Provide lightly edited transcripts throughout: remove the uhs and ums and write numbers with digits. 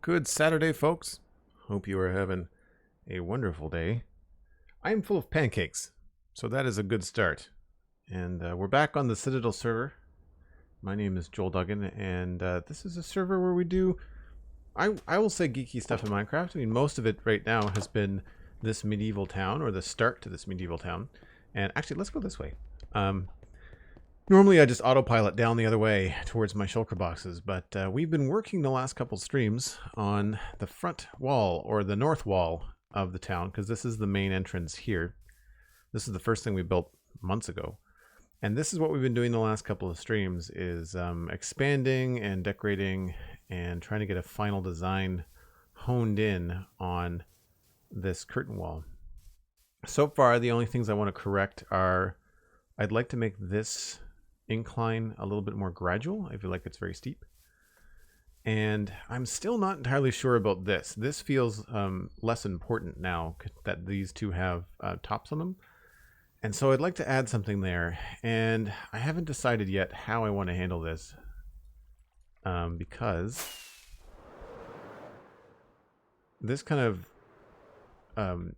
Good Saturday, folks. Hope you are having a wonderful day. I am full of pancakes, so that is a good start. And we're back on the Citadel server. My name is Joel Duggan, and this is a server where we do, I will say, geeky stuff in Minecraft. I mean, most of it right now has been this medieval town, or the start to this medieval town. And actually, let's go this way. Normally I just autopilot down the other way towards my shulker boxes, but we've been working the last couple streams on the front wall, or the north wall of the town, because this is the main entrance here. This is the first thing we built months ago. And this is what we've been doing the last couple of streams, is expanding and decorating and trying to get a final design honed in on this curtain wall. So far, the only things I want to correct are, I'd like to make this incline a little bit more gradual. I feel like it's very steep. And I'm still not entirely sure about this. This feels less important now that these two have tops on them. And so I'd like to add something there. And I haven't decided yet how I want to handle this. Because this kind of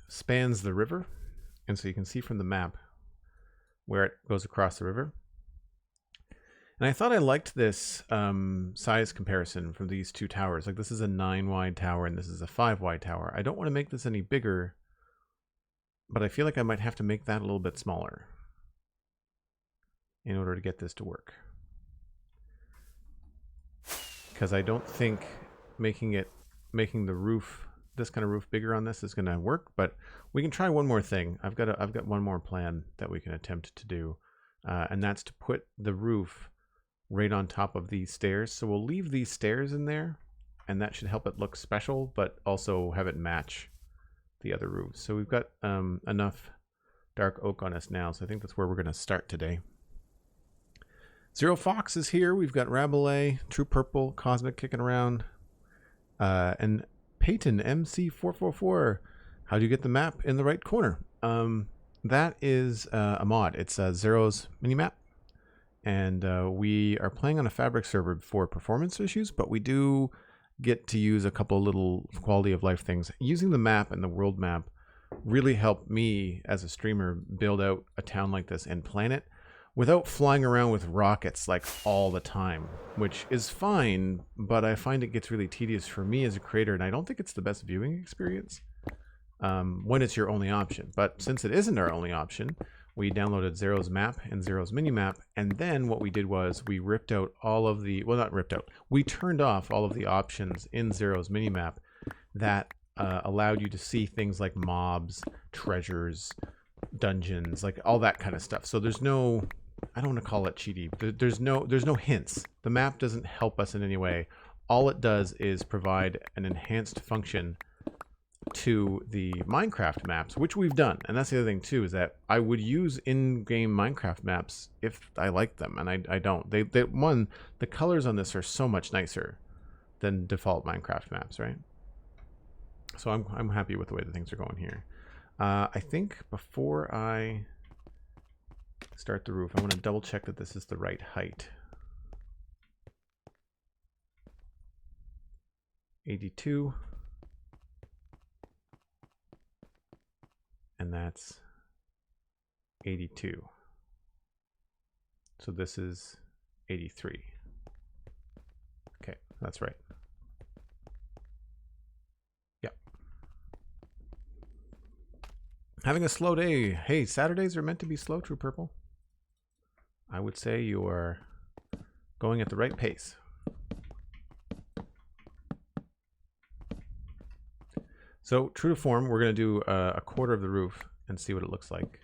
spans the river. And so you can see from the map where it goes across the river. And I thought I liked this size comparison from these two towers. Like, this is a 9 wide tower and this is a 5 wide tower. I don't want to make this any bigger, but I feel like I might have to make that a little bit smaller in order to get this to work. Because I don't think making the roof, this kind of roof, bigger on this is going to work, but we can try one more thing. I've got one more plan that we can attempt to do, and that's to put the roof right on top of these stairs. So we'll leave these stairs in there, and that should help it look special, but also have it match the other roofs. So we've got enough dark oak on us now, so I think that's where we're going to start today. Zero Fox is here. We've got Rabelais, True Purple, Cosmic kicking around, and Peyton MC444. How do you get the map in the right corner? That is a mod. It's Zero's minimap, and we are playing on a fabric server for performance issues, but we do get to use a couple little quality of life things. Using the map and the world map really helped me as a streamer build out a town like this and plan it without flying around with rockets like all the time, which is fine, but I find it gets really tedious for me as a creator, and I don't think it's the best viewing experience when it's your only option. But since it isn't our only option, we downloaded Zero's map and Zero's minimap, and then what we did was we ripped out all of the, well, not ripped out, we turned off all of the options in Zero's minimap that allowed you to see things like mobs, treasures, dungeons, like all that kind of stuff. So there's no, I don't want to call it cheaty. There's no hints. The map doesn't help us in any way. All it does is provide an enhanced function to the Minecraft maps, which we've done. And that's the other thing too, is that I would use in-game Minecraft maps if I like them, and I don't. The colors on this are so much nicer than default Minecraft maps, right? So I'm happy with the way that things are going here. I think before I start the roof, I want to double check that this is the right height. 82. And that's 82. So this is 83. Okay, that's right. Yep. Having a slow day. Hey, Saturdays are meant to be slow, True Purple. I would say you are going at the right pace. So, true to form, we're going to do a quarter of the roof and see what it looks like.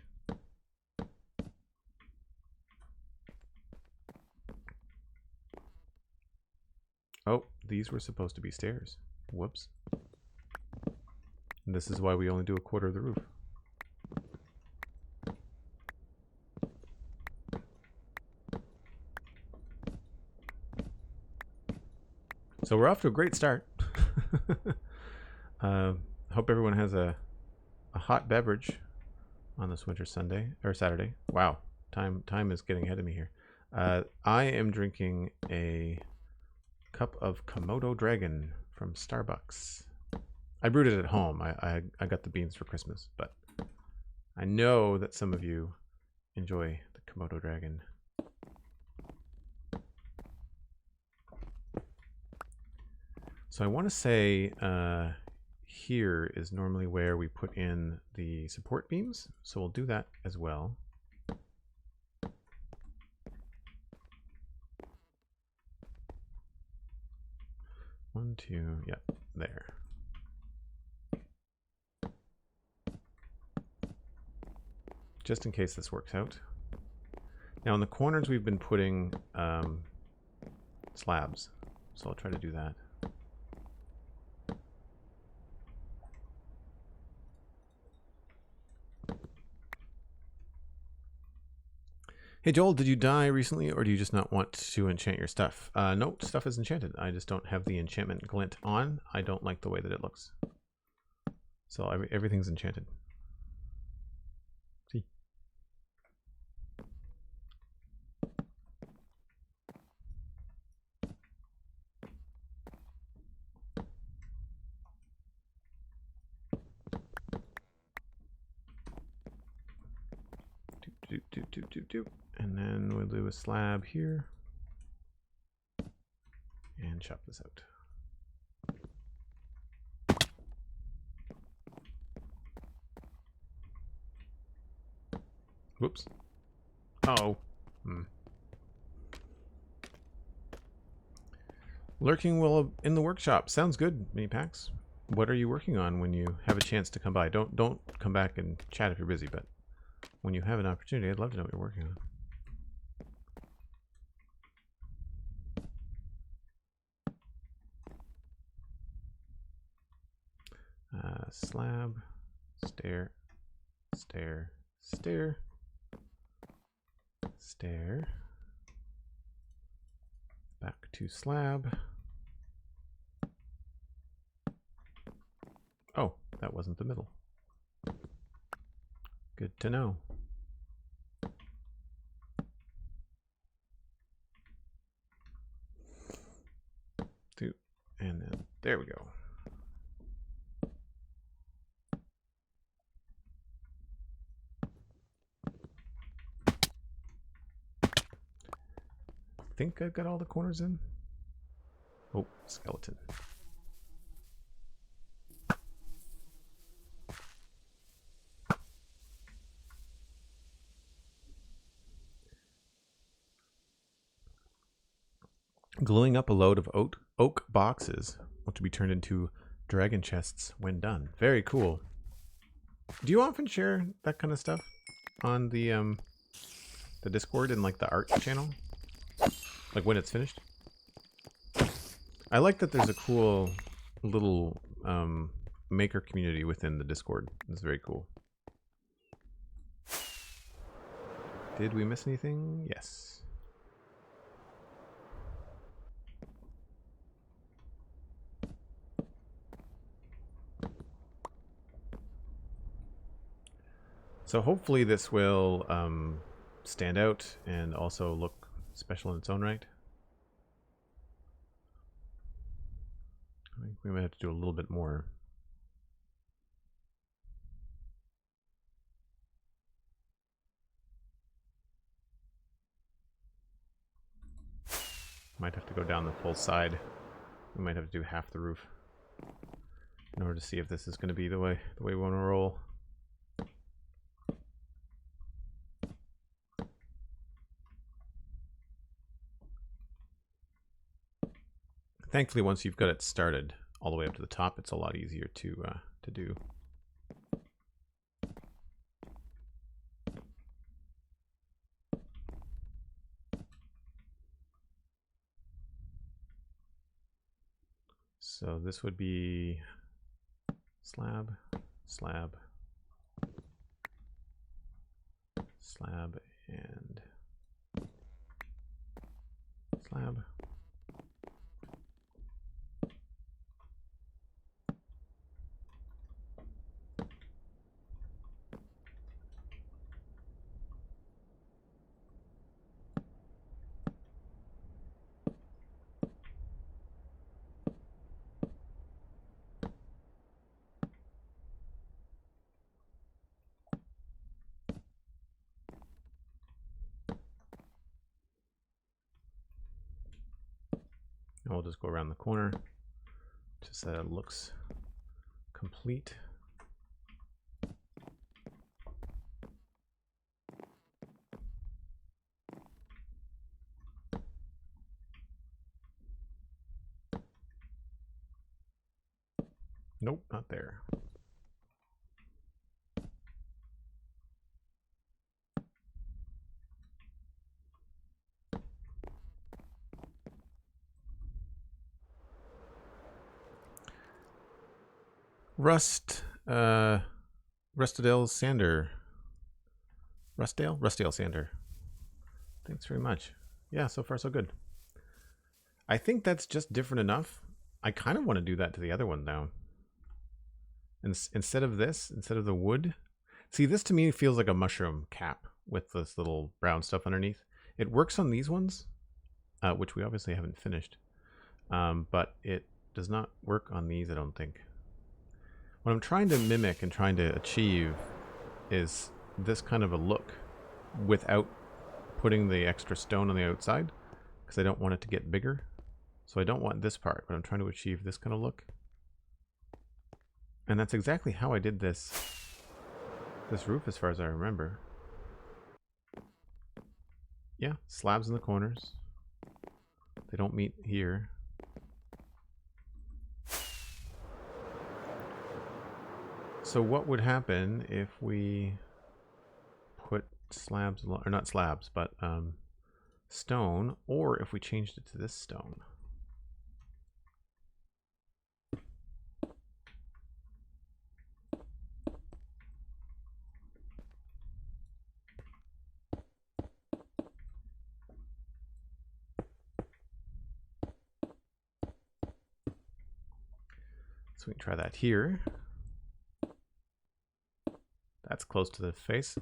Oh, these were supposed to be stairs. Whoops. And this is why we only do a quarter of the roof. So we're off to a great start. Hope everyone has a hot beverage on this winter Sunday or Saturday. Wow, time is getting ahead of me here. I am drinking a cup of Komodo Dragon from Starbucks. I brewed it at home. I got the beans for Christmas, but I know that some of you enjoy the Komodo dragon. So I want to say here is normally where we put in the support beams. So we'll do that as well. One, two, yep, there. Just in case this works out. Now in the corners we've been putting slabs. So I'll try to do that. Hey Joel, did you die recently or do you just not want to enchant your stuff? No, stuff is enchanted. I just don't have the enchantment glint on. I don't like the way that it looks. So everything's enchanted. See? And then we'll do a slab here. And chop this out. Whoops. Oh. Lurking while in the workshop. Sounds good, Mini Packs. What are you working on when you have a chance to come by? Don't come back and chat if you're busy, but when you have an opportunity, I'd love to know what you're working on. Slab, stair, stair, stair, stair, back to slab. Oh, that wasn't the middle. Good to know. And then there we go. I think I've got all the corners in. Oh, skeleton. Gluing up a load of oak boxes, to be turned into dragon chests when done. Very cool. Do you often share that kind of stuff on the Discord and like the art channel? Like when it's finished? I like that there's a cool little maker community within the Discord. It's very cool. Did we miss anything? Yes. So hopefully this will stand out and also look special in its own right. I think we might have to do a little bit more. Might have to go down the full side. We might have to do half the roof in order to see if this is going to be the way we want to roll. Thankfully, once you've got it started all the way up to the top, it's a lot easier to do. So this would be slab, slab, slab, and slab. And we'll just go around the corner just so that it looks complete. Nope, not there. Rustdale Sander. Rustdale Sander. Thanks very much. Yeah, so far so good. I think that's just different enough. I kind of want to do that to the other one now. And instead of this, instead of the wood, see, this to me feels like a mushroom cap with this little brown stuff underneath. It works on these ones, which we obviously haven't finished, but it does not work on these, I don't think. What I'm trying to mimic and trying to achieve is this kind of a look without putting the extra stone on the outside, because I don't want it to get bigger. So I don't want this part, but I'm trying to achieve this kind of look. And that's exactly how I did this roof as far as I remember. Yeah, slabs in the corners. They don't meet here. So what would happen if we put slabs, or not slabs, but stone, or if we changed it to this stone? So we can try that here. That's close to the face.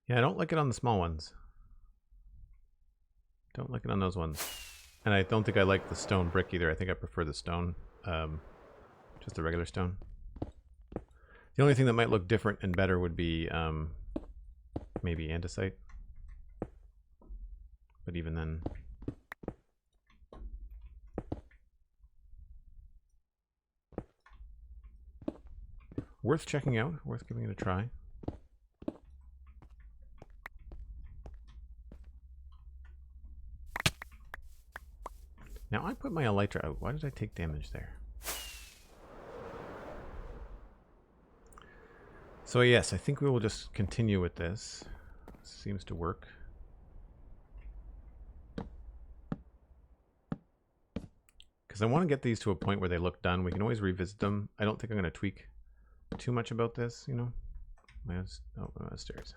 Yeah, I don't like it on the small ones. Don't like it on those ones. And I don't think I like the stone brick either. I think I prefer the stone, just the regular stone. The only thing that might look different and better would be maybe andesite. But even then... worth checking out, worth giving it a try. Now I put my elytra out. Why did I take damage there? So yes, I think we will just continue with this. Seems to work. Because I want to get these to a point where they look done. We can always revisit them. I don't think I'm going to tweak too much about this, you know. Oh, I'm upstairs.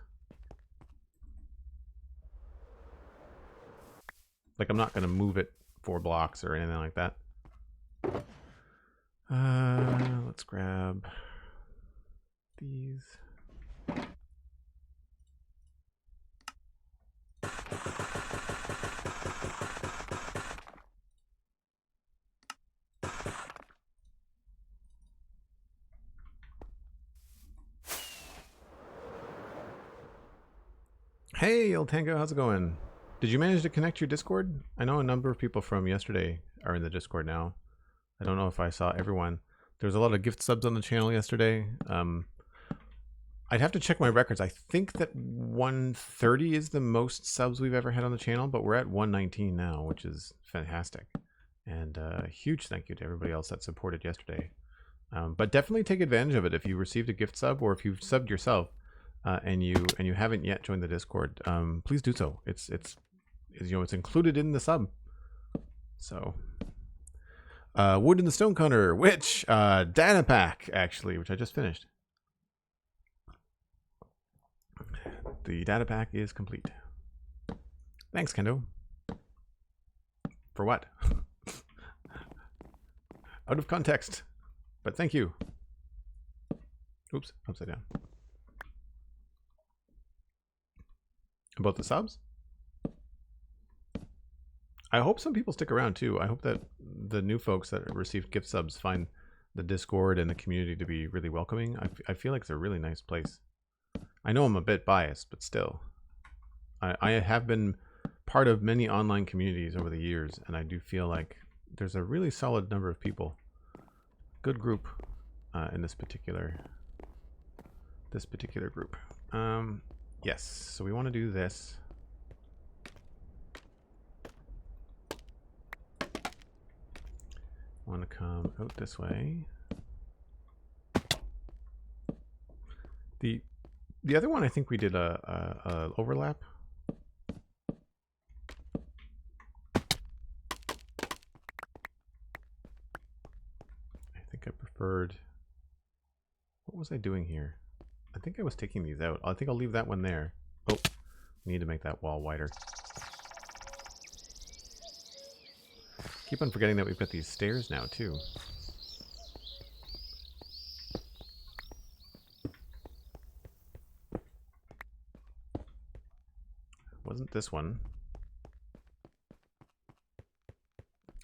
Like, I'm not going to move it 4 blocks or anything like that. Let's grab these. Hey, old Tango, how's it going? Did you manage to connect your Discord? I know a number of people from yesterday are in the Discord now. I don't know if I saw everyone. There was a lot of gift subs on the channel yesterday. I'd have to check my records. I think that 130 is the most subs we've ever had on the channel, but we're at 119 now, which is fantastic. And a huge thank you to everybody else that supported yesterday. But definitely take advantage of it if you received a gift sub or if you've subbed yourself and you haven't yet joined the Discord. Please do so. It's included in the sub. So wood in the stone counter, which data pack actually, which I just finished. The data pack is complete. Thanks, Kendo. For what? Out of context, but thank you. Oops, upside down. About the subs? I hope some people stick around too. I hope that the new folks that received gift subs find the Discord and the community to be really welcoming. I feel like it's a really nice place. I know I'm a bit biased, but still. I have been part of many online communities over the years, and I do feel like there's a really solid number of people. Good group in this particular group. Yes, so we want to do this. Want to come out this way. The other one, I think we did a overlap. I think I preferred. What was I doing here? I think I was taking these out. I think I'll leave that one there. Oh, we need to make that wall wider. Keep on forgetting that we've got these stairs now too. Wasn't this one?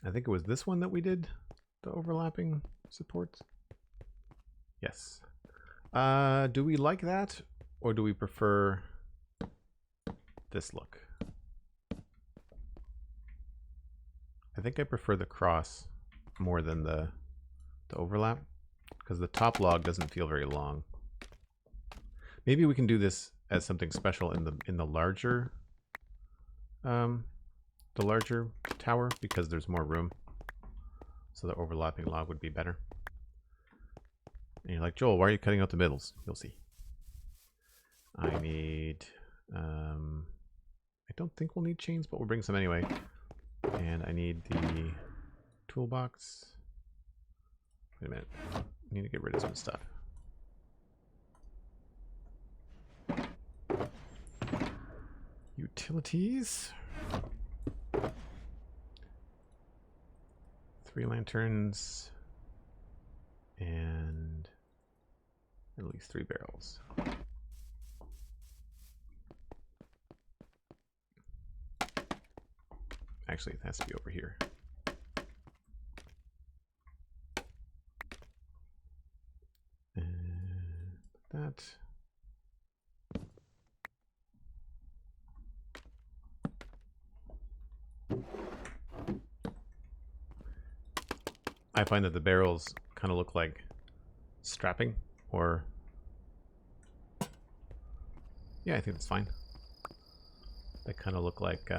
I think it was this one that we did the overlapping supports. Yes. Do we like that, or do we prefer this look? I think I prefer the cross more than the overlap, because the top log doesn't feel very long. Maybe we can do this as something special in the larger tower, because there's more room. So the overlapping log would be better. And you're like, Joel, why are you cutting out the middles? You'll see. I need I don't think we'll need chains, but we'll bring some anyway. And I need the toolbox. Wait a minute. I need to get rid of some stuff. Utilities. 3 lanterns. And at least 3 barrels. Actually, it has to be over here. And that. I find that the barrels kind of look like strapping, or yeah, I think that's fine. They kind of look like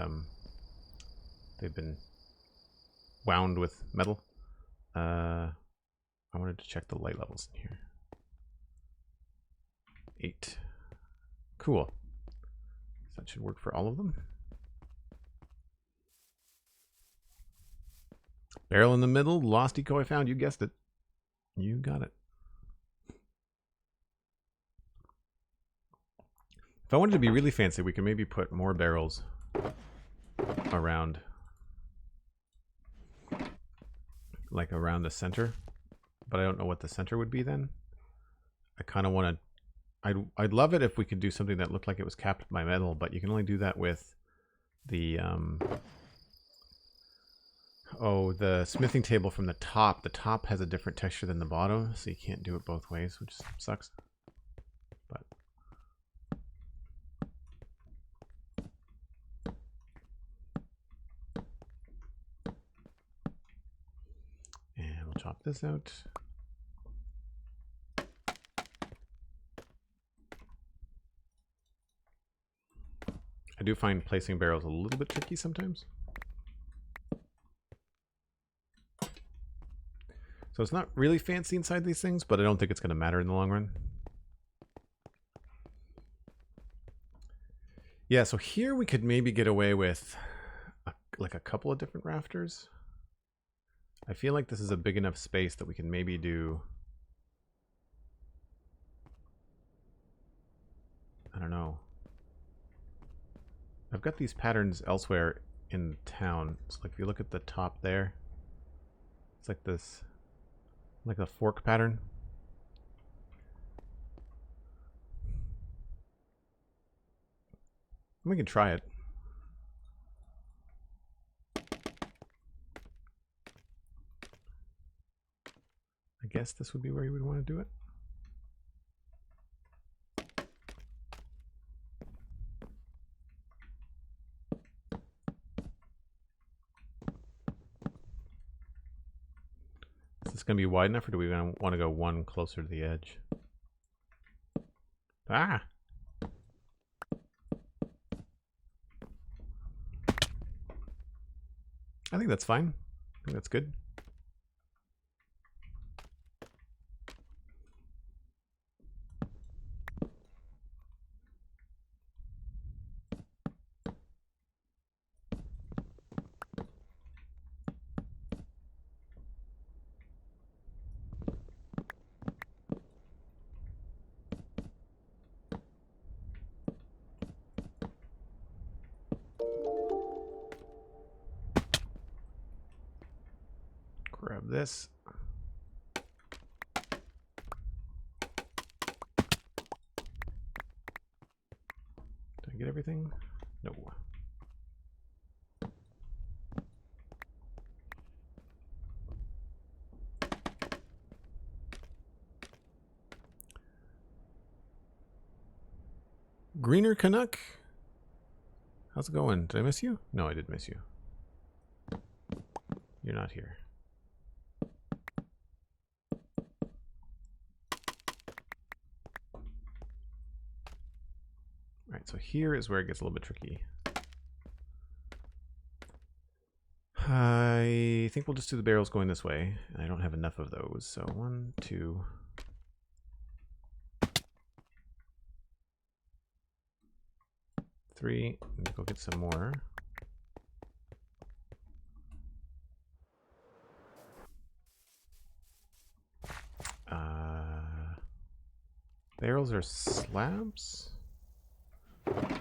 they've been wound with metal. I wanted to check the light levels in here. 8. Cool. That should work for all of them. Barrel in the middle, lost eco I found. You guessed it. You got it. If I wanted to be really fancy, we can maybe put more barrels around, like around the center, but I don't know what the center would be then. I kind of want to, I'd love it if we could do something that looked like it was capped by metal, but you can only do that with the the smithing table from the top. The top has a different texture than the bottom, so you can't do it both ways, which sucks. But and we'll chop this out. I do find placing barrels a little bit tricky sometimes. So it's not really fancy inside these things, but I don't think it's going to matter in the long run. Yeah, so here we could maybe get away with like a couple of different rafters. I feel like this is a big enough space that we can maybe do, I don't know. I've got these patterns elsewhere in town. So like if you look at the top there, it's like this, like a fork pattern. We can try it. I guess this would be where you would want to do it. Is this going to be wide enough, or do we want to go one closer to the edge? Ah! I think that's fine. I think that's good. Grab this. Did I get everything? No. Greener Canuck? How's it going? Did I miss you? No, I did miss you. You're not here. Alright, so here is where it gets a little bit tricky. I think we'll just do the barrels going this way. I don't have enough of those, so 1, 2... three. Go get some more. Barrels are slabs. Got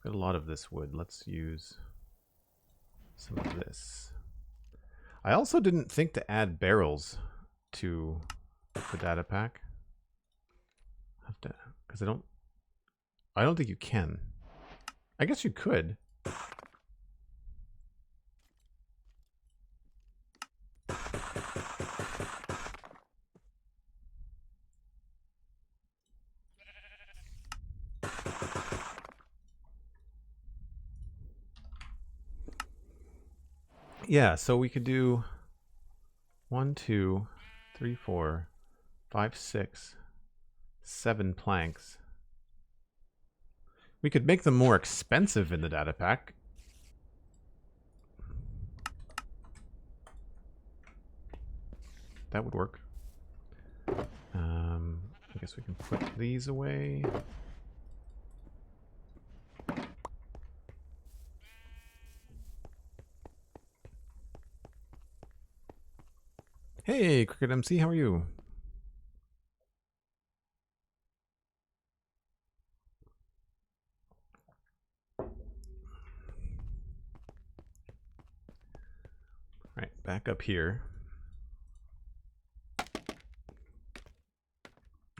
a lot of this wood. Let's use some of this. I also didn't think to add barrels to the data pack. Have to, because I don't think you can. I guess you could. Yeah, so we could do 1, 2, 3, 4, 5, 6, 7 planks. We could make them more expensive in the data pack. That would work. I guess we can put these away. Hey, Cricket MC, how are you? Right, back up here.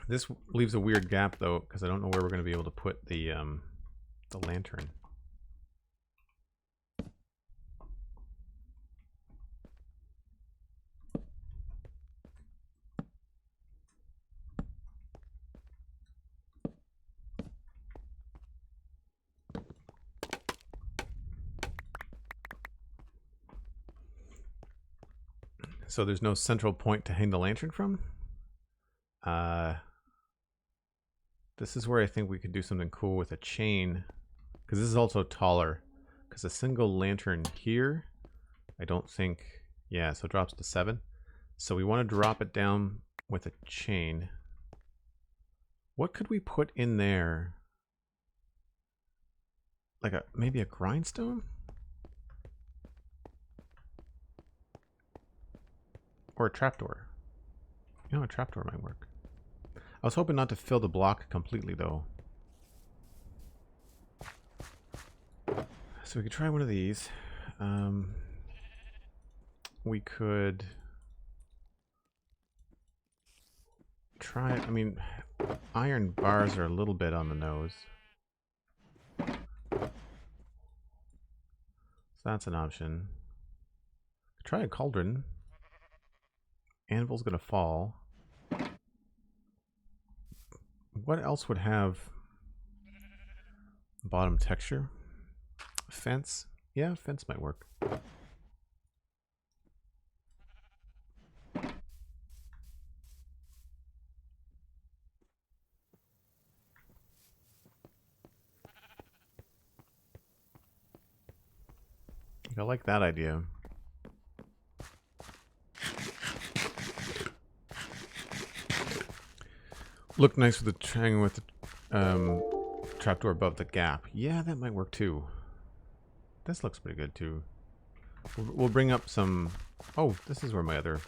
This leaves a weird gap though, because I don't know where we're going to be able to put the lantern. So there's no central point to hang the lantern from. This is where I think we could do something cool with a chain, because this is also taller. Because a single lantern here, I don't think, yeah, so it drops to 7. So we want to drop it down with a chain. What could we put in there? Like maybe a grindstone? Or a trapdoor. You know, a trapdoor might work. I was hoping not to fill the block completely, though. So we could try one of these. We could try, I mean, iron bars are a little bit on the nose. that's an option. Try a cauldron. Anvil's gonna fall. What else would have bottom texture? Fence? Yeah, fence might work. I like that idea. Look nice with the triangle with the trapdoor above the gap. Yeah, that might work too. This looks pretty good too. We'll bring up some... Oh, this is where my other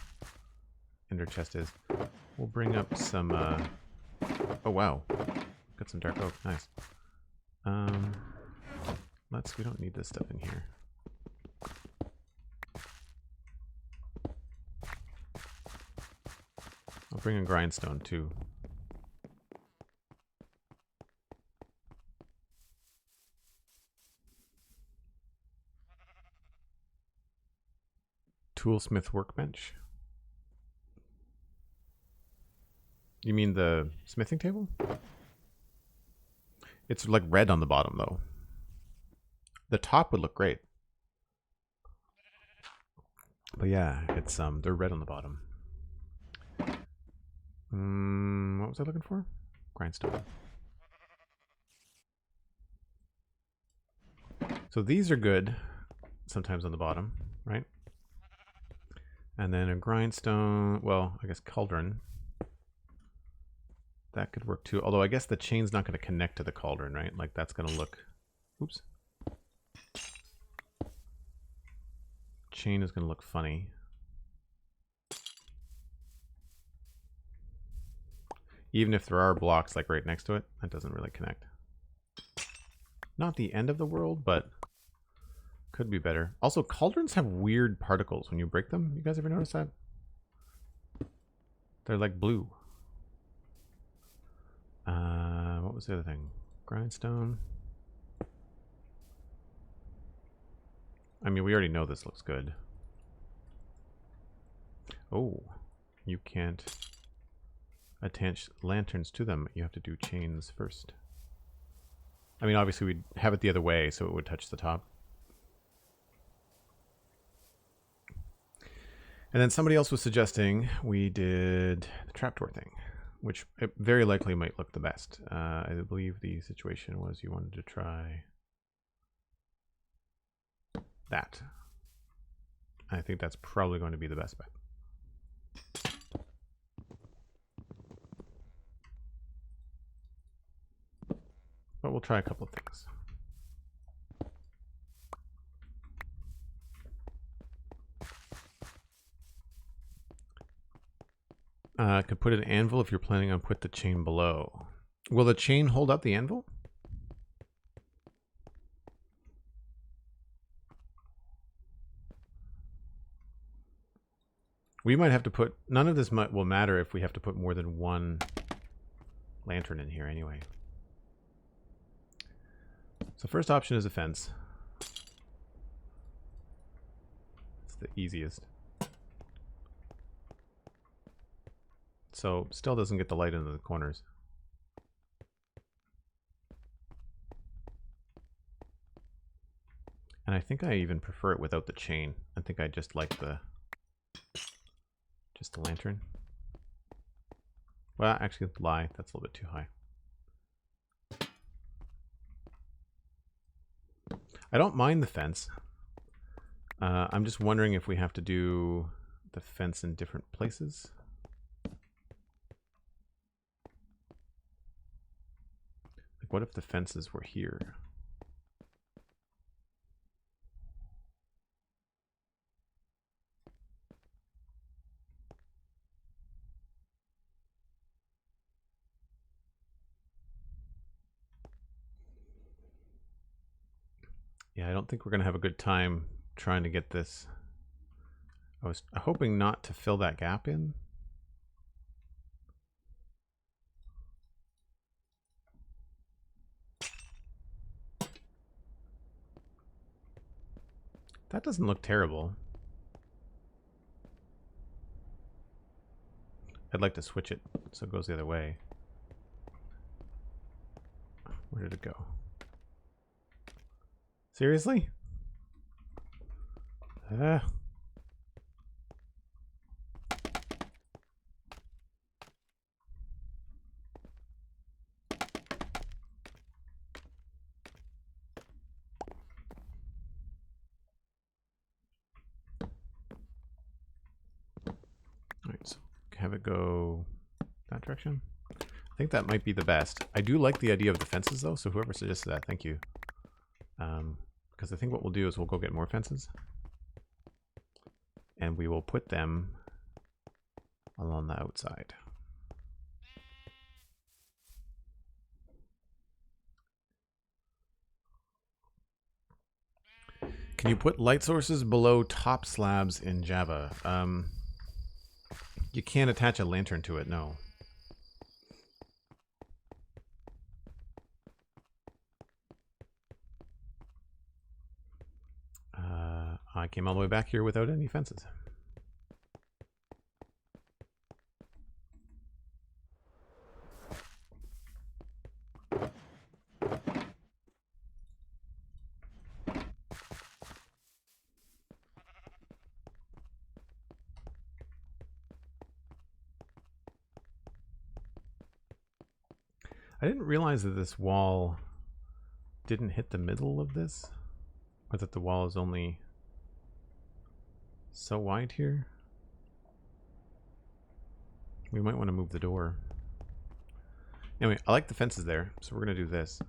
ender chest is. We'll bring up some... Oh, wow. Got some dark oak. Nice. We don't need this stuff in here. I'll bring a grindstone too. Toolsmith workbench. You mean the smithing table? It's like red on the bottom though. The top would look great. But yeah, it's they're red on the bottom. What was I looking for? Grindstone. So these are good sometimes on the bottom, right? And then a grindstone, well, I guess cauldron. That could work too. Although I guess the chain's not going to connect to the cauldron, right? Like that's going to look, oops. Chain is going to look funny. Even if there are blocks like right next to it, that doesn't really connect. Not the end of the world, but could be better. Also, cauldrons have weird particles when you break them. You guys ever notice that? They're like blue. What was the other thing? Grindstone. I mean, we already know this looks good. Oh, you can't attach lanterns to them. You have to do chains first. I mean, obviously we'd have it the other way, so it would touch the top. And then somebody else was suggesting we did the trapdoor thing, which it very likely might look the best. I believe the situation was you wanted to try that. I think that's probably going to be the best bet. But we'll try a couple of things. Could put an anvil if you're planning on put the chain below. Will the chain hold up the anvil? We might have to put, none of this will matter if we have to put more than one lantern in here anyway. So first option is a fence. It's the easiest. So still doesn't get the light into the corners. And I think I even prefer it without the chain. I think I just like the lantern. Well, actually, lie. That's a little bit too high. I don't mind the fence. I'm just wondering if we have to do the fence in different places. Like, what if the fences were here? Yeah, I don't think we're going to have a good time trying to get this. I was hoping not to fill that gap in. That doesn't look terrible. I'd like to switch it so it goes the other way. Where did it go? Seriously? Ah. Alright, so have it go that direction. I think that might be the best. I do like the idea of the fences though, so whoever suggested that, thank you. Because I think what we'll do is we'll go get more fences. And we will put them along the outside. Can you put light sources below top slabs in Java? You can't attach a lantern to it, no. I came all the way back here without any fences. I didn't realize that this wall didn't hit the middle of this, or that the wall is only so wide here. We might want to move the door. Anyway, I like the fences there, so we're going to do this.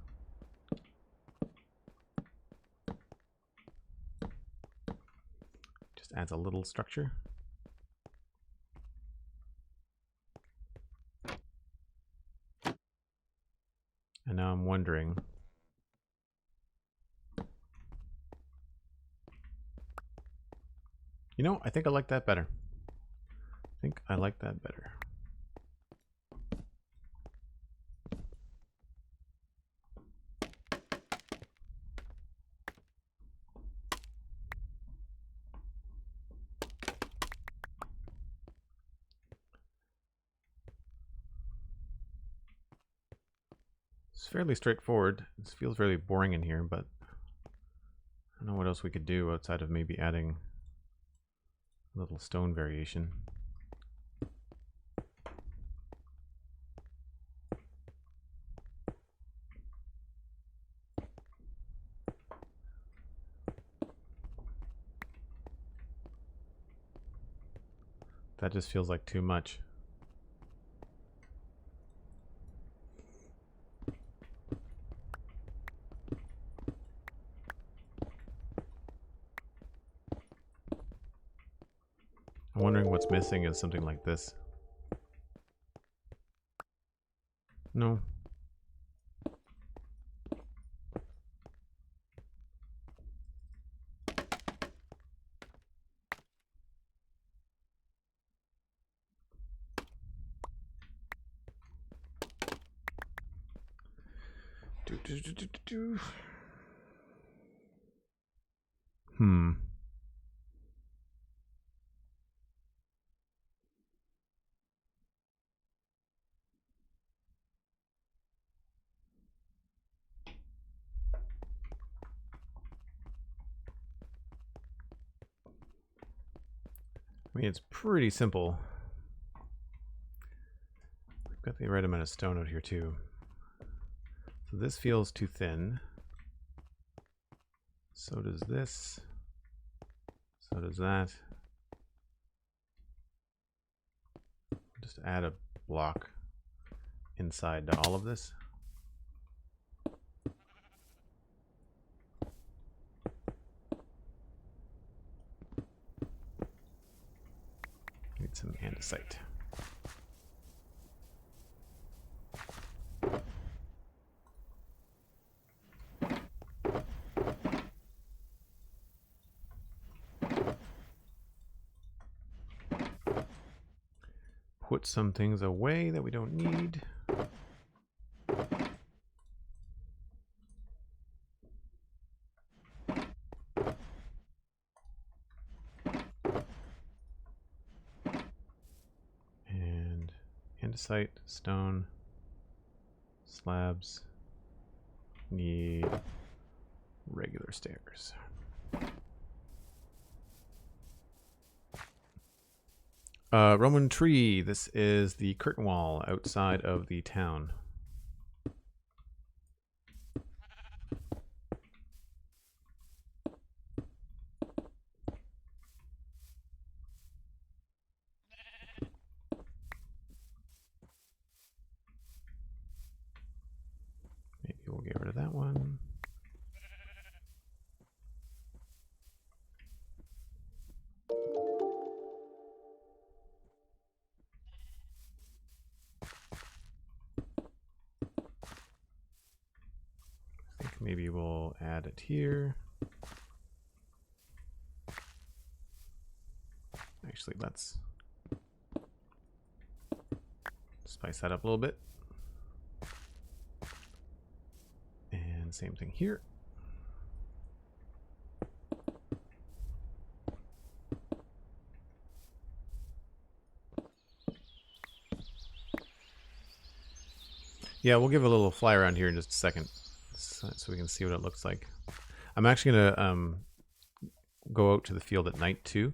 Just adds a little structure. And now I'm wondering, you know, I think I like that better. I think I like that better. It's fairly straightforward. This feels really boring in here, but I don't know what else we could do outside of maybe adding a little stone variation. That just feels like too much. I'm wondering what's missing is something like this. No. Hmm. I mean, it's pretty simple. We've got the right amount of stone out here too. So this feels too thin. So does this. So does that. Just add a block inside to all of this. Need some andesite. Put some things away that we don't need. Andesite, stone, slabs. Need regular stairs. Roman tree. This is the curtain wall outside of the town. Maybe we'll get rid of that one. I think maybe we'll add it here. Actually, let's spice that up a little bit. And same thing here. Yeah, we'll give a little fly around here in just a second so we can see what it looks like. I'm actually going to go out to the field at night too.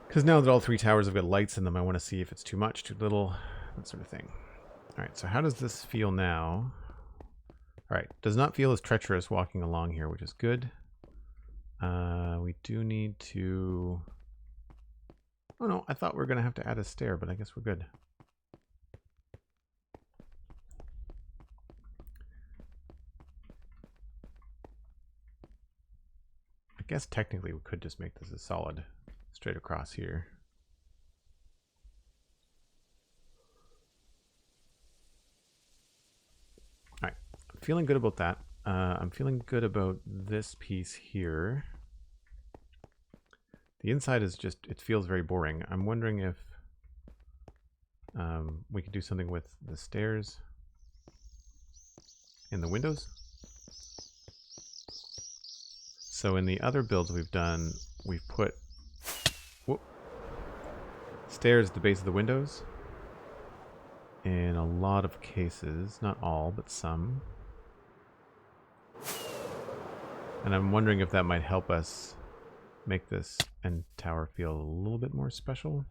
Because now that all three towers have got lights in them, I want to see if it's too much, too little, that sort of thing. Alright, so how does this feel now? Alright, does not feel as treacherous walking along here, which is good. We do need to... Oh no, I thought we were going to have to add a stair, but I guess we're good. I guess technically we could just make this a solid straight across here. Alright, I'm feeling good about that. I'm feeling good about this piece here. The inside is just, it feels very boring. I'm wondering if we could do something with the stairs and the windows. So in the other builds we've done, we've put stairs at the base of the windows. In a lot of cases, not all, but some. And I'm wondering if that might help us make this end tower feel a little bit more special.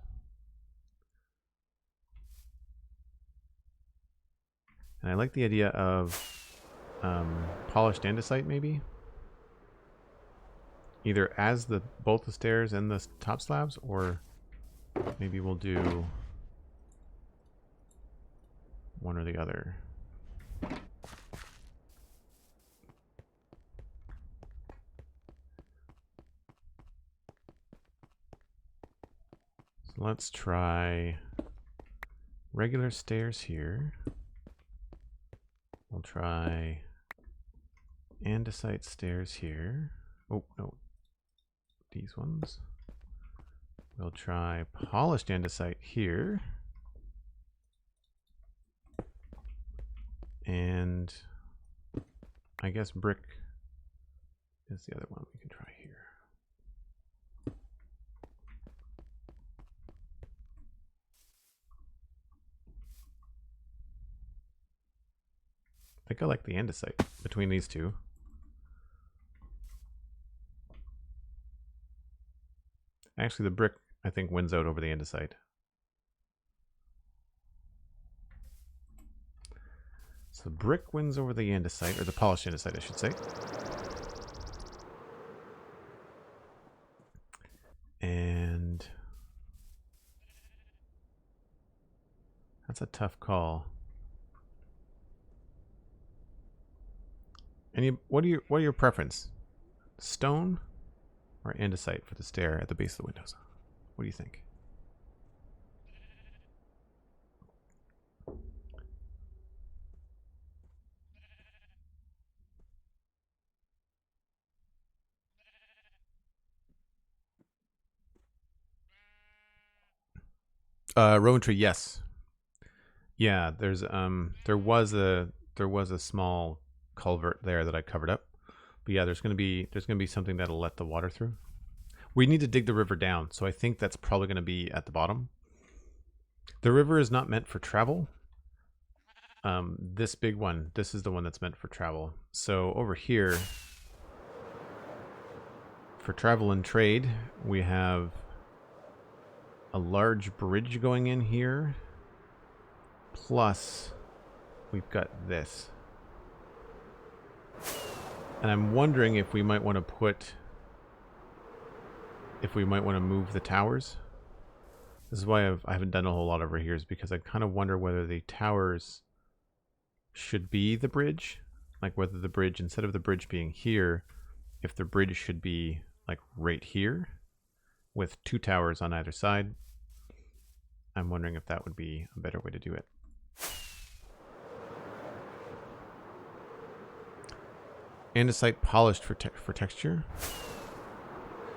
And I like the idea of polished andesite, maybe. Either as both the stairs and the top slabs, or maybe we'll do one or the other. So let's try regular stairs here. We'll try andesite stairs here. Oh, no. These ones. We'll try polished andesite here. And I guess brick is the other one we can try here. I think I like the andesite between these two. Actually, the brick, I think, wins out over the andesite. So the brick wins over the andesite, or the polished andesite, I should say. And that's a tough call. What are your preference? Stone or andesite for the stair at the base of the windows? What do you think? Rowan tree, yes. Yeah, there was a small culvert there that I covered up. But yeah, there's gonna be something that'll let the water through. We need to dig the river down, so I think that's probably gonna be at the bottom. The river is not meant for travel. This big one, this is the one that's meant for travel. So over here, for travel and trade, we have a large bridge going in here. Plus, we've got this. And I'm wondering if we might want to put... if we might want to move the towers. This is why I haven't done a whole lot over here, is because I kind of wonder whether the towers should be the bridge. Like whether the bridge, instead of the bridge being here, if the bridge should be like right here with 2 towers on either side. I'm wondering if that would be a better way to do it. Andesite polished for texture.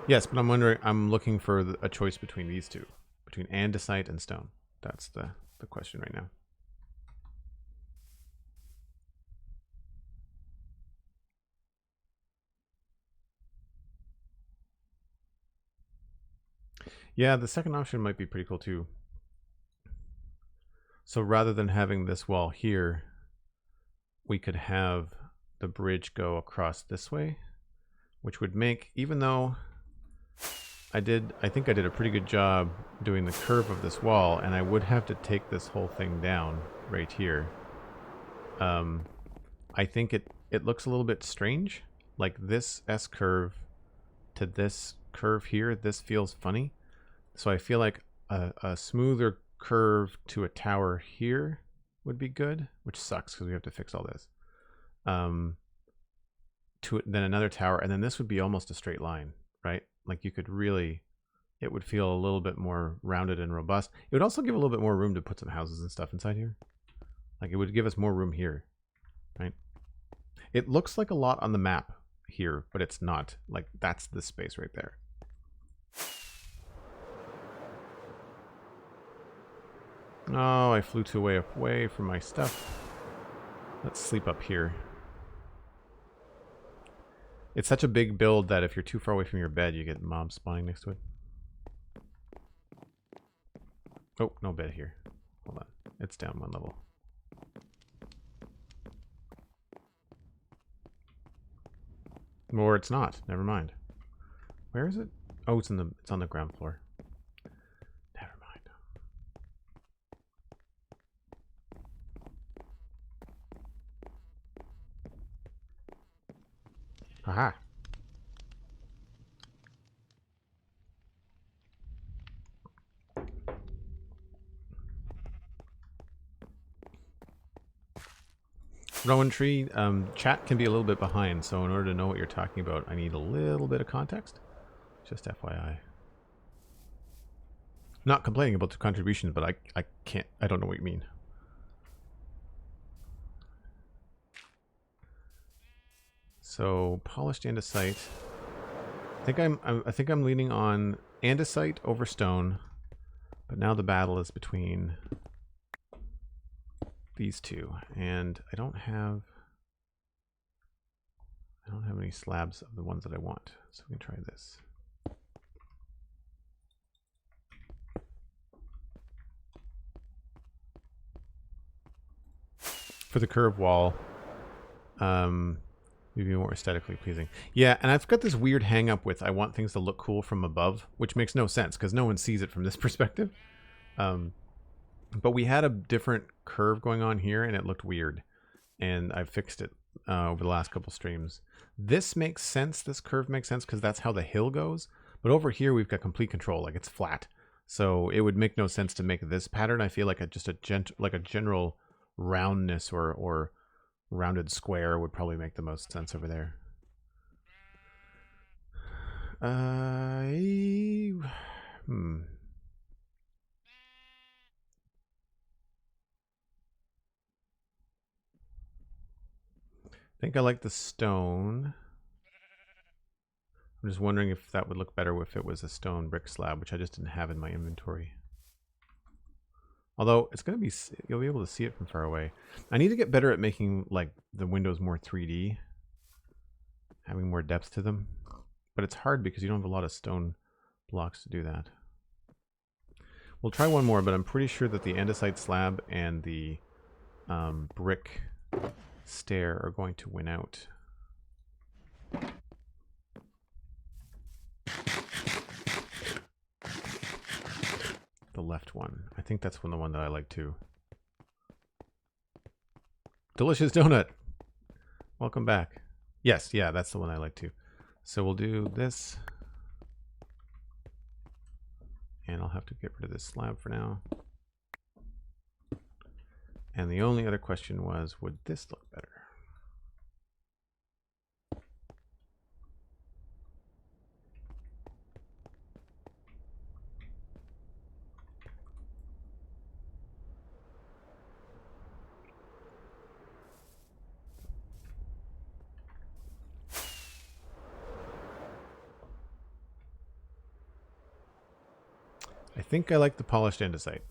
Yes, but I'm wondering, I'm looking for a choice between these two, between andesite and stone. That's the question right now. Yeah, the second option might be pretty cool too. So rather than having this wall here, we could have the bridge go across this way, which would make, even though I think I did a pretty good job doing the curve of this wall, and I would have to take this whole thing down right here. I think it looks a little bit strange, like this S curve to this curve here. This feels funny. So I feel like a smoother curve to a tower here would be good, which sucks because we have to fix all this. Then another tower, and then this would be almost a straight line, right? Like you could really, it would feel a little bit more rounded and robust. It would also give a little bit more room to put some houses and stuff inside here. Like it would give us more room here, right? It looks like a lot on the map here, but it's not. Like that's the space right there. Oh, I flew too away from my stuff. Let's sleep up here. It's such a big build that if you're too far away from your bed, you get mobs spawning next to it. Oh, no bed here. Hold on. It's down 1 level. Or it's not. Never mind. Where is it? Oh, it's on the ground floor. Never mind. Aha. Rowan Tree, chat can be a little bit behind, so in order to know what you're talking about, I need a little bit of context. Just FYI. Not complaining about the contributions, but I don't know what you mean. So polished andesite. I think I'm leaning on andesite over stone, but now the battle is between these two, and I don't have any slabs of the ones that I want, so we can try this. For the curved wall, maybe more aesthetically pleasing. Yeah, and I've got this weird hang up with I want things to look cool from above, which makes no sense because no one sees it from this perspective. But we had a different curve going on here and it looked weird, and I fixed it over the last couple streams. This makes sense. This curve makes sense because that's how the hill goes. But over here we've got complete control, like it's flat. So it would make no sense to make this pattern. I feel like a general roundness or rounded square would probably make the most sense over there. I think I like the stone. I'm just wondering if that would look better if it was a stone brick slab, which I just didn't have in my inventory. Although it's going to be, you'll be able to see it from far away. I need to get better at making like the windows more 3D, having more depth to them. But it's hard because you don't have a lot of stone blocks to do that. We'll try one more, but I'm pretty sure that the andesite slab and the brick stair are going to win out. The left one. I think that's the one that I like too. Delicious donut. Welcome back. Yes, yeah, that's the one I like too. So we'll do this. And I'll have to get rid of this slab for now. And the only other question was, would this look better? I think I like the polished andesite.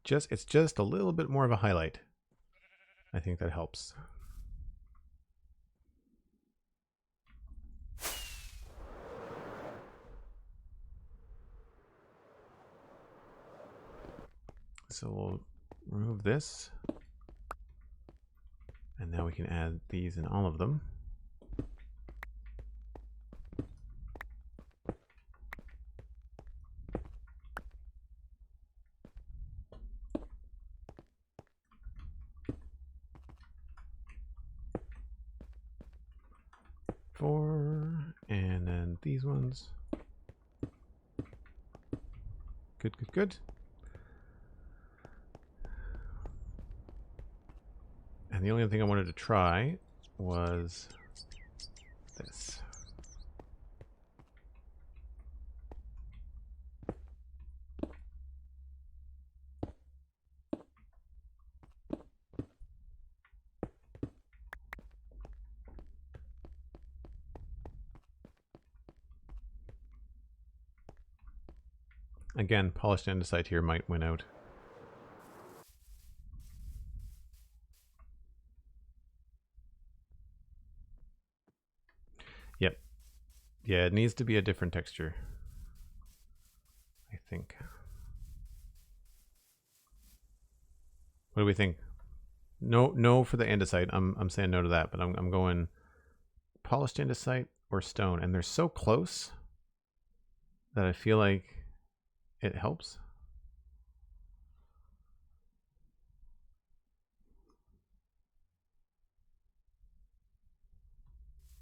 It's just a little bit more of a highlight. I think that helps. So we'll remove this. And now we can add these in all of them. And then these ones. Good, good, good. And the only other thing I wanted to try was this. Again, polished andesite here might win out. Yep. Yeah, it needs to be a different texture, I think. What do we think? No for the andesite. I'm saying no to that, but I'm going polished andesite or stone, and they're so close that I feel like it helps.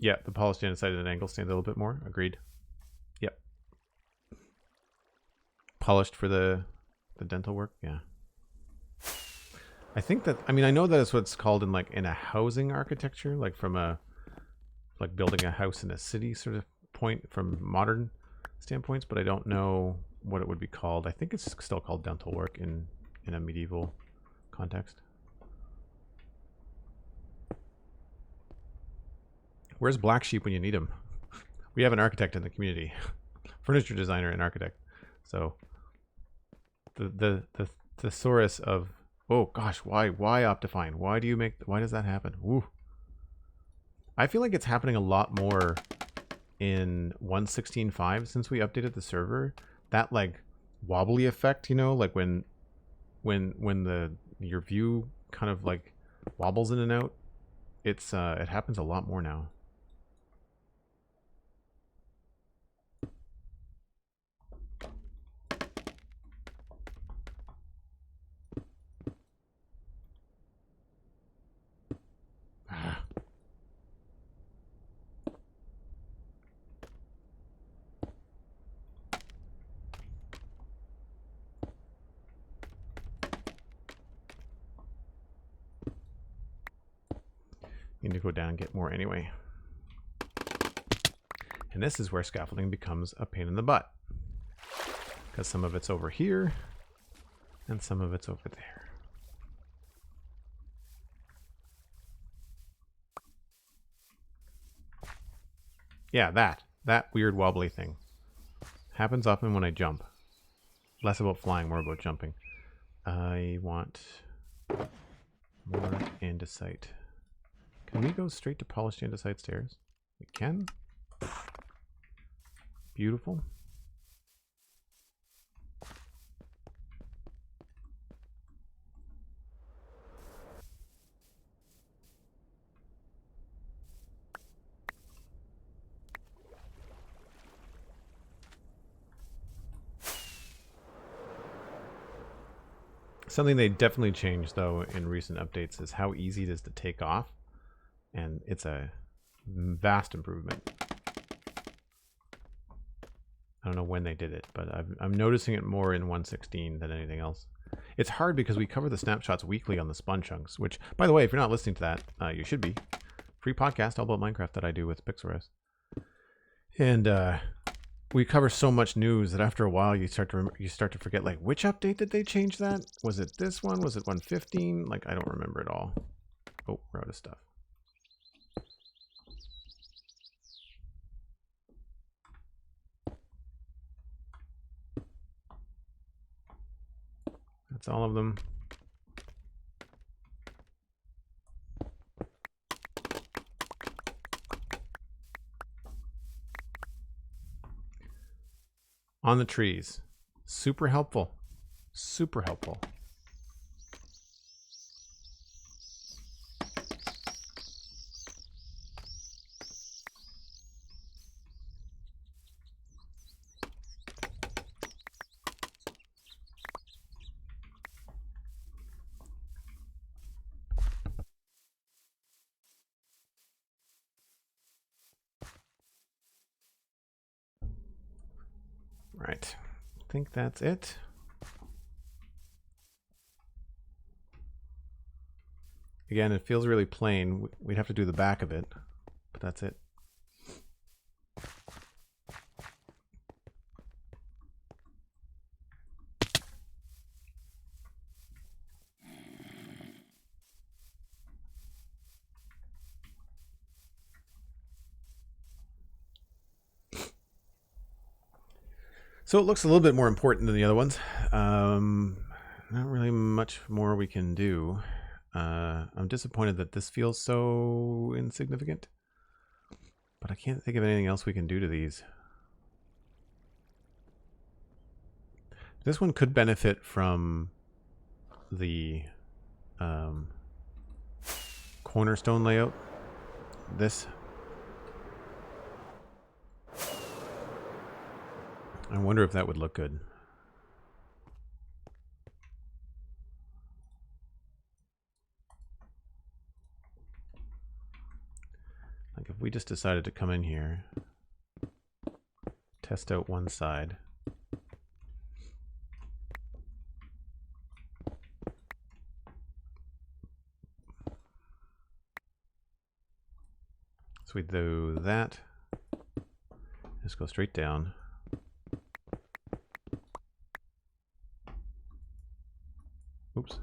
Yeah, the polished andesite at an angle stands a little bit more. Agreed. Yep. Polished for the dental work. Yeah. I think that, I mean, I know that it's what's called in a housing architecture, like from a, like building a house in a city sort of point from modern standpoints, but I don't know what it would be called. I think it's still called dental work in a medieval context. Where's Black Sheep when you need him? We have an architect in the community, furniture designer and architect. So the thesaurus of, oh gosh, why Optifine? Why does that happen? Woo. I feel like it's happening a lot more in 1.16.5 since we updated the server. That like wobbly effect, you know, like when your view kind of like wobbles in and out. It happens a lot more now. Need to go down and get more anyway. And this is where scaffolding becomes a pain in the butt, because some of it's over here and some of it's over there. Yeah, that weird wobbly thing happens often when I jump. Less about flying, more about jumping. I want more andesite. Can we go straight to polished andesite stairs? We can. Beautiful. Something they definitely changed, though, in recent updates is how easy it is to take off. And it's a vast improvement. I don't know when they did it, but I'm noticing it more in 1.16 than anything else. It's hard because we cover the snapshots weekly on the Spawn Chunks, which, by the way, if you're not listening to that, you should be. Free podcast all about Minecraft that I do with Pixelrest. And we cover so much news that after a while you start to forget, like, which update did they change that? Was it this one? Was it 1.15? Like, I don't remember it all. Oh, we're out of stuff. That's all of them. On the trees. Super helpful. Super helpful. Right. I think that's it. Again, it feels really plain. We'd have to do the back of it, but that's it. So it looks a little bit more important than the other ones. Not really much more we can do. I'm disappointed that this feels so insignificant, but I can't think of anything else we can do to these. This one could benefit from the cornerstone layout. This. I wonder if that would look good. Like if we just decided to come in here, test out one side. So we do that. Just go straight down. Oops.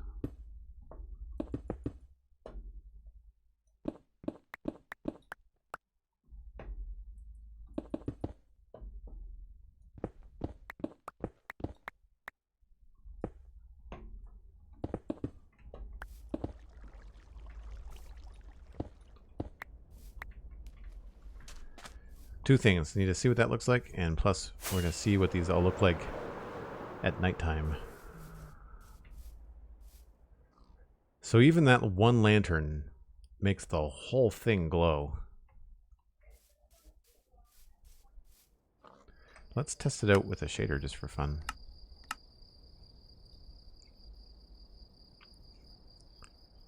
Two things. Need to see what that looks like, and plus we're going to see what these all look like at nighttime. So even that one lantern makes the whole thing glow. Let's test it out with a shader just for fun.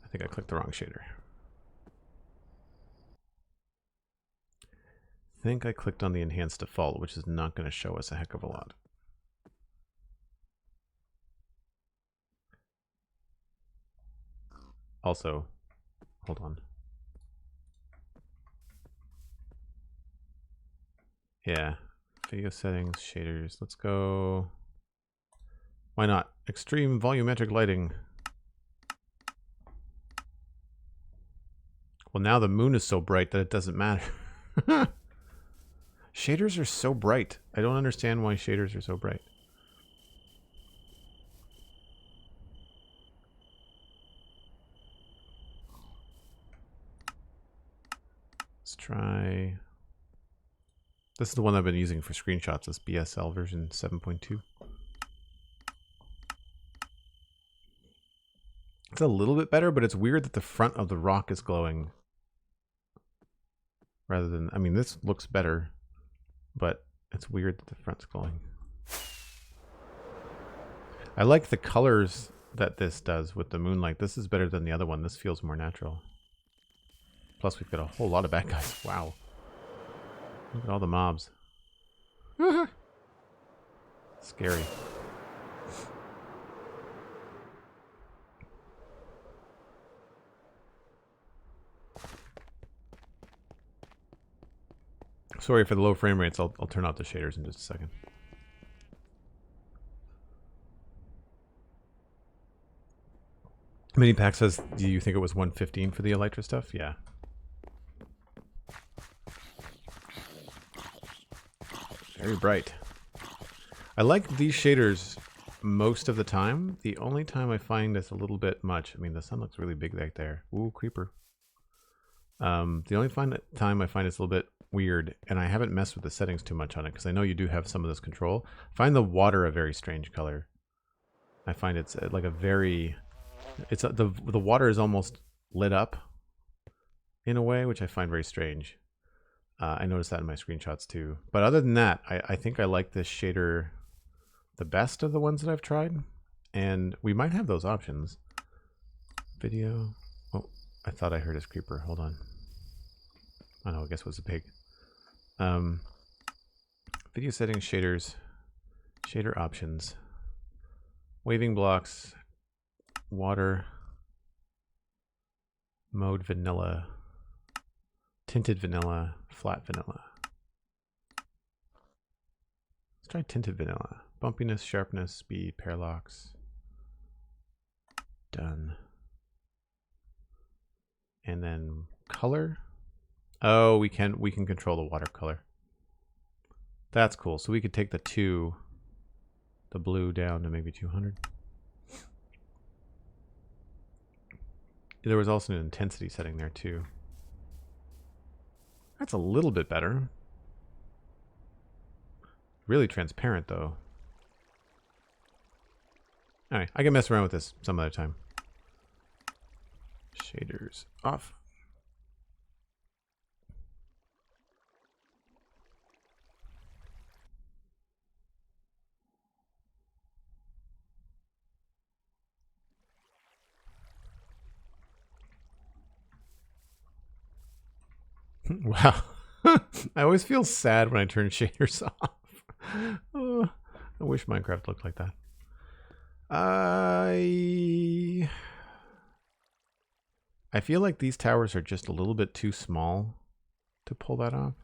I think I clicked the wrong shader. I think I clicked on the enhanced default, which is not going to show us a heck of a lot. Also, hold on. Yeah, video settings, shaders. Let's go. Why not? Extreme volumetric lighting. Well, now the moon is so bright that it doesn't matter. Shaders are so bright. I don't understand why shaders are so bright. Let's try. This is the one I've been using for screenshots, this BSL version 7.2. It's a little bit better, but it's weird that the front of the rock is glowing. Rather than, I mean, this looks better, but it's weird that the front's glowing. I like the colors that this does with the moonlight. This is better than the other one. This feels more natural. Plus, we've got a whole lot of bad guys. Wow. Look at all the mobs. Scary. Sorry for the low frame rates. I'll turn off the shaders in just a second. Mini Pack says, do you think it was 115 for the Elytra stuff? Yeah. Very bright. I like these shaders most of the time. The only time I find it's a little bit much, I mean, the sun looks really big right there. Ooh, creeper. The only time I find it's a little bit weird, and I haven't messed with the settings too much on it, because I know you do have some of this control. I find the water a very strange color. I find it's like a very... the water is almost lit up in a way, which I find very strange. I noticed that in my screenshots too. But other than that, I think I like this shader the best of the ones that I've tried. And we might have those options. Video. Oh, I thought I heard his creeper. Hold on. Oh no, I guess it was a pig. Video settings, shaders, shader options, waving blocks, water, mode vanilla, tinted vanilla, flat vanilla. Let's try tinted vanilla. Bumpiness, sharpness, speed, parallax. Done. And then color. Oh, we can control the watercolor. That's cool. So we could take the blue down to maybe 200. There was also an intensity setting there too. That's a little bit better. Really transparent though. Alright, I can mess around with this some other time. Shaders off. Wow. I always feel sad when I turn shaders off. Oh, I wish Minecraft looked like that. I feel like these towers are just a little bit too small to pull that off.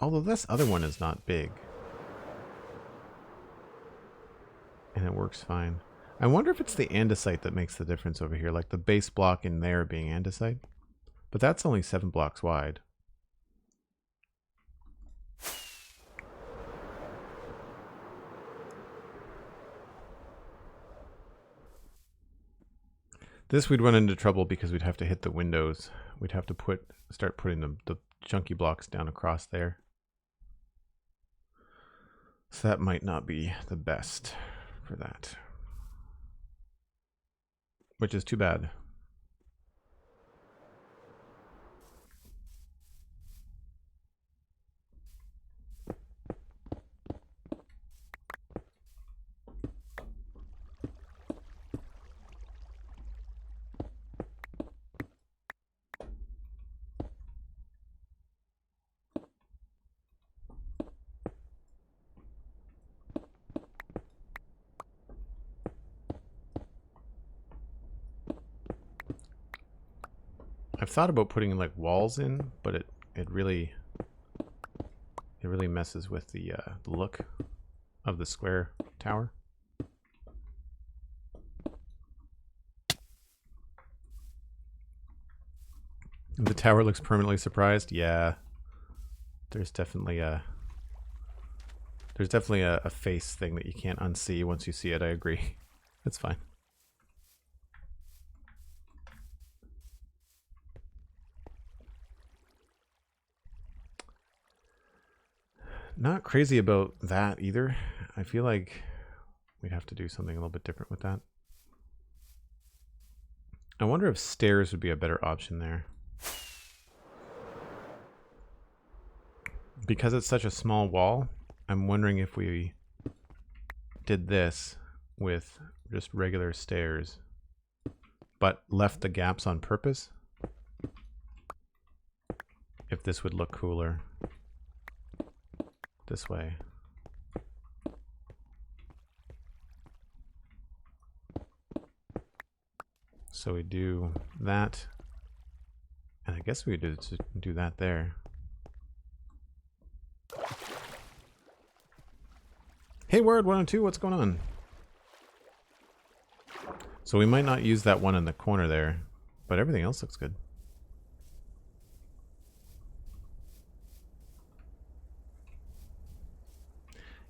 Although this other one is not big. And it works fine. I wonder if it's the andesite that makes the difference over here. Like the base block in there being andesite. But that's only 7 blocks wide. This we'd run into trouble because we'd have to hit the windows. We'd have to start putting the chunky blocks down across there. So that might not be the best for that. Which is too bad. I've thought about putting like walls in, but it really messes with the look of the square tower. The tower looks permanently surprised. Yeah, there's definitely a face thing that you can't unsee once you see it. I agree. That's fine. Not crazy about that either. I feel like we'd have to do something a little bit different with that. I wonder if stairs would be a better option there. Because it's such a small wall, I'm wondering if we did this with just regular stairs, but left the gaps on purpose. If this would look cooler this way. So we do that, and I guess we do that there. Hey, Word 102, what's going on? So we might not use that one in the corner there, but everything else looks good.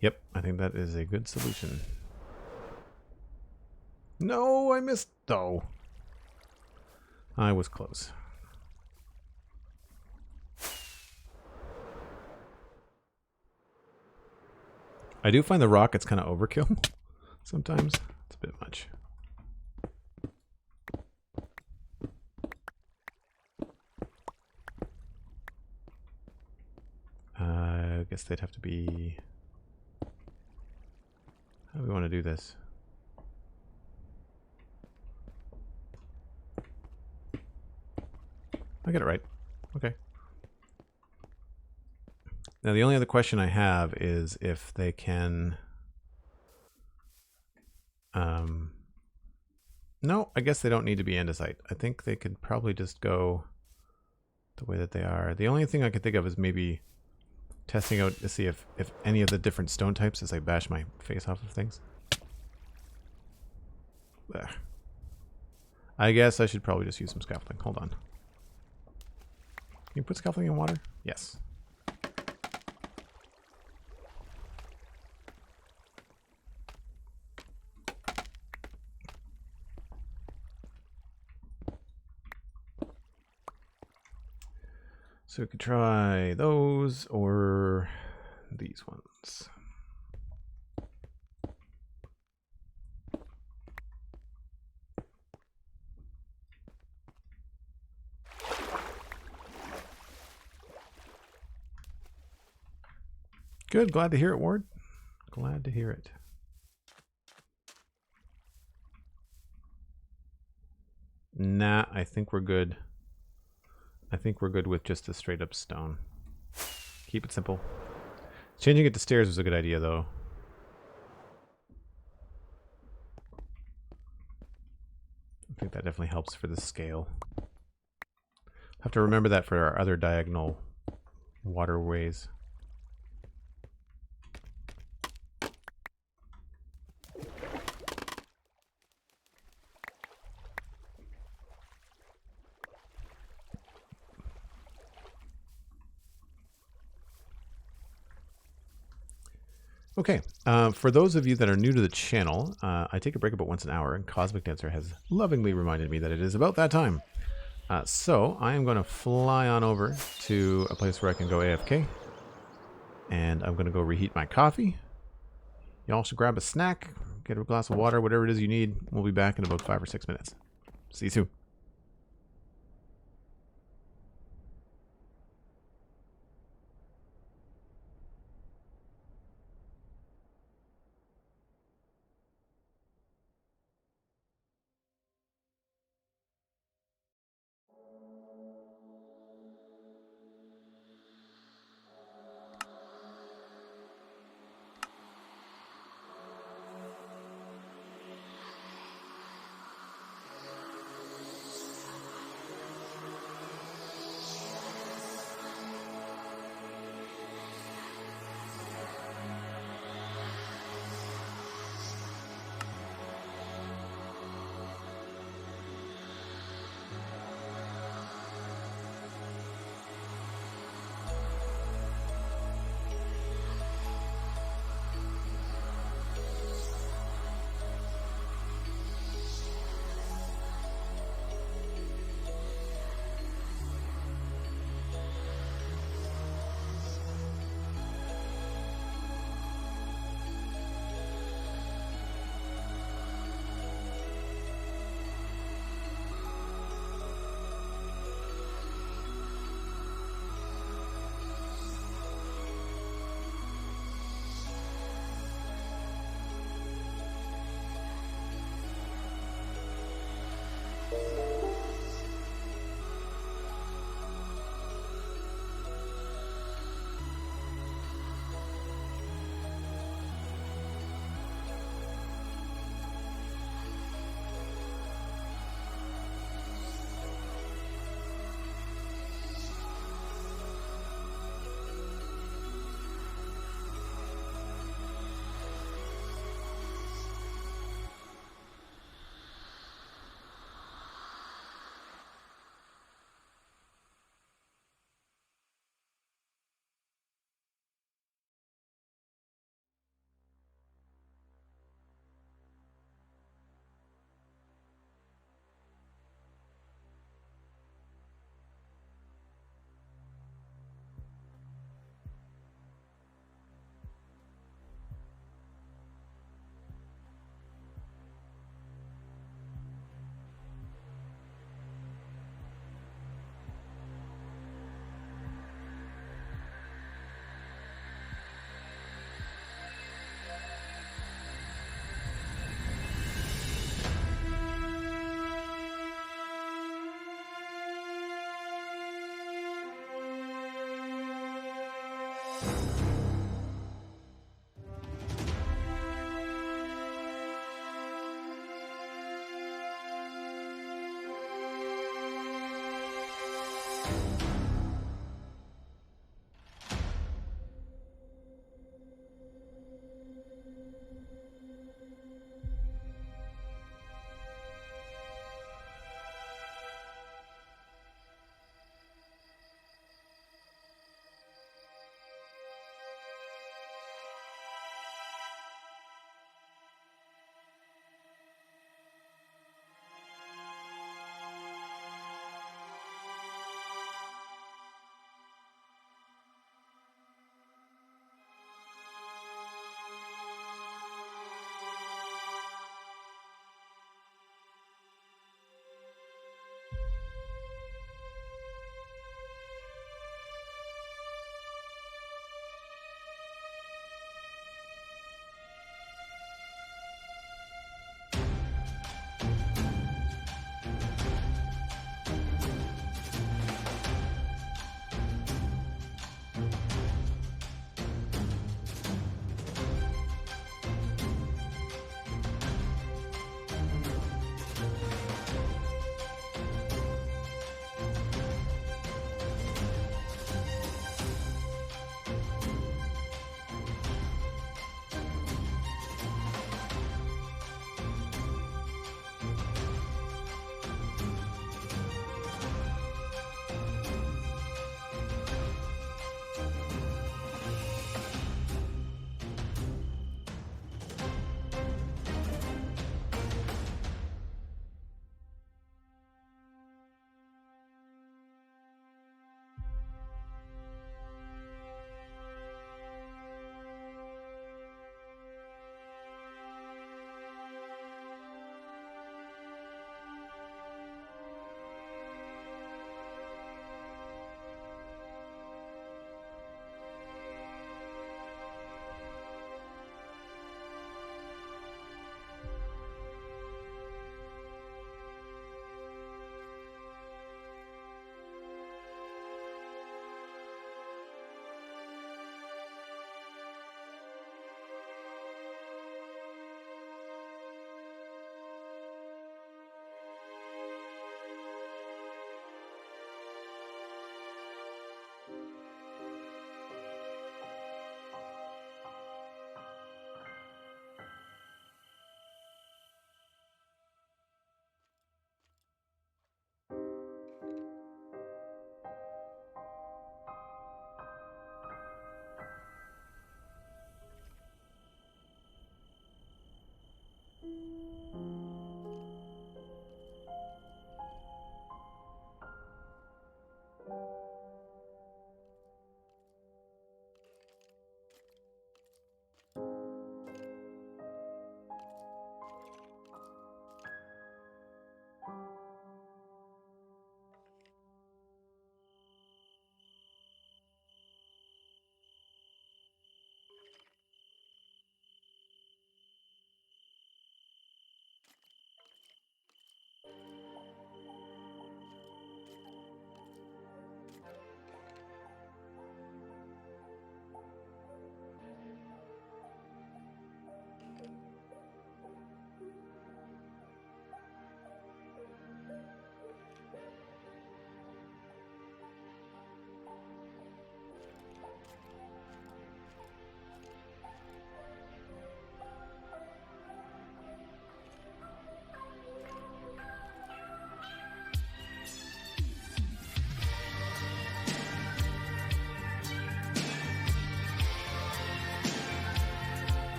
Yep, I think that is a good solution. No, I missed though. I was close. I do find the rockets kind of overkill sometimes. It's a bit much. I guess they'd have to be... How do we want to do this? I get it right. Okay. Now the only other question I have is if they can... No, I guess they don't need to be andesite. I think they could probably just go the way that they are. The only thing I could think of is maybe testing out to see if any of the different stone types, as I bash my face off of things. Ugh. I guess I should probably just use some scaffolding. Hold on. Can you put scaffolding in water? Yes. So we could try those or these ones. Good, glad to hear it, Ward. Glad to hear it. Nah, I think we're good. I think we're good with just a straight up stone. Keep it simple. Changing it to stairs was a good idea, though. I think that definitely helps for the scale. Have to remember that for our other diagonal waterways. Okay, for those of you that are new to the channel, I take a break about once an hour, and Cosmic Dancer has lovingly reminded me that it is about that time. So I am going to fly on over to a place where I can go AFK, and I'm going to go reheat my coffee. Y'all should grab a snack, get a glass of water, whatever it is you need. We'll be back in about 5 or 6 minutes. See you soon.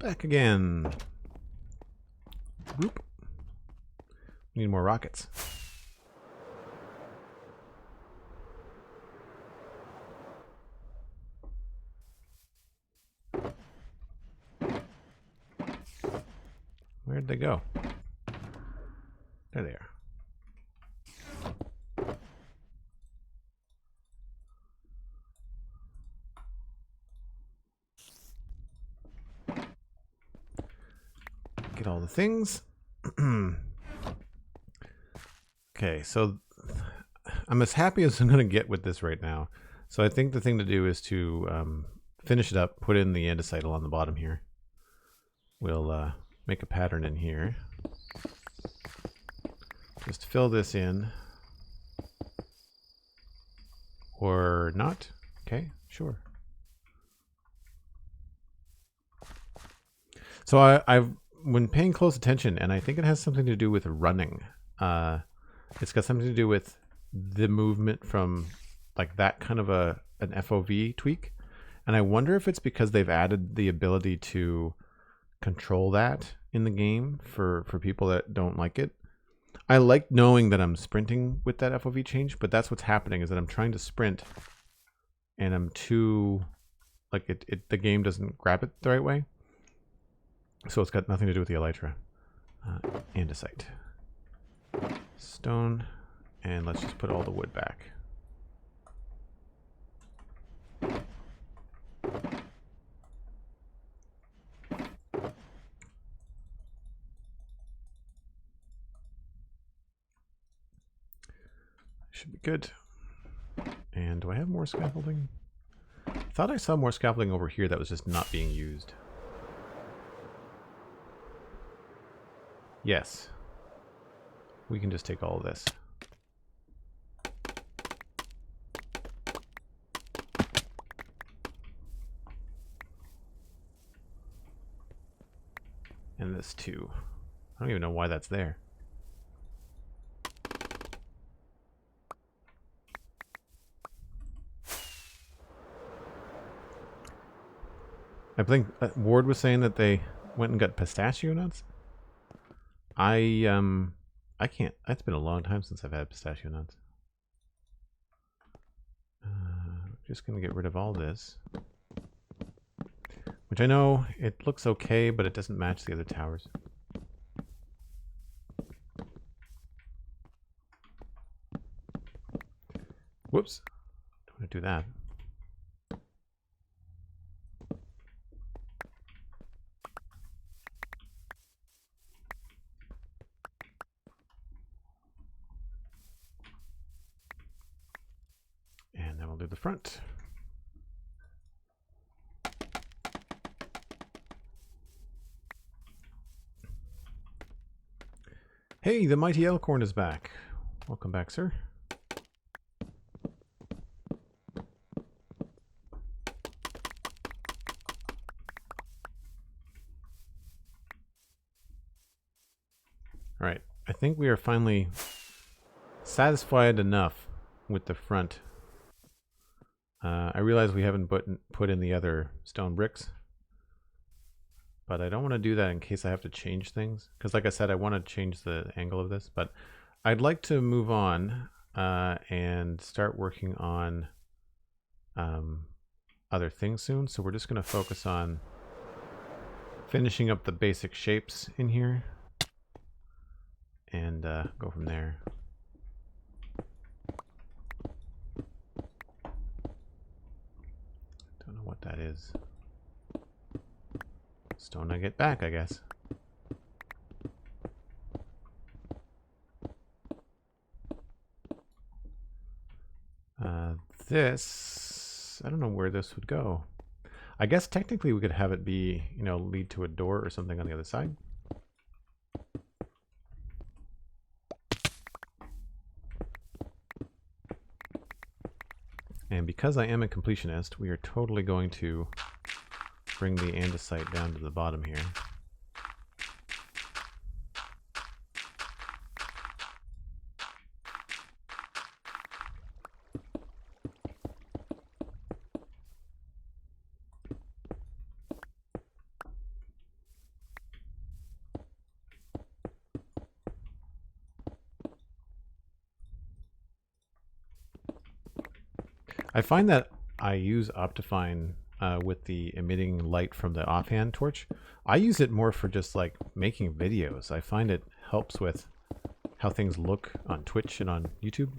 Back again. Boop. We need more rockets. Where'd they go? There they are. Get all the things. Okay, so I'm as happy as I'm going to get with this right now. So I think the thing to do is to finish it up, put in the andesite along the bottom here. We'll make a pattern in here. Just fill this in. Or not. Okay, sure. So I've when paying close attention, and I think it has something to do with running. It's got something to do with the movement from like that kind of an FOV tweak. And I wonder if it's because they've added the ability to control that in the game for people that don't like it. I like knowing that I'm sprinting with that FOV change, but that's what's happening is that I'm trying to sprint and I'm too, like the game doesn't grab it the right way. So it's got nothing to do with the elytra. Andesite. Stone. And let's just put all the wood back. Should be good. And do I have more scaffolding? I thought I saw more scaffolding over here that was just not being used. Yes. We can just take all of this. And this too. I don't even know why that's there. I think Ward was saying that they went and got pistachio nuts. I can't. It's been a long time since I've had pistachio nuts. Just gonna get rid of all this, which I know it looks okay, but it doesn't match the other towers. Whoops! Don't want to do that. Do the front. Hey, the mighty Elkhorn is back. Welcome back, sir. All right, I think we are finally satisfied enough with the front. I realize we haven't put in the other stone bricks, but I don't want to do that in case I have to change things. Because like I said, I want to change the angle of this, but I'd like to move on and start working on other things soon. So we're just going to focus on finishing up the basic shapes in here and go from there. What that is. Stone I get back, I guess. This, I don't know where this would go. I guess technically we could have it be, you know, lead to a door or something on the other side. And because I am a completionist, we are totally going to bring the andesite down to the bottom here. I find that I use Optifine with the emitting light from the offhand torch. I use it more for just like making videos. I find it helps with how things look on Twitch and on YouTube.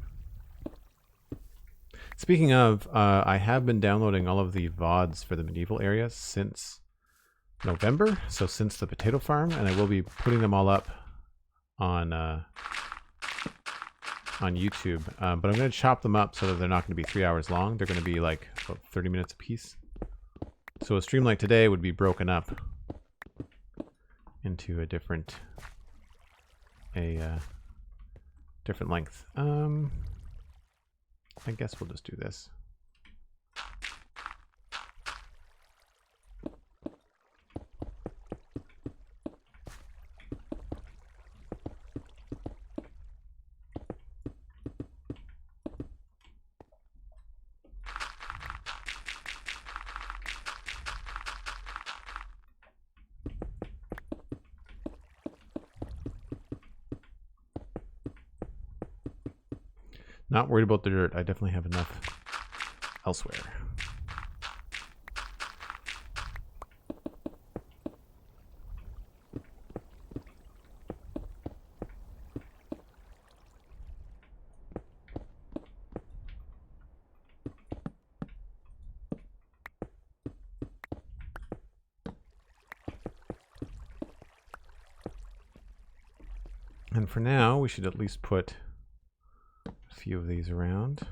Speaking of, I have been downloading all of the VODs for the medieval area since November, so since the potato farm, and I will be putting them all up on YouTube. But I'm going to chop them up so that they're not going to be 3 hours long. They're going to be like about 30 minutes a piece. So a stream like today would be broken up into a different length. I guess we'll just do this. Not worried about the dirt. I definitely have enough elsewhere. And for now, we should at least put a few of these around.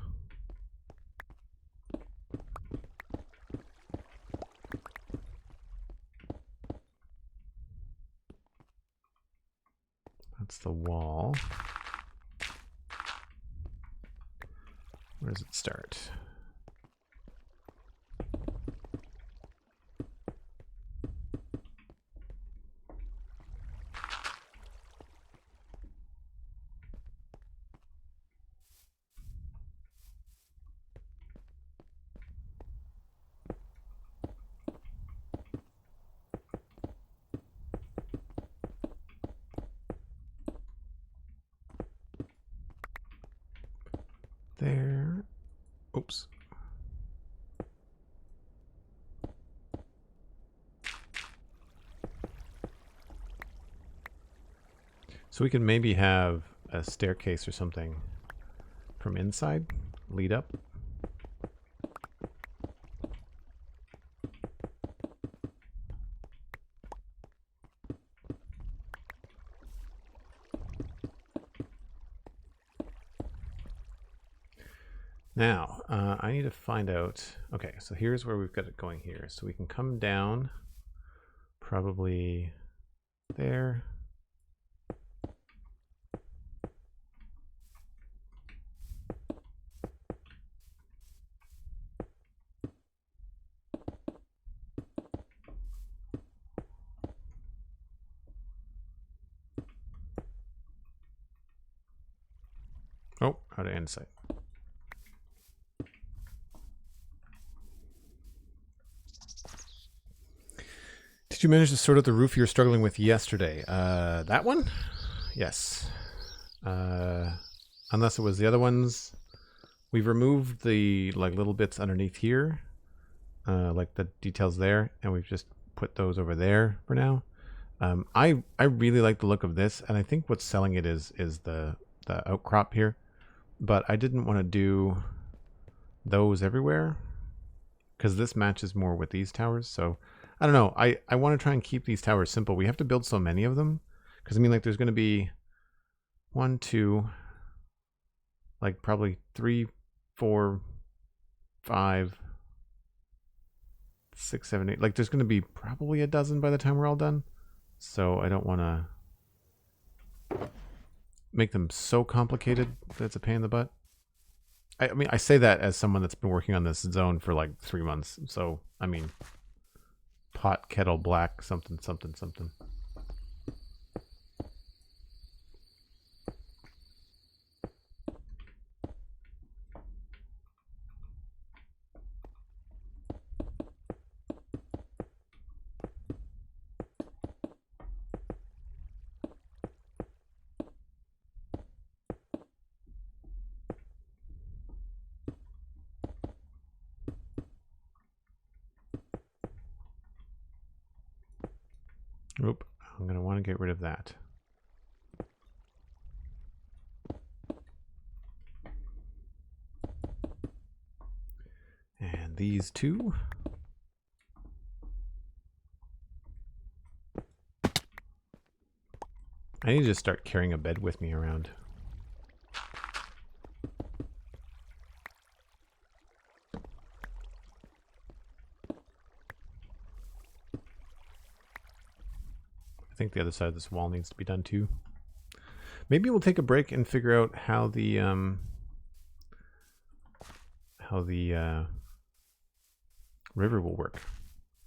That's the wall. Where does it start? There. Oops. So we can maybe have a staircase or something from inside lead up. Now, I need to find out, okay, so here's where we've got it going here. So we can come down probably there. Oh, out of insight. Did you manage to sort out the roof you were struggling with yesterday? That one? Yes. Unless it was the other ones. We've removed the like little bits underneath here, like the details there, and we've just put those over there for now. I really like the look of this, and I think what's selling it is the outcrop here. But I didn't want to do those everywhere because this matches more with these towers. So I don't know. I want to try and keep these towers simple. We have to build so many of them because I mean, like, there's going to be 1, 2, like probably 3, 4, 5, 6, 7, 8. Like, there's going to be probably a dozen by the time we're all done. So I don't want to make them so complicated that it's a pain in the butt. I mean, I say that as someone that's been working on this zone for like 3 months. So, I mean, pot, kettle, black, something, something, something. I'm going to want to get rid of that. And these two. I need to just start carrying a bed with me around. I think the other side of this wall needs to be done too. Maybe we'll take a break and figure out how the river will work.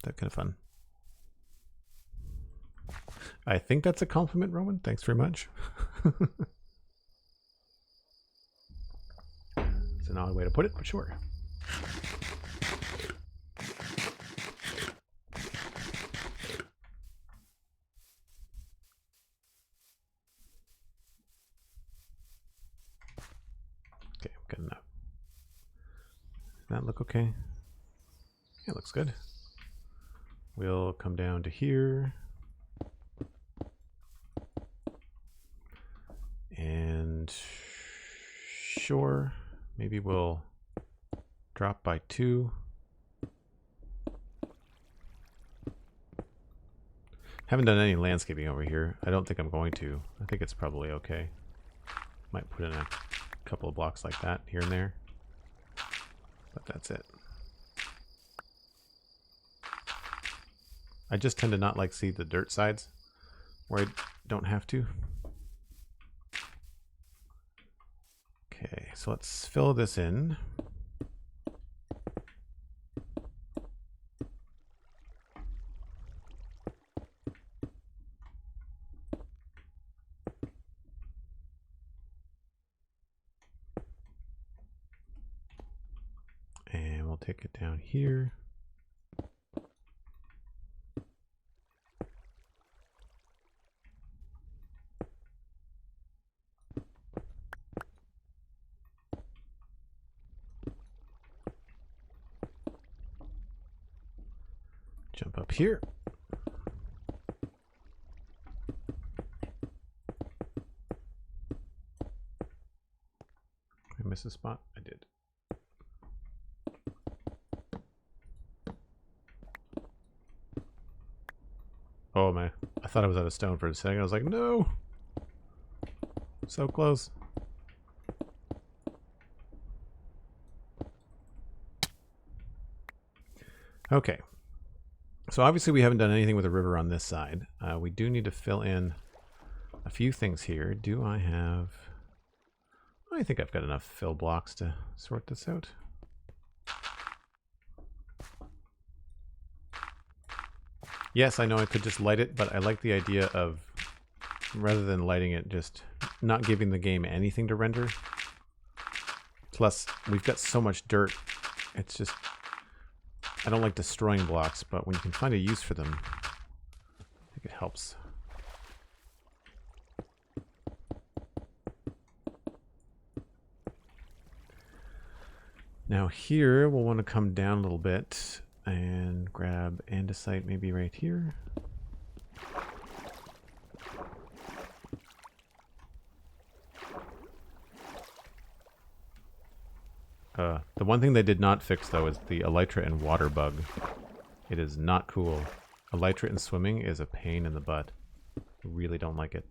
That kind of fun. I think that's a compliment, Roman. Thanks very much. It's an odd way to put it, but sure. Okay, good enough. Does that look okay? Yeah, it looks good. We'll come down to here. And sure, maybe we'll drop by 2. Haven't done any landscaping over here. I don't think I'm going to. I think it's probably okay. Might put in a couple of blocks like that here and there. But that's it. I just tend to not like see the dirt sides where I don't have to. Okay, so let's fill this in. And we'll take it down here. Jump up here. Did I miss a spot? I did. Oh man, I thought I was out of stone for a second. I was like, no! So close. Okay. So obviously we haven't done anything with the river on this side. We do need to fill in a few things here. Do I have... I think I've got enough fill blocks to sort this out. Yes, I know I could just light it, but I like the idea of, rather than lighting it, just not giving the game anything to render. Plus, we've got so much dirt. It's just... I don't like destroying blocks, but when you can find a use for them, I think it helps. Now here, we'll want to come down a little bit and grab andesite maybe right here. The one thing they did not fix, though, is the elytra and water bug. It is not cool. Elytra and swimming is a pain in the butt. I really don't like it.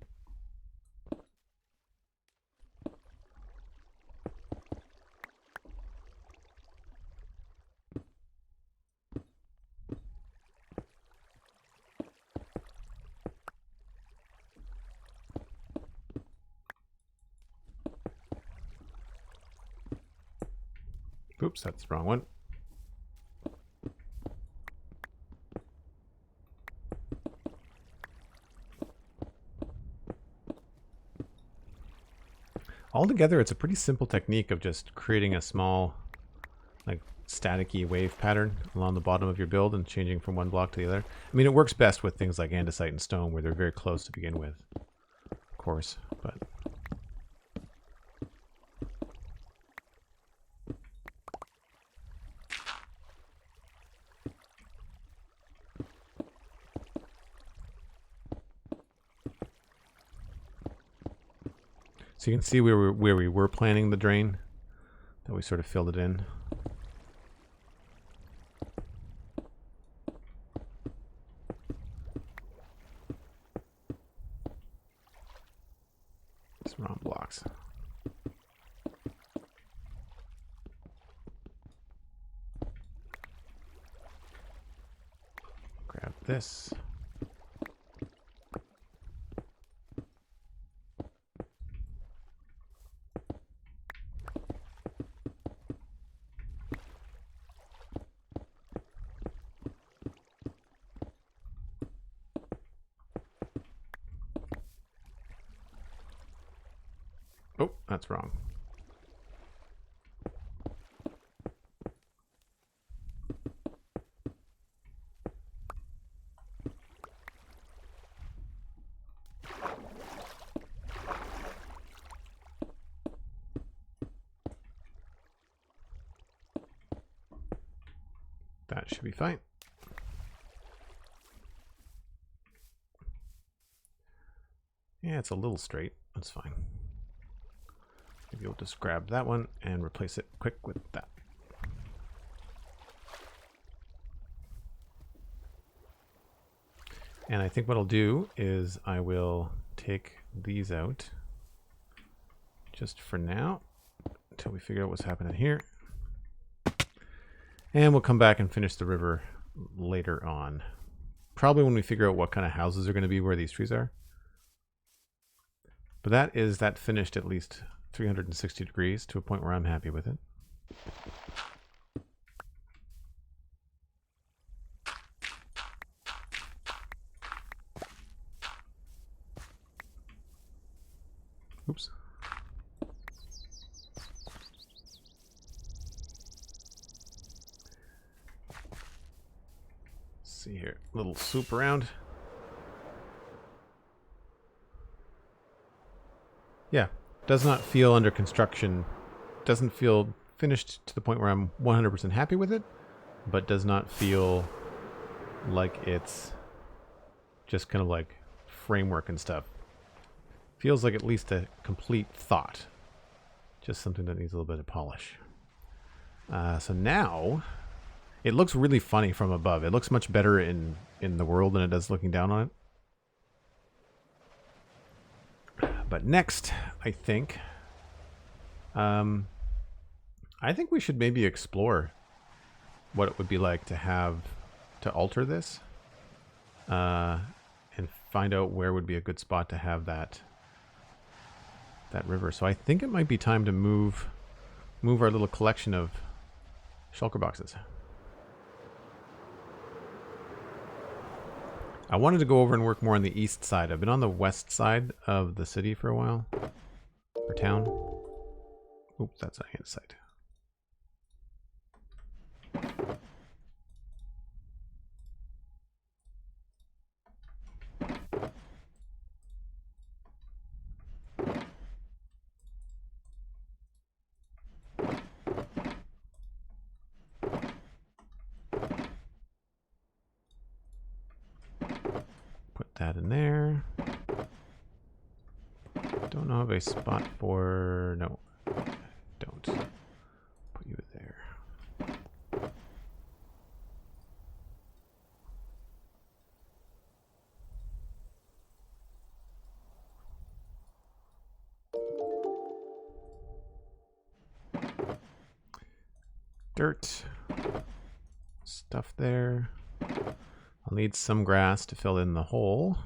Oops, that's the wrong one. Altogether, it's a pretty simple technique of just creating a small, like, static-y wave pattern along the bottom of your build and changing from one block to the other. I mean, it works best with things like andesite and stone, where they're very close to begin with, of course, but... So you can see where we were planning the drain, that we sort of filled it in. It's wrong blocks. Grab this. Oh, that's wrong. That should be fine. Yeah, it's a little straight. That's fine. Maybe we'll just grab that one and replace it quick with that. And I think what I'll do is I will take these out just for now until we figure out what's happening here. And we'll come back and finish the river later on. Probably when we figure out what kind of houses are going to be where these trees are. But that finished at least 360 degrees to a point where I'm happy with it. Oops. See here, little swoop around. Yeah, does not feel under construction, doesn't feel finished to the point where I'm 100% happy with it, but does not feel like it's just kind of like framework and stuff. Feels like at least a complete thought, just something that needs a little bit of polish. So now it looks really funny from above. It looks much better in the world than it does looking down on it. But next, I think we should maybe explore what it would be like to have to alter this, and find out where would be a good spot to have that river. So I think it might be time to move our little collection of shulker boxes. I wanted to go over and work more on the east side. I've been on the west side of the city for a while. Or town. Oops, that's not inside. That in there. Don't know of a spot for... No, don't. Put you there. Dirt. Stuff there. I'll need some grass to fill in the hole.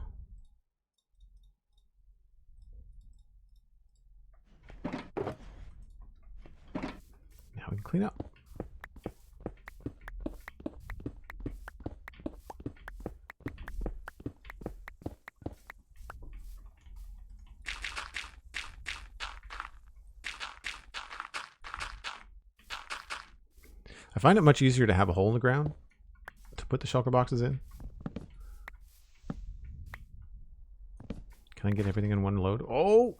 Now we can clean up. I find it much easier to have a hole in the ground to put the shulker boxes in. Can I get everything in one load? Oh!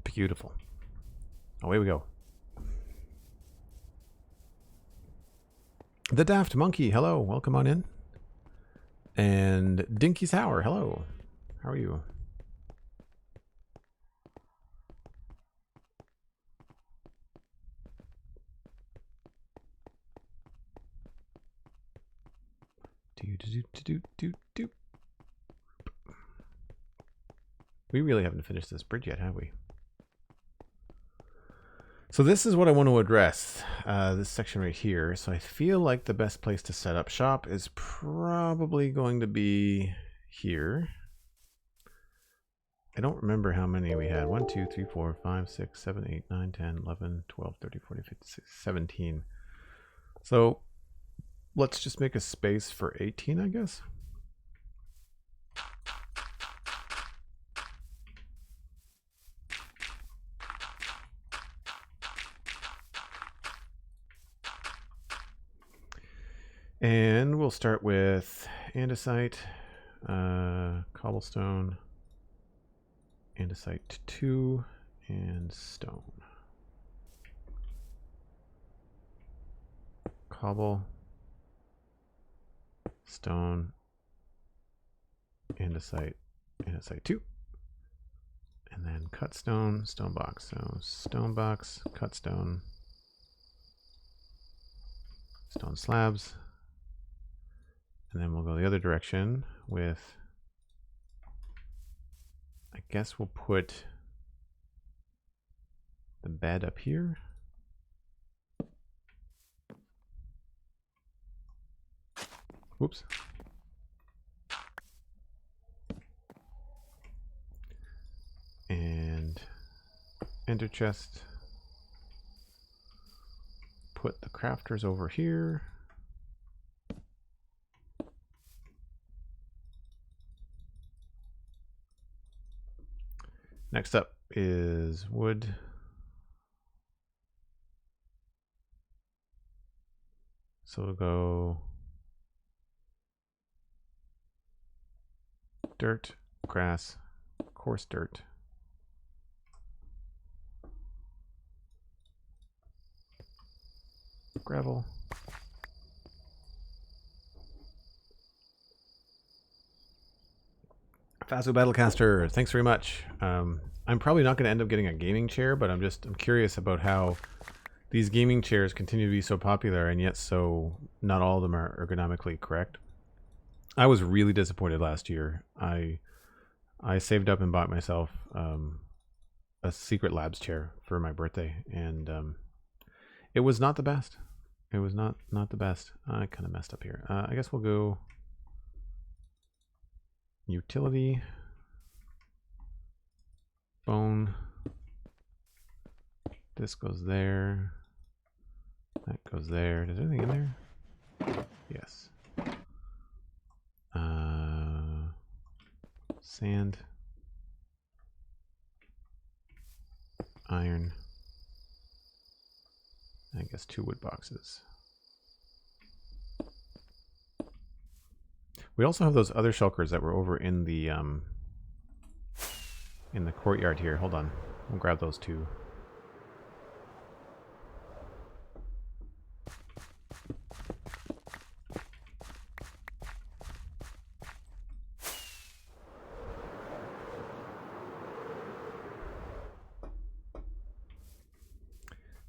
Beautiful. Away we go. The Daft Monkey, hello. Welcome on in. And Dinky Sour, hello. How are you? We really haven't finished this bridge yet, have we? So this is what I want to address, this section right here. So I feel like the best place to set up shop is probably going to be here. I don't remember how many we had. 1, 2, 3, 4, 5, 6, 7, 8, 9, 10, 11, 12, 13, 14, 15, 16, 17. So let's just make a space for 18, I guess. And we'll start with andesite, cobblestone, andesite 2, and stone. Cobble, stone, andesite, andesite 2. And then cut stone, stone box. So stone box, cut stone, stone slabs. And then we'll go the other direction with, I guess we'll put the bed up here. Whoops. And ender chest. Put the crafters over here. Next up is wood. So we'll go dirt, grass, coarse dirt. Gravel. Faso Battlecaster, thanks very much. I'm probably not going to end up getting a gaming chair, but I'm curious about how these gaming chairs continue to be so popular, and yet so not all of them are ergonomically correct. I was really disappointed last year. I saved up and bought myself a Secret Labs chair for my birthday, and it was not the best. It was not the best. I kind of messed up here. I guess we'll go utility, bone, this goes there, that goes there. Is there anything in there? Yes. Sand, iron, I guess 2 wood boxes. We also have those other shulkers that were over in the courtyard here. Hold on, we'll grab those 2.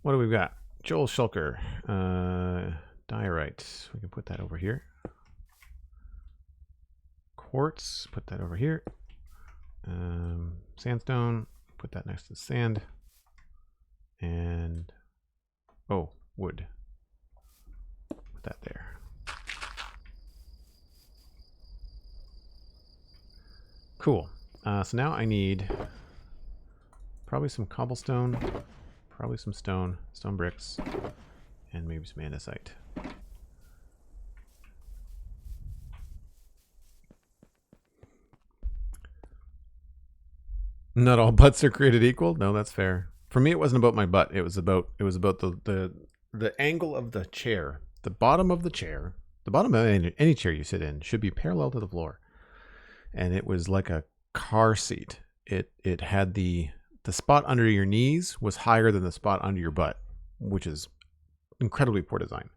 What do we got? Joel Shulker, diorite. We can put that over here. Quartz, put that over here. Sandstone, put that next to sand. And wood. Put that there. Cool. So now I need probably some cobblestone, probably some stone bricks, and maybe some andesite. Not all butts are created equal. No, that's fair. For me, it wasn't about my butt. It was about the angle of the chair. The bottom of the chair, the bottom of any chair you sit in, should be parallel to the floor. And it was like a car seat. It had the spot under your knees was higher than the spot under your butt, which is incredibly poor design.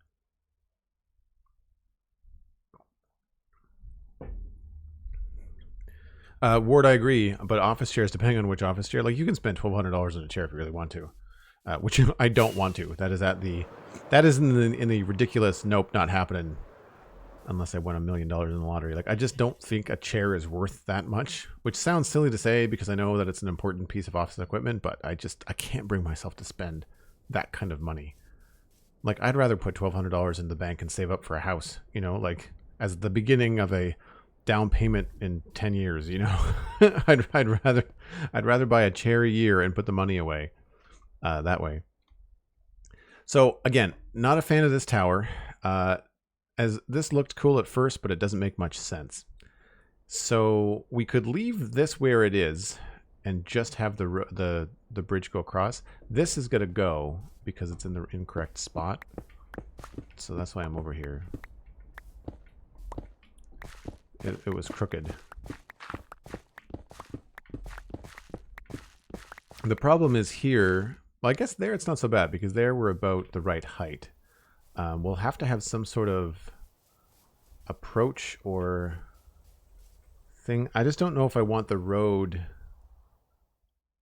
Ward, I agree, but office chairs, depending on which office chair, like you can spend $1,200 on a chair if you really want to, which I don't want to. That is in the ridiculous, nope, not happening unless I won $1 million in the lottery. Like, I just don't think a chair is worth that much, which sounds silly to say because I know that it's an important piece of office equipment, but I can't bring myself to spend that kind of money. Like, I'd rather put $1,200 in the bank and save up for a house, you know, like as the beginning of a down payment in 10 years, you know. I'd rather buy a chair a year and put the money away that way. So again, not a fan of this tower. As this looked cool at first, but it doesn't make much sense. So we could leave this where it is and just have the bridge go across. This is going to go because it's in the incorrect spot. So that's why I'm over here. It was crooked. The problem is here. Well, I guess there it's not so bad because there we're about the right height. We'll have to have some sort of approach or thing. I just don't know if I want the road,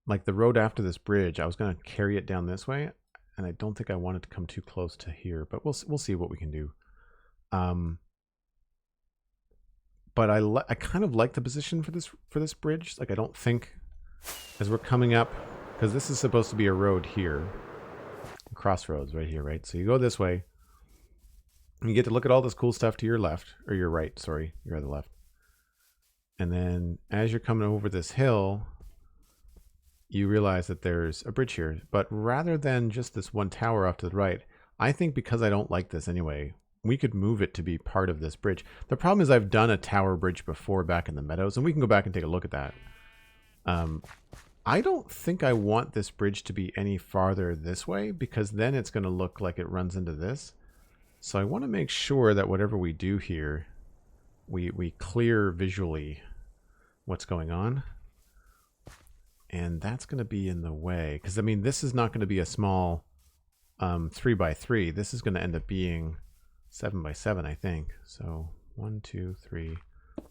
like the road after this bridge. I was going to carry it down this way, and I don't think I want it to come too close to here. But we'll see what we can do. But I kind of like the position for this bridge. Like, I don't think as we're coming up, because this is supposed to be a road here, crossroads right here, right? So you go this way. You get to look at all this cool stuff to your left, or your right, sorry, your other left. And then as you're coming over this hill, you realize that there's a bridge here. But rather than just this one tower off to the right, I think because I don't like this anyway, we could move it to be part of this bridge. The problem is I've done a tower bridge before back in the meadows, and we can go back and take a look at that. I don't think I want this bridge to be any farther this way, because then it's going to look like it runs into this. So I want to make sure that whatever we do here, we clear visually what's going on. And that's going to be in the way. Because, I mean, this is not going to be a small 3x3. This is going to end up being 7x7, I think. So 1, 2, 3,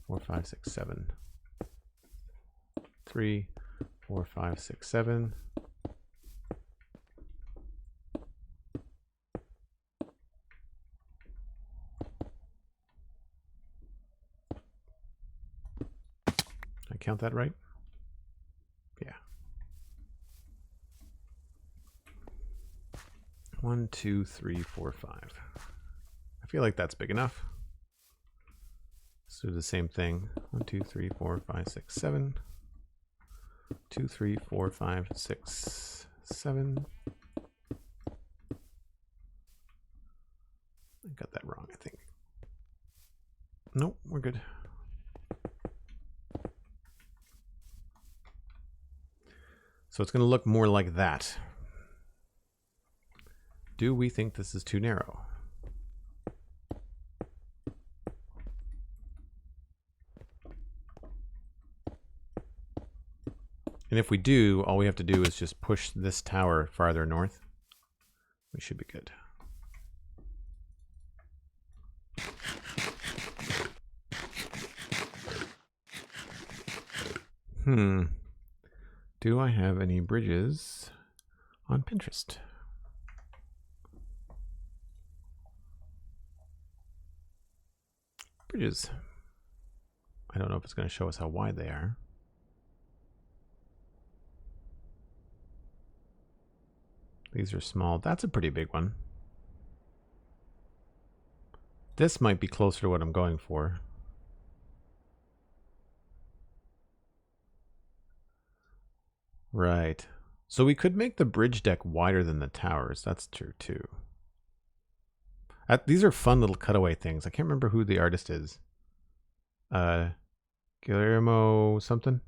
4, 5, 6, 7. 3, 4, 5, 6, 7. I count that right? Yeah. 1, 2, 3, 4, 5. I feel like that's big enough. Let's do the same thing. 1, 2, 3, 4, 5, 6, 7. 2, 3, 4, 5, 6, 7. I got that wrong, I think. Nope, we're good. So it's going to look more like that. Do we think this is too narrow? And if we do, all we have to do is just push this tower farther north. We should be good. Do I have any bridges on Pinterest? Bridges. I don't know if it's going to show us how wide they are. These are small. That's a pretty big one. This might be closer to what I'm going for. Right. So we could make the bridge deck wider than the towers. That's true too. These are fun little cutaway things. I can't remember who the artist is. Guillermo something?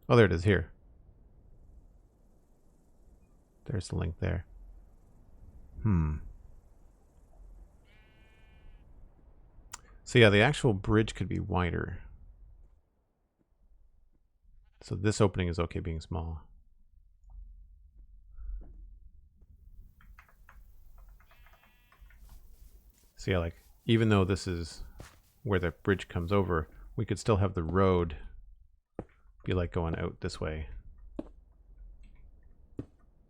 Oh, there it is here. There's the link there. So yeah, the actual bridge could be wider. So this opening is okay being small. So yeah, like, even though this is where the bridge comes over, we could still have the road be like going out this way.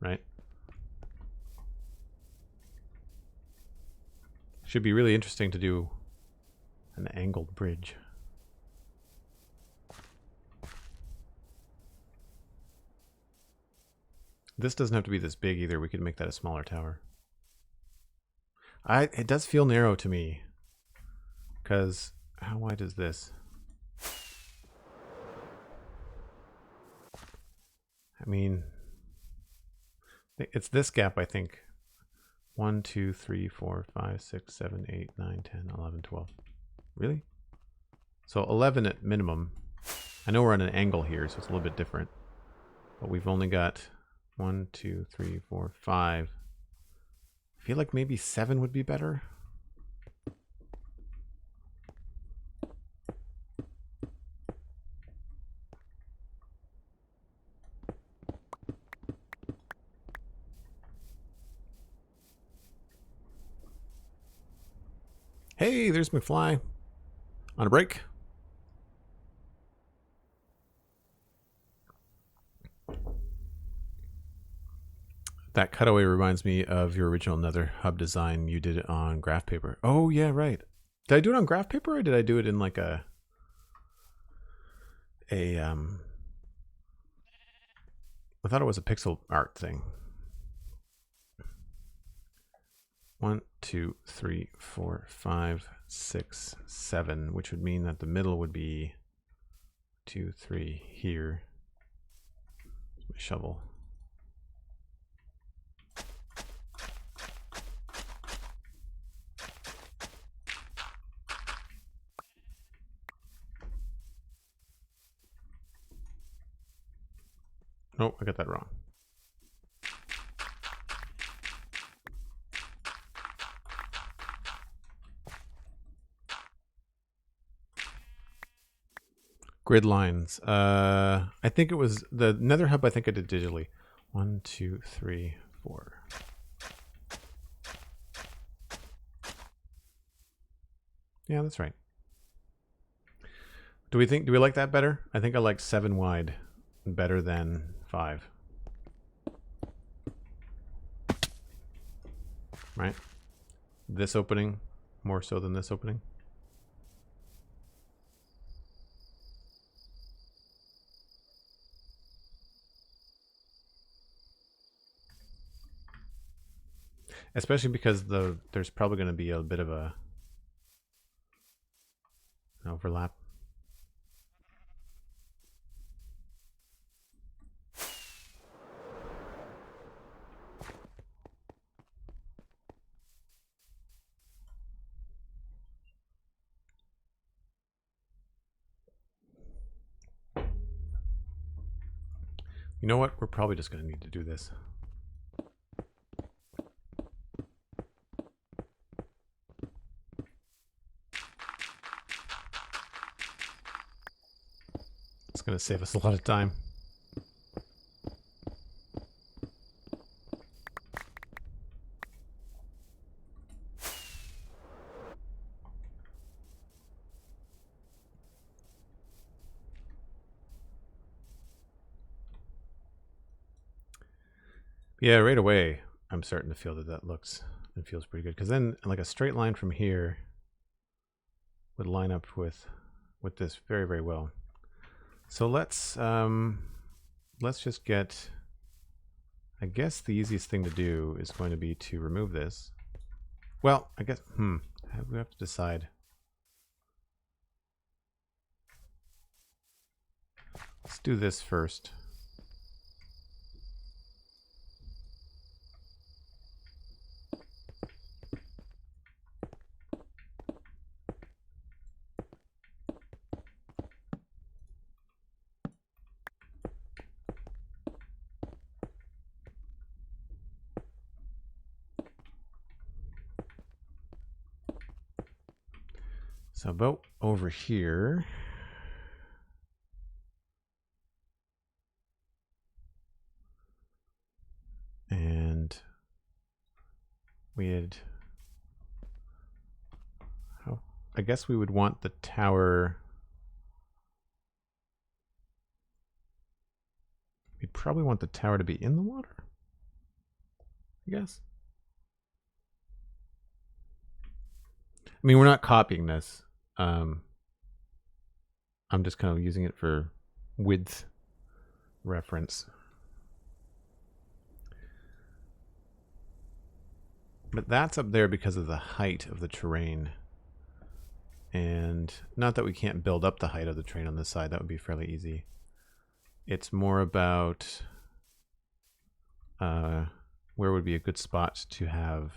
Right? Should be really interesting to do an angled bridge. This doesn't have to be this big either. We could make that a smaller tower. It does feel narrow to me. Because how wide is this? I mean, it's this gap, I think. 1, 2, 3, 4, 5, 6, 7, 8, 9, 10, 11, 12. Really? So 11 at minimum. I know we're on an angle here, so it's a little bit different. But we've only got 1, 2, 3, 4, 5. I feel like maybe 7 would be better. Hey, there's McFly. On a break. That cutaway reminds me of your original Nether hub design. You did it on graph paper. Oh, yeah, right. Did I do it on graph paper or did I do it in like I thought it was a pixel art thing. 1, 2, 3, 4, 5, 6, 7, which would mean that the middle would be 2, 3 here. Here's my shovel. Nope, I got that wrong. Grid lines. I think it was the Nether hub. I think I did digitally. 1, 2, 3, 4. Yeah, that's right. Do we like that better? I think I like 7 wide better than 5. Right? This opening more so than this opening. Especially because there's probably going to be a bit of an overlap. You know what? We're probably just going to need to do this. It's going to save us a lot of time. Yeah, right away, I'm starting to feel that looks and feels pretty good. Because then, like a straight line from here would line up with this very, very well. So let's just get. I guess the easiest thing to do is going to be to remove this. Well, I guess we have to decide. Let's do this first. So about over here. And we had, I guess we would want the tower. We'd probably want the tower to be in the water, I guess. I mean, we're not copying this. I'm just kind of using it for width reference. But that's up there because of the height of the terrain. And not that we can't build up the height of the terrain on this side. That would be fairly easy. It's more about where would be a good spot to have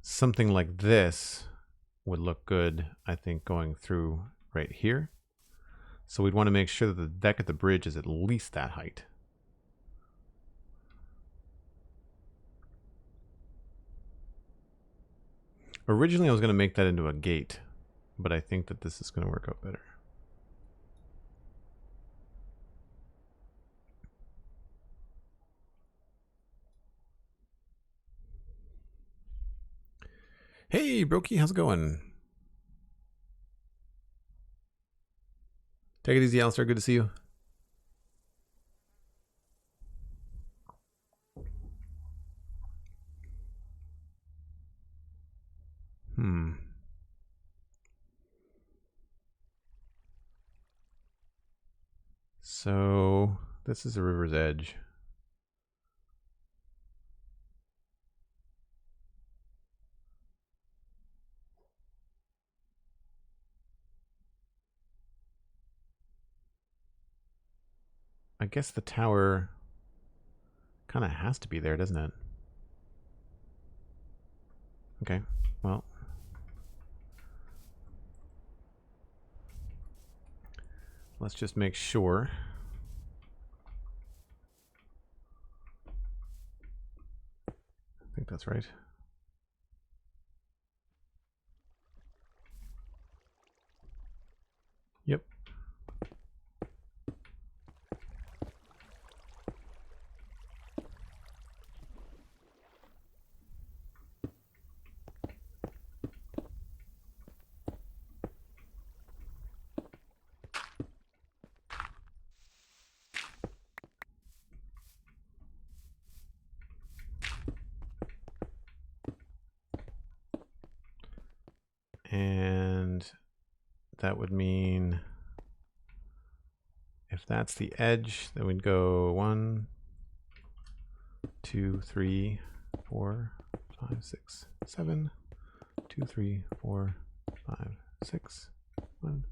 something like this would look good, I think, going through right here. So we'd want to make sure that the deck at the bridge is at least that height. Originally, I was going to make that into a gate, but I think that this is going to work out better. Hey, Brokey, how's it going? Take it easy, Alistair. Good to see you. So this is the river's edge. I guess the tower kind of has to be there, doesn't it? Okay, well. Let's just make sure. I think that's right. Yep. And that would mean if that's the edge, then we'd go 1, 2, 3, 4, 5, 6, 7, 2, 3, 4, 5, 6, 1.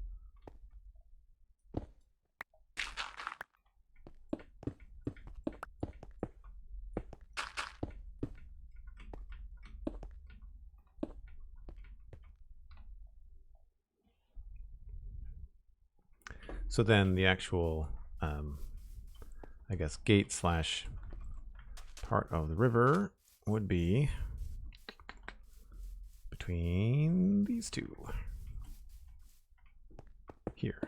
So then the actual, I guess, gate slash part of the river would be between these two here.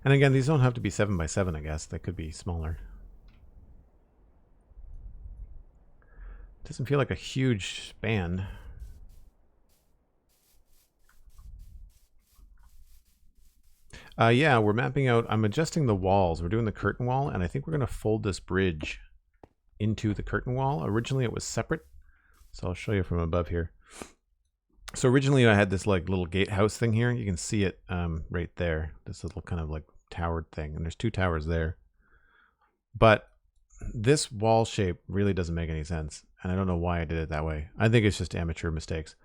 And again, these don't have to be 7 by 7, I guess. They could be smaller. Doesn't feel like a huge span. Yeah, we're mapping out. I'm adjusting the walls. We're doing the curtain wall, and I think we're going to fold this bridge into the curtain wall. Originally, it was separate, so I'll show you from above here. So originally, I had this like little gatehouse thing here. You can see it right there. This little kind of like towered thing, and there's 2 towers there. But this wall shape really doesn't make any sense, and I don't know why I did it that way. I think it's just amateur mistakes.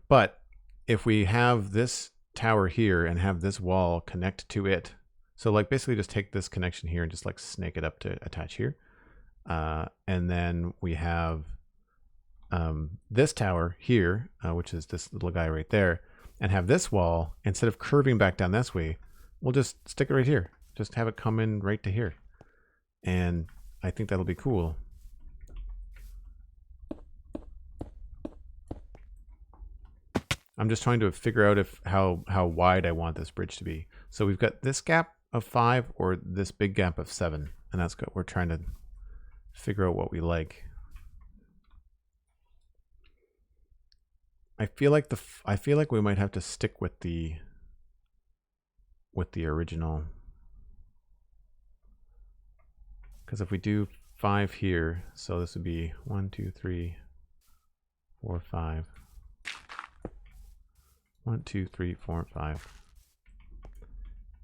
But if we have this tower here and have this wall connect to it, so like basically just take this connection here and just like snake it up to attach here, and then we have this tower here, which is this little guy right there, and have this wall, instead of curving back down this way, we'll just stick it right here. Just have it come in right to here. And I think that'll be cool. I'm just trying to figure out how wide I want this bridge to be. So we've got this gap of 5 or this big gap of 7, and that's what we're trying to figure out what we like. I feel like we might have to stick with the original. Because if we do 5 here, so this would be 1, 2, 3, 4, 5. 1, 2, 3, 4, 5.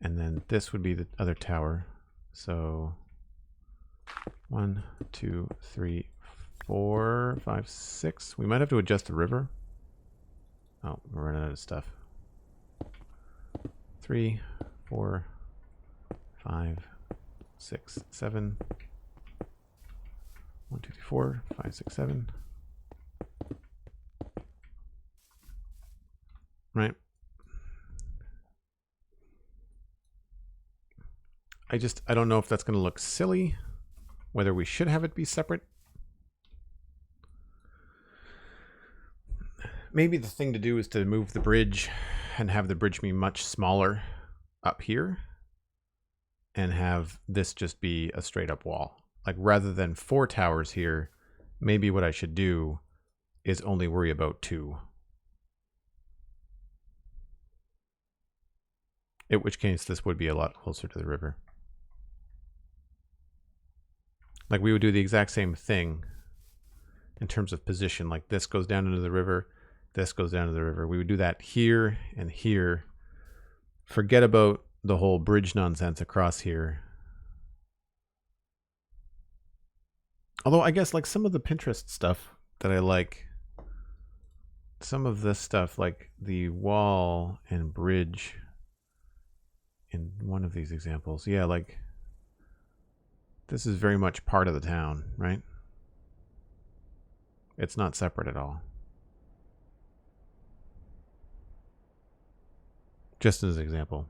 And then this would be the other tower. So 1, 2, 3, 4, 5, 6. We might have to adjust the river. Oh, we're running out of stuff. 3, 4, 5, 6, 7. 1, 2, 3, 4, 5, 6, 7. Right. I don't know if that's going to look silly, whether we should have it be separate. Maybe the thing to do is to move the bridge and have the bridge be much smaller up here and have this just be a straight up wall. Like rather than 4 towers here, maybe what I should do is only worry about 2. In which case this would be a lot closer to the river. Like we would do the exact same thing in terms of position. Like this goes down into the river, this goes down to the river. We would do that here and here. Forget about the whole bridge nonsense across here. Although I guess like some of the Pinterest stuff that I like, some of this stuff like the wall and bridge in one of these examples. Yeah, like this is very much part of the town, right? It's not separate at all. Just as an example.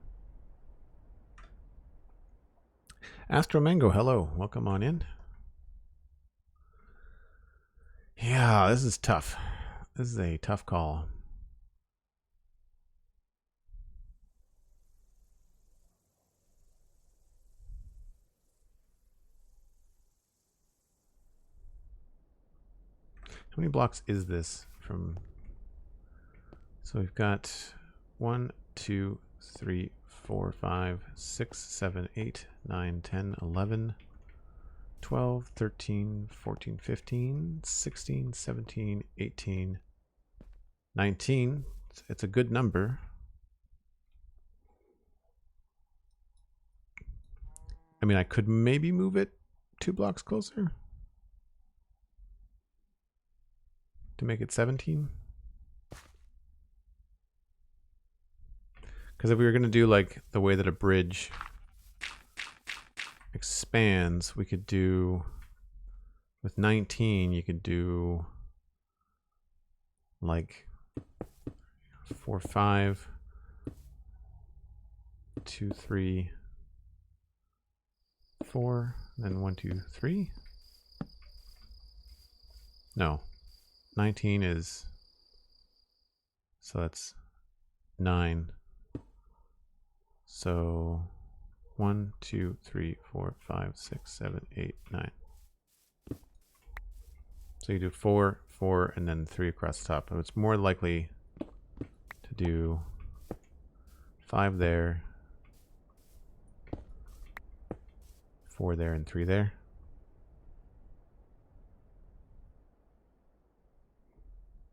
Astro Mango, hello. Welcome on in. Yeah, this is tough. This is a tough call. How many blocks is this from? So we've got 1, 2, 3, 4, 5, 6, 7, 8, 9, 10, 11, 12, 13, 14, 15, 16, 17, 18, 19. It's a good number. I mean, I could maybe move it 2 blocks closer to make it 17. Because if we were going to do like the way that a bridge expands, we could do with 19, you could do like 4, 5, 2, 3, 4, then 1, 2, 3. No, 19 is, so that's 9. So 1, 2, 3, 4, 5, 6, 7, 8, 9. So you do 4, 4, and then 3 across the top. It's more likely to do 5 there, 4 there, and 3 there.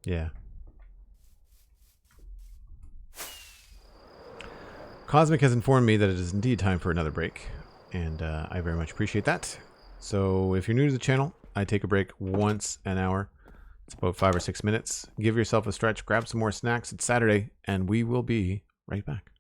Yeah. Cosmic has informed me that it is indeed time for another break, and I very much appreciate that. So if you're new to the channel, I take a break once an hour. It's about 5 or 6 minutes. Give yourself a stretch, grab some more snacks. It's Saturday, and we will be right back.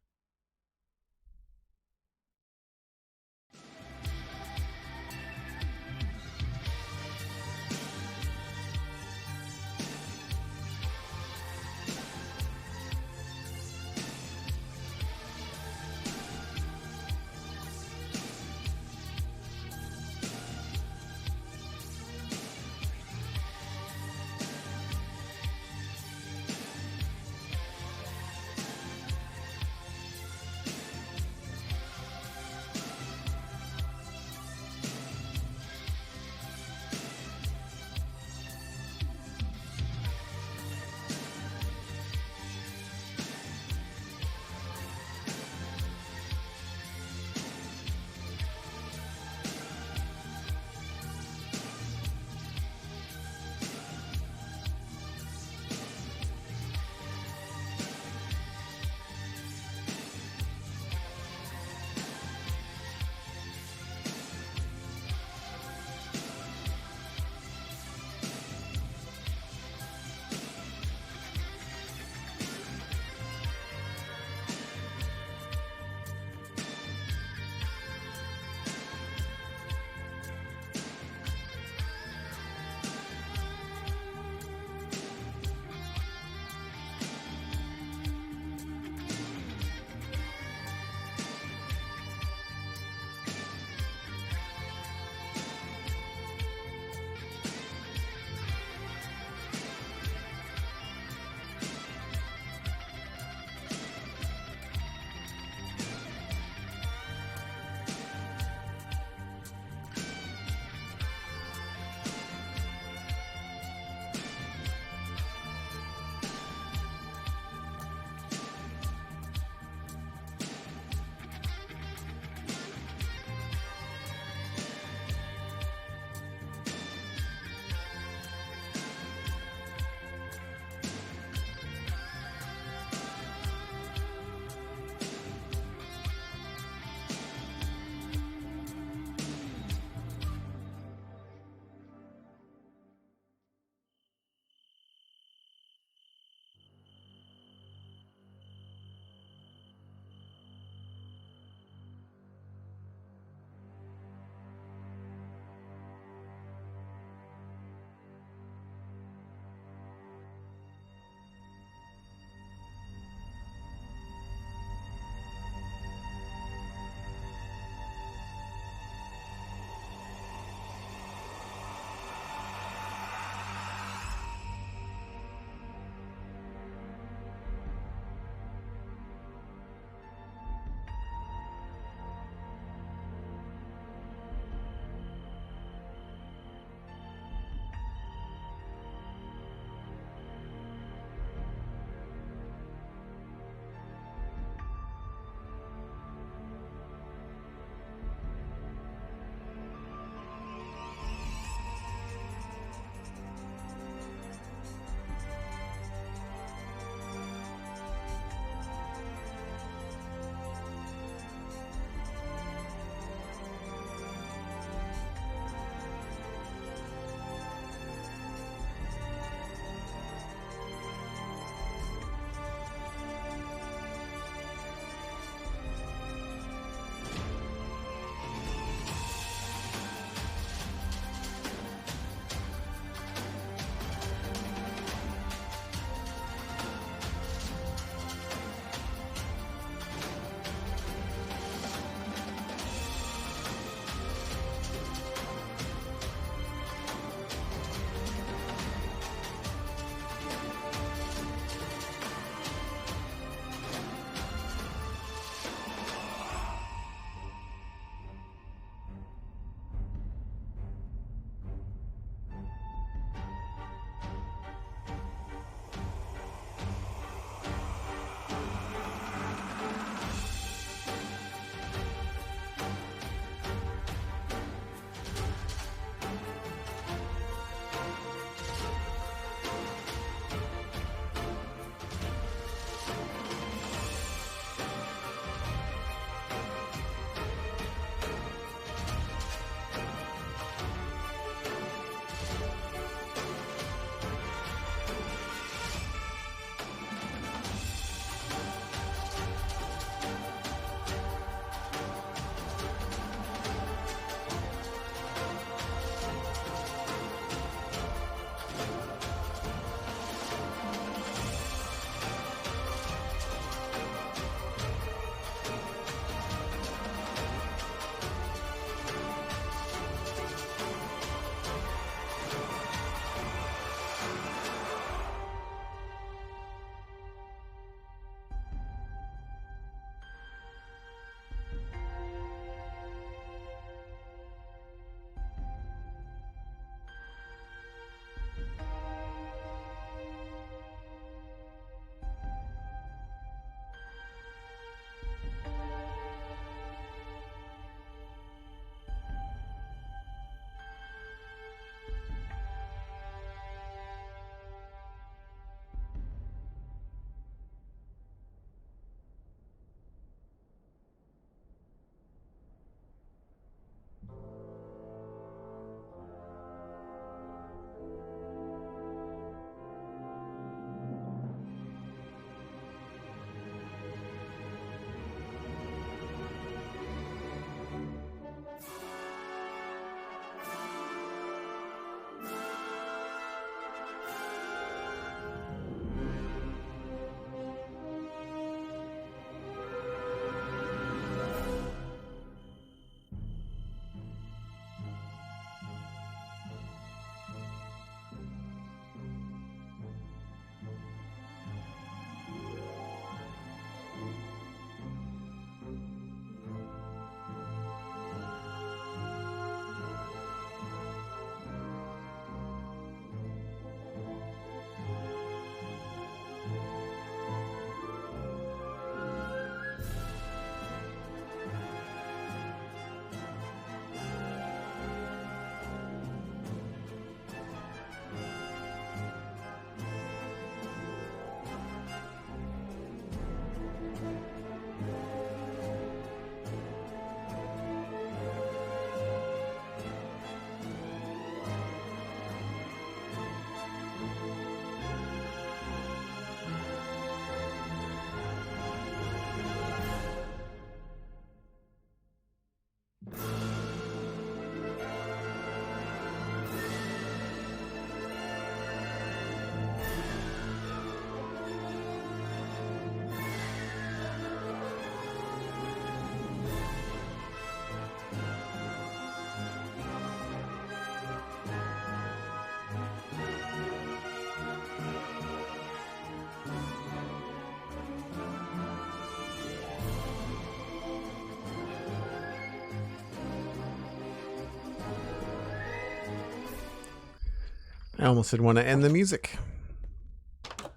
I almost didn't want to end the music.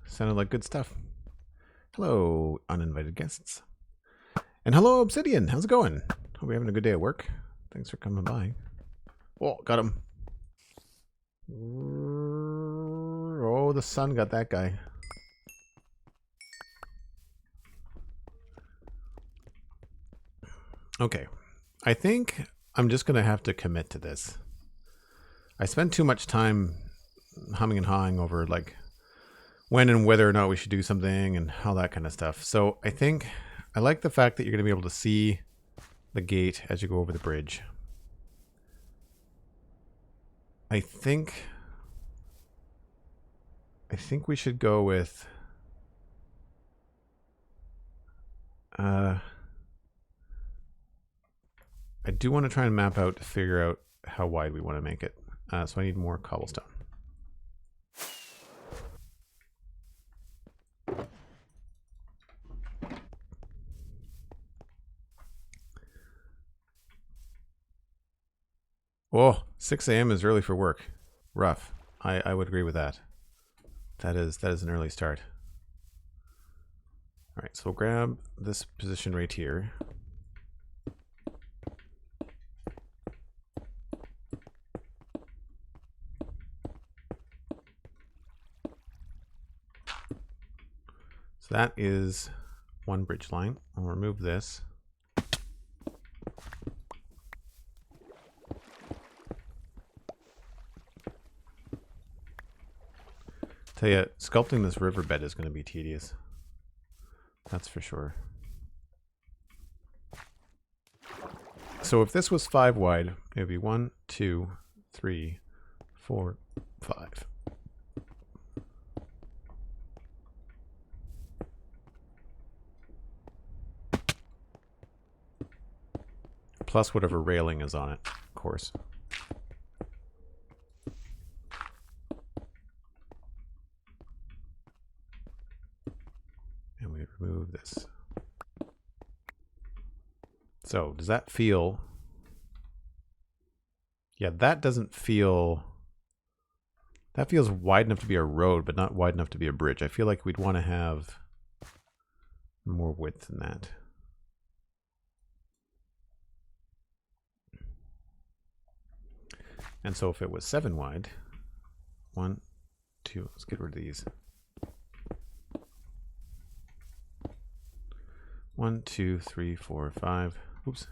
Sounded like good stuff. Hello, uninvited guests. And hello, Obsidian. How's it going? Hope you're having a good day at work. Thanks for coming by. Oh, got him. Oh, the sun got that guy. Okay. I think I'm just going to have to commit to this. I spent too much time humming and hawing over like when and whether or not we should do something and how that kind of stuff. So I think I like the fact that you're going to be able to see the gate as you go over the bridge. I think we should go with I do want to try and map out to figure out how wide we want to make it. So I need more cobblestone. Oh, 6 a.m. is early for work. Rough. I would agree with that. That is an early start. All right, so we'll grab this position right here. So that is one bridge line. I'll remove this. Tell you, sculpting this riverbed is going to be tedious. That's for sure. So if this was 5 wide, it would be 1, 2, 3, 4, 5. Plus whatever railing is on it, of course. And we remove this. So does that feel... Yeah, that doesn't feel... That feels wide enough to be a road, but not wide enough to be a bridge. I feel like we'd want to have more width than that. And so if it was 7 wide, 1, 2, let's get rid of these. 1, 2, 3, 4, 5, oops.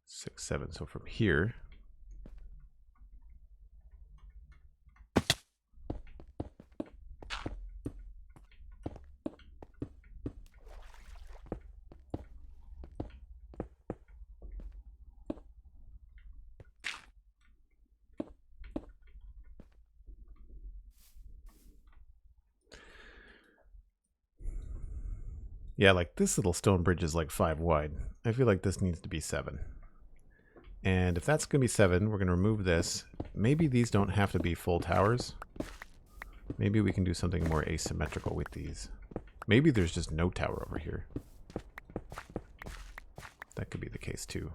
6, 7. So from here, yeah, like this little stone bridge is like 5 wide. I feel like this needs to be 7. And if that's going to be 7, we're going to remove this. Maybe these don't have to be full towers. Maybe we can do something more asymmetrical with these. Maybe there's just no tower over here. That could be the case too.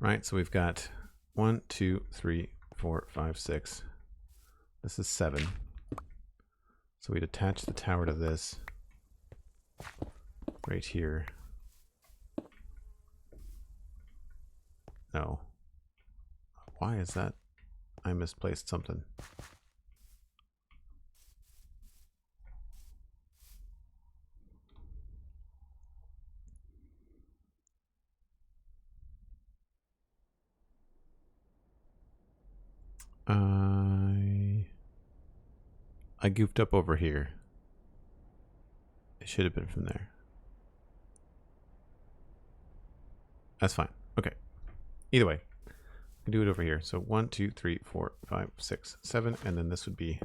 Right, so we've got 1, 2, 3, 4, 5, 6. This is 7. So we'd attach the tower to this right here. No. Why is that? I misplaced something. I goofed up over here. It should have been from there. That's fine. Okay. Either way, I can do it over here. So 1, 2, 3, 4, 5, 6, 7, and then this would be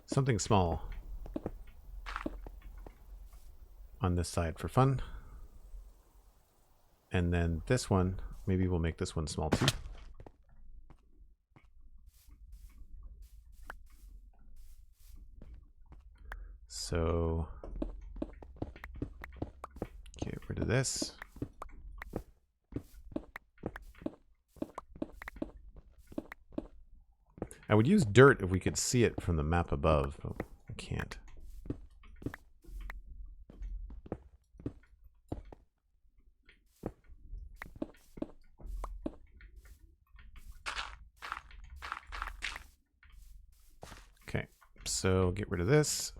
something small on this side for fun. And then this one, maybe we'll make this one small too. So get rid of this. I would use dirt if we could see it from the map above, but I can't. Okay, so get rid of this.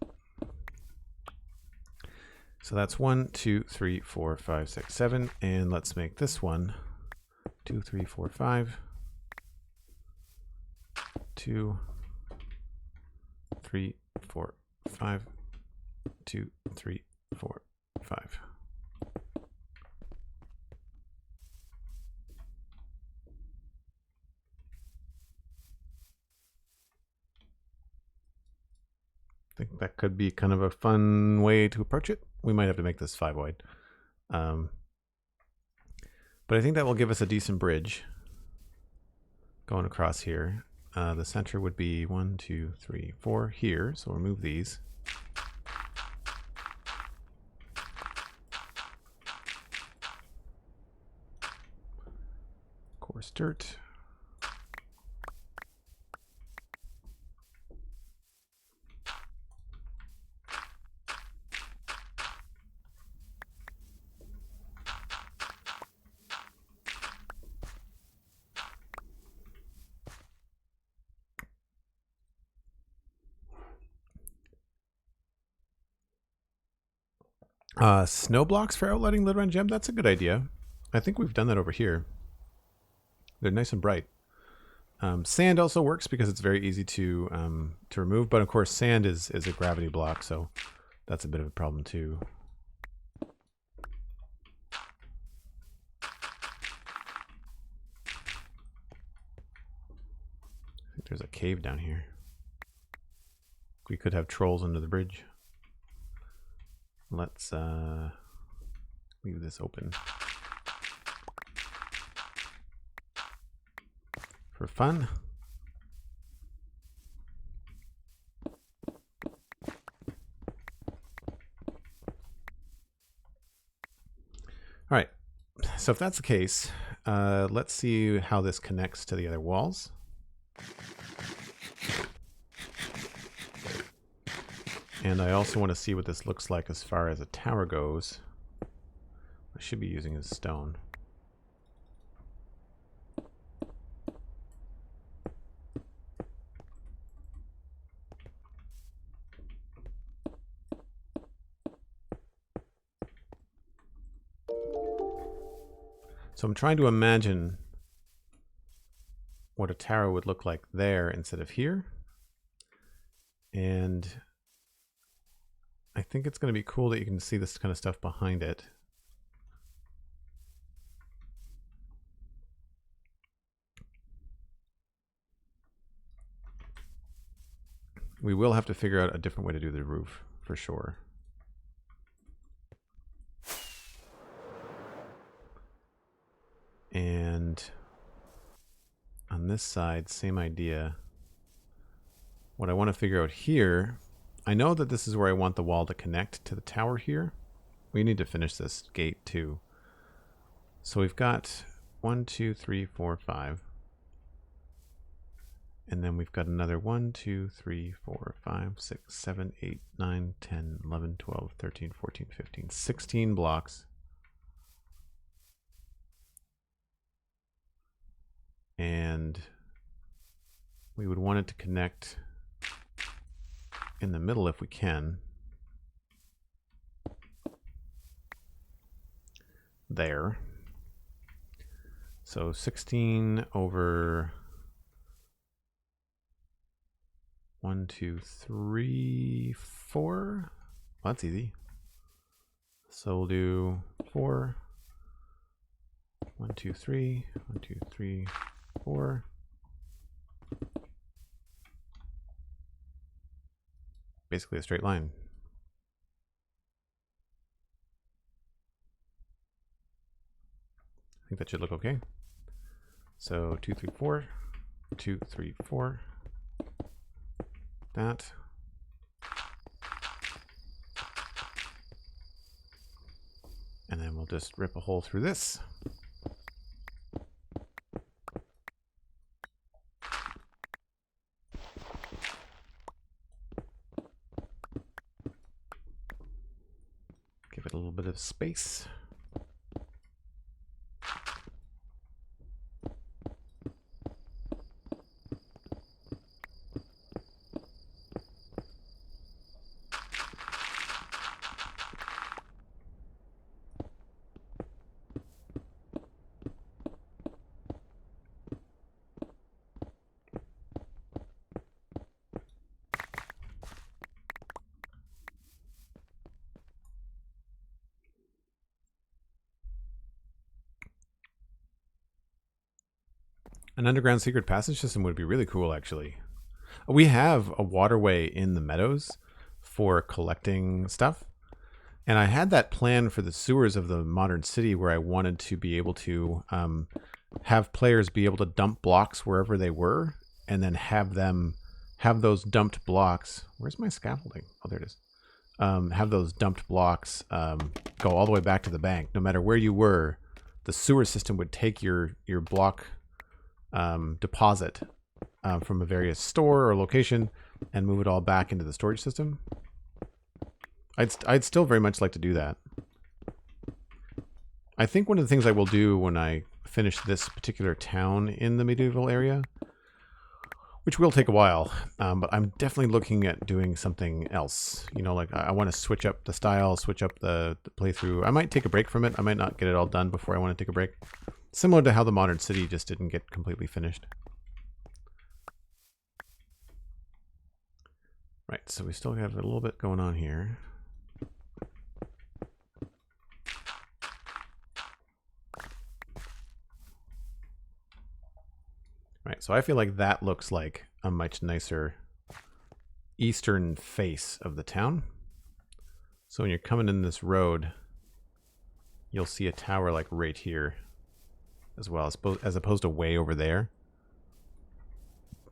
So that's 1, 2, 3, 4, 5, 6, 7, and let's make this one 2, 3, 4, 5, 2, 3, 4, 5, 2, 3, 4, 5. I think that could be kind of a fun way to approach it. We might have to make this 5 wide. But I think that will give us a decent bridge going across here. The center would be 1, 2, 3, 4 here. So we'll remove these. Coarse dirt. Snow blocks for outlining Lid Gem. That's a good idea. I think we've done that over here. They're nice and bright. Sand also works because it's very easy to remove, but of course sand is a gravity block, so that's a bit of a problem too. I think there's a cave down here. We could have trolls under the bridge. Let's leave this open for fun. All right, so if that's the case, let's see how this connects to the other walls. And I also want to see what this looks like as far as a tower goes. I should be using a stone. So I'm trying to imagine what a tower would look like there instead of here. And I think it's going to be cool that you can see this kind of stuff behind it. We will have to figure out a different way to do the roof for sure. And on this side, same idea. What I want to figure out here, I know that this is where I want the wall to connect to the tower here. We need to finish this gate too. So we've got 1, 2, 3, 4, 5. And then we've got another 1, 2, 3, 4, 5, 6, 7, 8, 9, 10, 11, 12, 13, 14, 15, 16 blocks. And we would want it to connect in the middle if we can. There. So 16 over 1, 2, 3, 4. Well, that's easy. So we'll do 4. 1, 2, 3. 1, 2, 3, 4. Basically a straight line. I think that should look okay. So 2, 3, 4. 2, 3, 4. That. And then we'll just rip a hole through this. of space. An underground secret passage system would be really cool, actually. We have a waterway in the meadows for collecting stuff. And I had that plan for the sewers of the modern city where I wanted to be able to have players be able to dump blocks wherever they were and then have those dumped blocks. Where's my scaffolding? Oh, there it is. Have those dumped blocks go all the way back to the bank. No matter where you were, the sewer system would take your block deposit from a various store or location and move it all back into the storage system. I'd still very much like to do that. I think one of the things I will do when I finish this particular town in the medieval area, which will take a while, but I'm definitely looking at doing something else. You know, like I want to switch up the style, switch up the playthrough. I might take a break from it. I might not get it all done before I want to take a break. Similar to how the modern city just didn't get completely finished. Right, so we still have a little bit going on here. Right, so I feel like that looks like a much nicer eastern face of the town. So when you're coming in this road, you'll see a tower like right here as well, as opposed to way over there.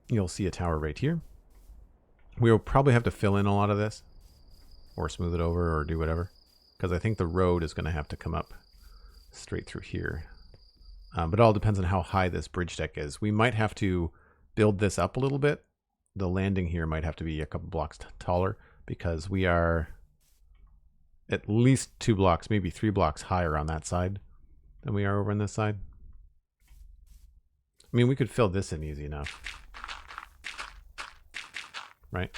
You'll see a tower right here. We'll probably have to fill in a lot of this or smooth it over or do whatever, because I think the road is going to have to come up straight through here. But it all depends on how high this bridge deck is. We might have to build this up a little bit. The landing here might have to be a couple blocks taller because we are at least 2 blocks, maybe 3 blocks higher on that side than we are over on this side. I mean, we could fill this in easy enough. Right?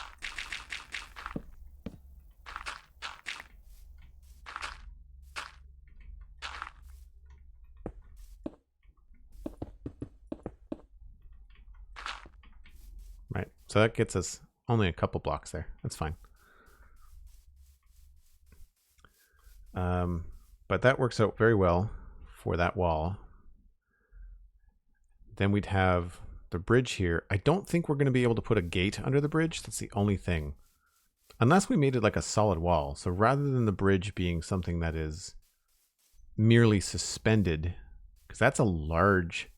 Right. So that gets us only a couple blocks there. That's fine. But that works out very well for that wall. Then we'd have the bridge here. I don't think we're going to be able to put a gate under the bridge. That's the only thing. Unless we made it like a solid wall. So rather than the bridge being something that is merely suspended, because that's a large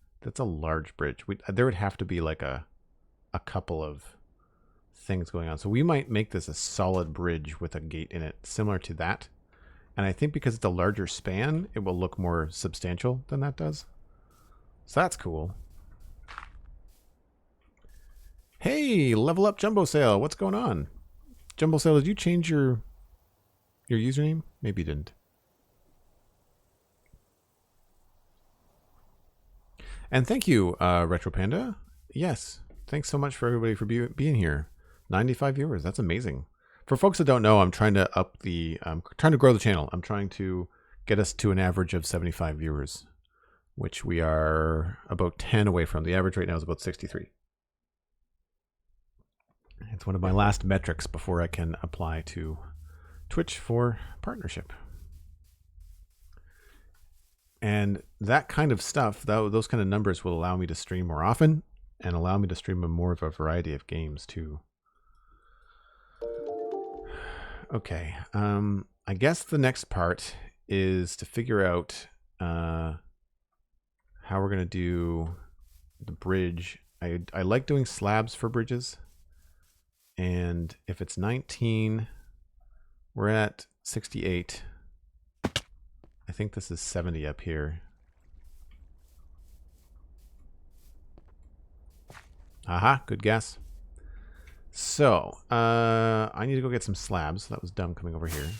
bridge. There would have to be like a couple of things going on. So we might make this a solid bridge with a gate in it, similar to that. And I think because it's a larger span, it will look more substantial than that does. So that's cool. Hey, level up Jumbo Sale. What's going on? Jumbo Sale, did you change your username? Maybe you didn't. And thank you, Retro Panda. Yes, thanks so much for everybody for being here. 95 viewers. That's amazing. For folks that don't know, I'm trying to trying to grow the channel. I'm trying to get us to an average of 75 viewers, which we are about 10 away from. The average right now is about 63. It's one of my last metrics before I can apply to Twitch for partnership. And that kind of stuff, those kind of numbers will allow me to stream more often and allow me to stream more of a variety of games too. Okay, I guess the next part is to figure out how we're going to do the bridge. I like doing slabs for bridges. And if it's 19, we're at 68. I think this is 70 up here. Aha, good guess. So, I need to go get some slabs. That was dumb coming over here.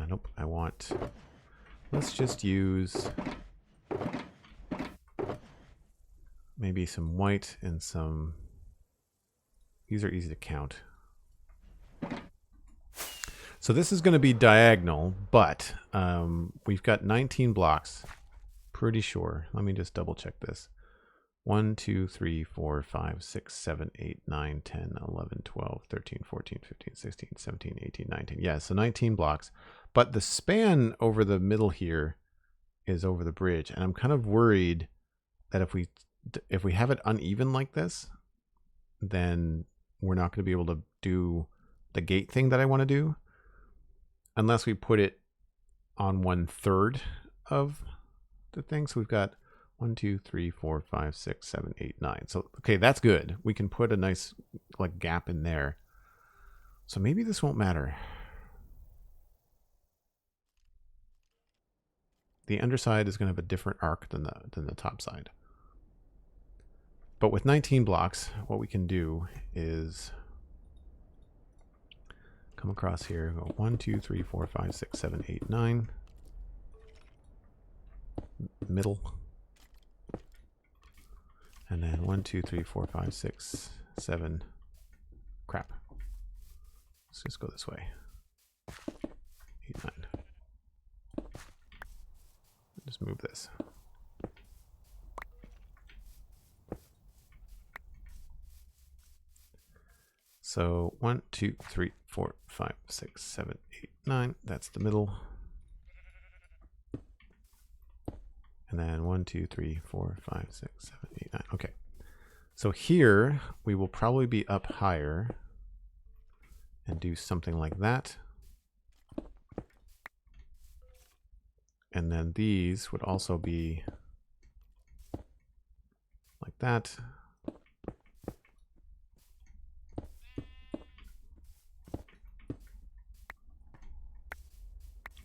Nope, I want... Let's just use maybe some white and some... These are easy to count. So this is going to be diagonal, but we've got 19 blocks. Pretty sure. Let me just double check this. 1, 2, 3, 4, 5, 6, 7, 8, 9, 10, 11, 12, 13, 14, 15, 16, 17, 18, 19. Yeah, so 19 blocks. But the span over the middle here is over the bridge. And I'm kind of worried that if we have it uneven like this, then we're not going to be able to do the gate thing that I want to do unless we put it on 1/3 of the thing. So we've got 1, 2, 3, 4, 5, 6, 7, 8, 9. So, okay, that's good. We can put a nice like gap in there. So maybe this won't matter. The underside is going to have a different arc than the top side. But with 19 blocks, what we can do is come across here, go 1, 2, 3, 4, 5, 6, 7, 8, 9. Middle. And then 1, 2, 3, 4, 5, 6, 7. Crap. Let's just go this way. 8, 9. Just move this. So 1, 2, 3, 4, 5, 6, 7, 8, 9. That's the middle. And then 1, 2, 3, 4, 5, 6, 7, 8, 9. Okay. So here we will probably be up higher and do something like that. And then these would also be like that.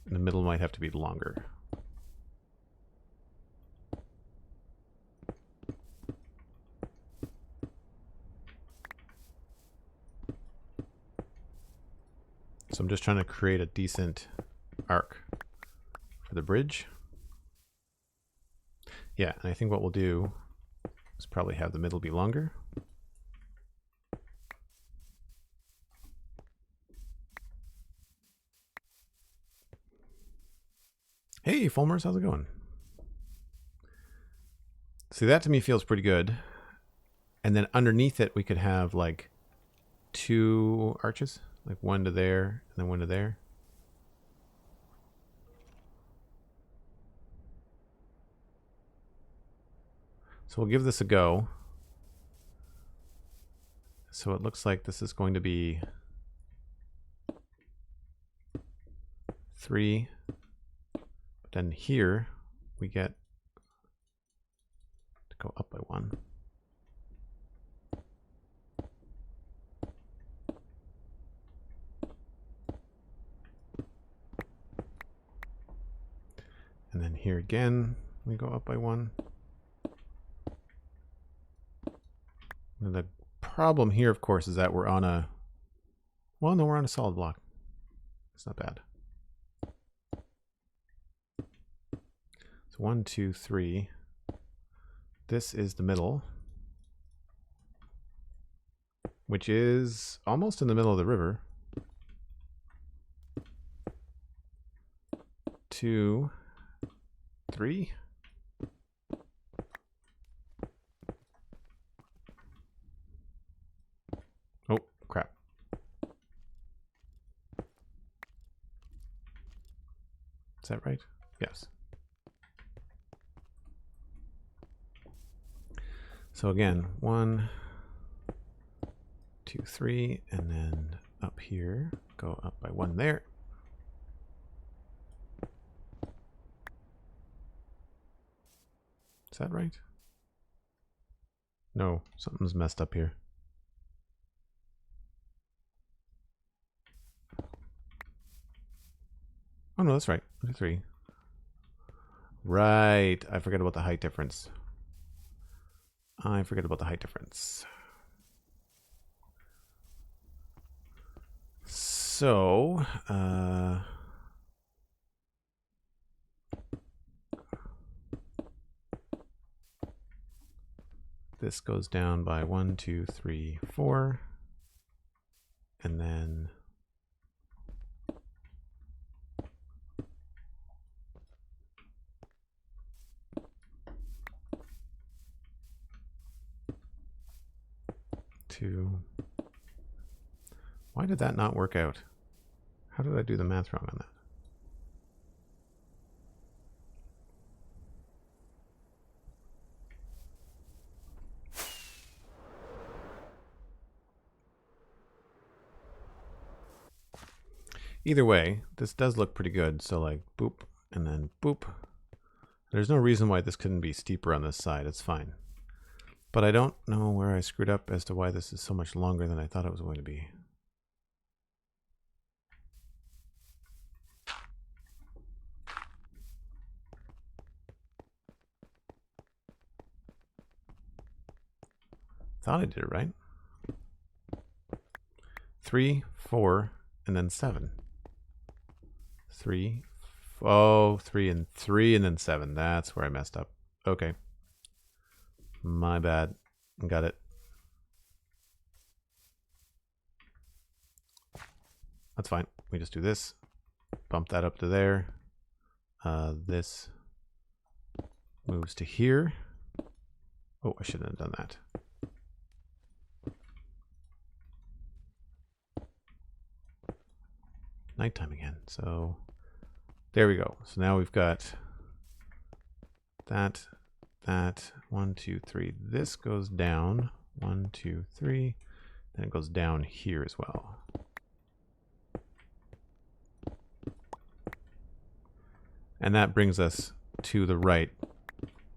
And the middle might have to be longer. So I'm just trying to create a decent arc for the bridge. Yeah, and I think what we'll do is probably have the middle be longer. Hey, Fulmers, how's it going? See, that to me feels pretty good. And then underneath it, we could have like 2 arches, like one to there and then one to there. So we'll give this a go. So it looks like this is going to be 3. But then here we get to go up by 1. And then here again, we go up by 1. And the problem here, of course, is that we're on a... Well, no, we're on a solid block. It's not bad. So 1, 2, 3. This is the middle, which is almost in the middle of the river. 2, 3. Oh, crap. Is that right? Yes. So again, 1, 2, 3, and then up here, go up by 1 there. Is that right? No, something's messed up here. Oh no, that's right. 1, 2, 3. Right. I forgot about the height difference. I forget about the height difference. So, this goes down by 1, 2, 3, 4. And then two. Why did that not work out? How did I do the math wrong on that? Either way, this does look pretty good. So like boop and then boop. There's no reason why this couldn't be steeper on this side. It's fine. But I don't know where I screwed up as to why this is so much longer than I thought it was going to be. Thought I did it right. 3, 4, and then 7. 3, 3 and 3 and then 7. That's where I messed up. Okay. My bad. Got it. That's fine. We just do this. Bump that up to there. This moves to here. Oh, I shouldn't have done that. Nighttime again. So there we go. So now we've got that, 1, 2, 3. This goes down 1, 2, 3. Then it goes down here as well. And that brings us to the right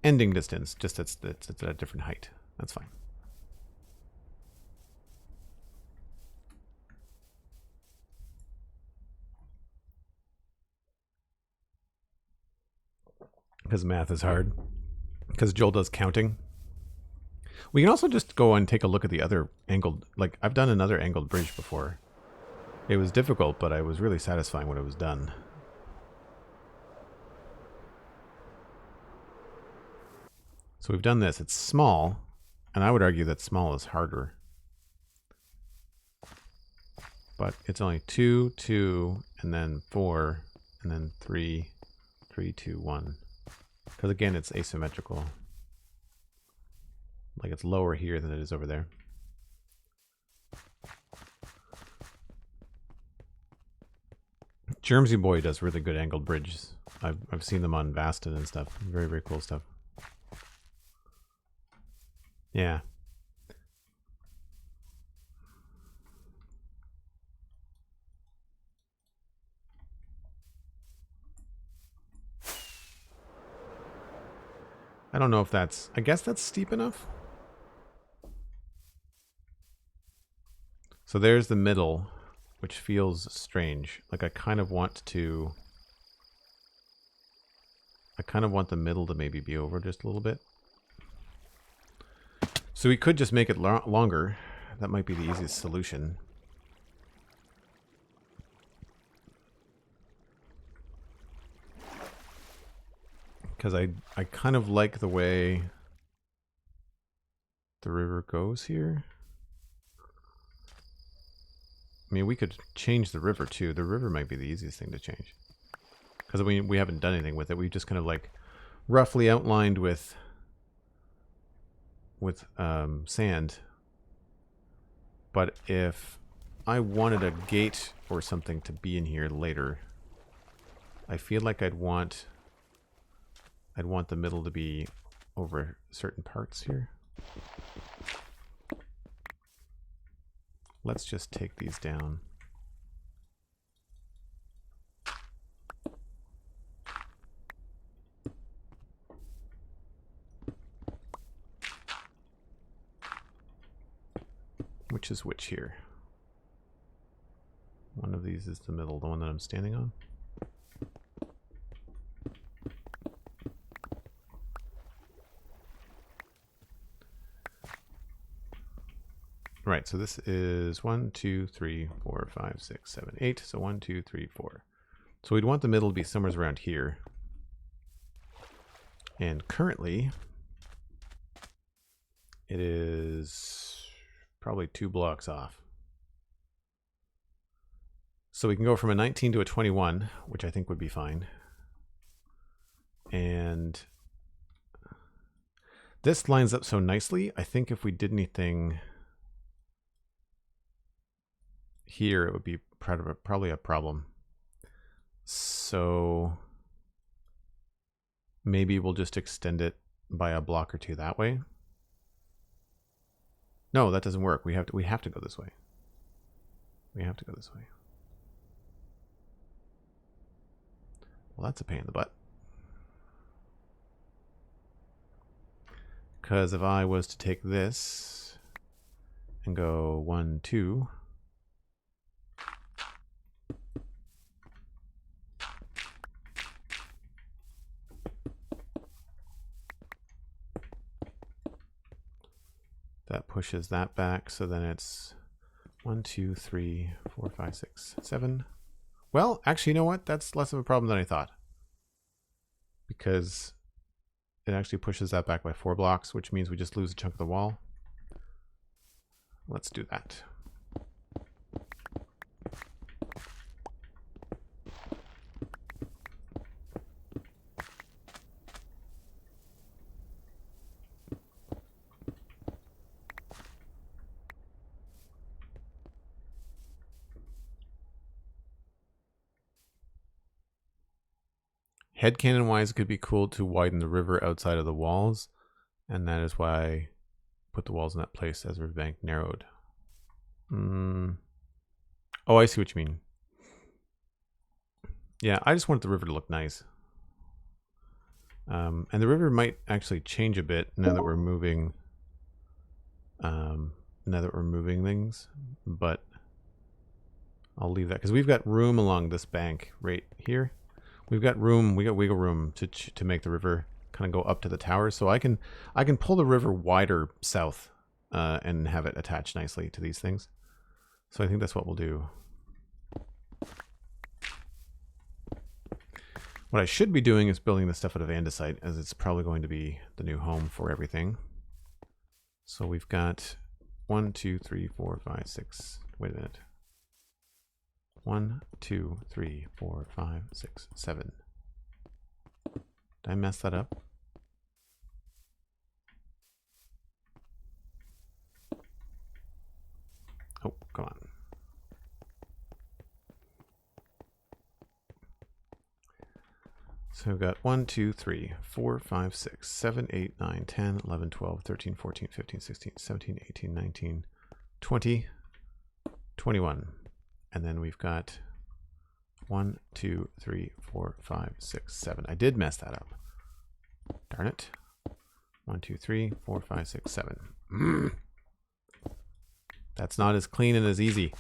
ending distance, just it's at a different height. That's fine. Because math is hard. Because Joel does counting. We can also just go and take a look at the other angled, like I've done another angled bridge before. It was difficult, but I was really satisfying when it was done. So we've done this. It's small, and I would argue that small is harder. But it's only 2, 2, and then 4, and then 3, 3, 2, 1. Because again, it's asymmetrical. Like it's lower here than it is over there. Germsy Boy does really good angled bridges. I've seen them on Vastin and stuff. Very, very cool stuff. Yeah. I don't know if that's... I guess that's steep enough. So there's the middle, which feels strange. Like I kind of want to... I kind of want the middle to maybe be over just a little bit. So we could just make it longer. That might be the easiest solution. Because I kind of like the way the river goes here. I mean, we could change the river too. The river might be the easiest thing to change. Because we haven't done anything with it. We've just kind of like roughly outlined with sand. But if I wanted a gate or something to be in here later, I feel like I'd want the middle to be over certain parts here. Let's just take these down. Which is which here? One of these is the middle, the one that I'm standing on. Right, so this is 1, 2, 3, 4, 5, 6, 7, 8. So 1, 2, 3, 4. So we'd want the middle to be somewhere around here. And currently, It is probably 2 blocks off. So we can go from a 19 to a 21, which I think would be fine. And this lines up so nicely. I think if we did anything here, it would be probably a problem. So maybe we'll just extend it by a block or two that way. No, that doesn't work. We have to go this way. We have to go this way. Well, that's a pain in the butt. Because if I was to take this and go 1, 2, that pushes that back, so then it's 1, 2, 3, 4, 5, 6, 7. Well, actually, you know what? That's less of a problem than I thought. Because it actually pushes that back by 4 blocks, which means we just lose a chunk of the wall. Let's do that. Headcanon wise, it could be cool to widen the river outside of the walls, and that is why I put the walls in that place as riverbank narrowed. Oh, I see what you mean. Yeah, I just want the river to look nice. And the river might actually change a bit now that we're moving. Things, but I'll leave that because we've got room along this bank right here. We've got room. We got wiggle room to make the river kind of go up to the tower. So I can pull the river wider south and have it attached nicely to these things. So I think that's what we'll do. What I should be doing is building this stuff out of andesite, as it's probably going to be the new home for everything. So we've got 1, 2, 3, 4, 5, 6. Wait a minute. 1, 2, 3, 4, 5, 6, 7. Did I mess that up? Oh, come on. So we've got 1, 2, 3, 4, 5, 6, 7, 8, 9, 10, 11, 12, 13, 14, 15, 16, 17, 18, 19, 20, 21. And then we've got 1, 2, 3, 4, 5, 6, 7. I did mess that up. Darn it. 1, 2, 3, 4, 5, 6, 7. That's not as clean and as easy.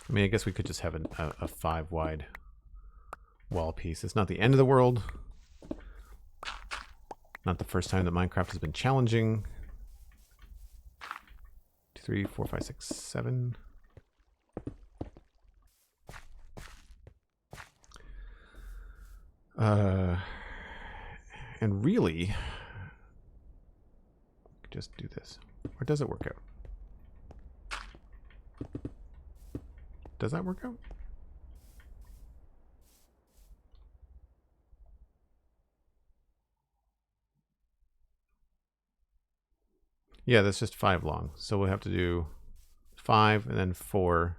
I mean, I guess we could just have a 5 wide wall piece. It's not the end of the world. Not the first time that Minecraft has been challenging. 2, 3, 4, 5, 6, 7. And really, just do this. Or does it work out? Does that work out? Yeah, that's just 5 long. So we'll have to do 5 and then 4.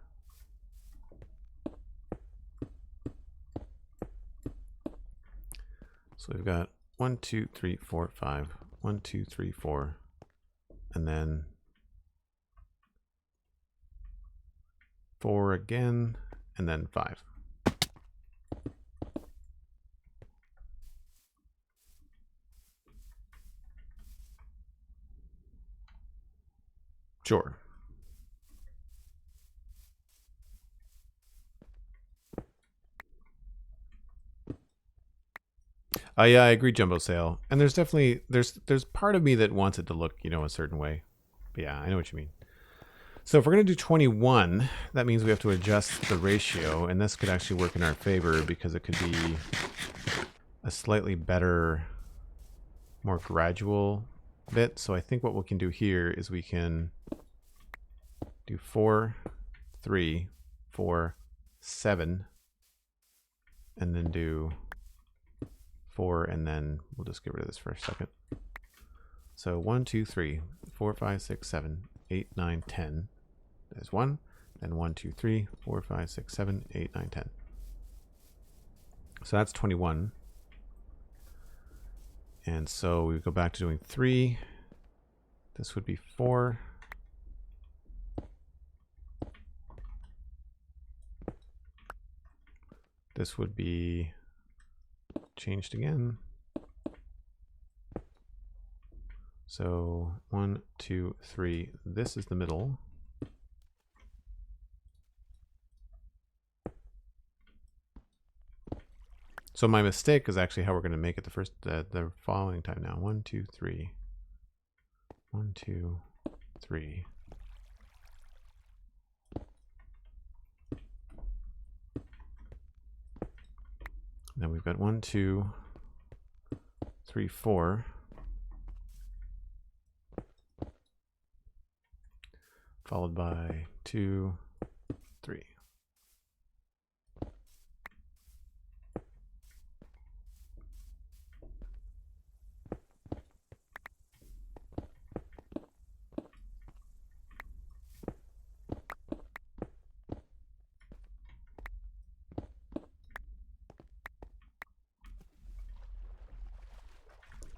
So we've got 1, 2, 3, 4, 5. 1, 2, 3, 4. And then 4 again, and then 5. Sure. Yeah, I agree, Jumbo Sale. And there's definitely there's part of me that wants it to look, you know, a certain way, But yeah, I know what you mean. So if we're going to do 21, that means we have to adjust the ratio, and this could actually work in our favor because it could be a slightly better, more gradual bit. So I think what we can do here is we can do 4, 3, 4, 7, and then do 4, and then we'll just get rid of this for a second. So 1, 2, 3, 4, 5, 6, 7, 8, 9, 10. There's 1. Then 1, 2, 3, 4, 5, 6, 7, 8, 9, 10. So that's 21. And so we go back to doing 3. This would be 4. This would be changed again. So 1, 2, 3. This is the middle. So my mistake is actually how we're going to make it the following time now. 1, 2, 3. 1, 2, 3. Then we've got 1, 2, 3, 4. Followed by 2, 3.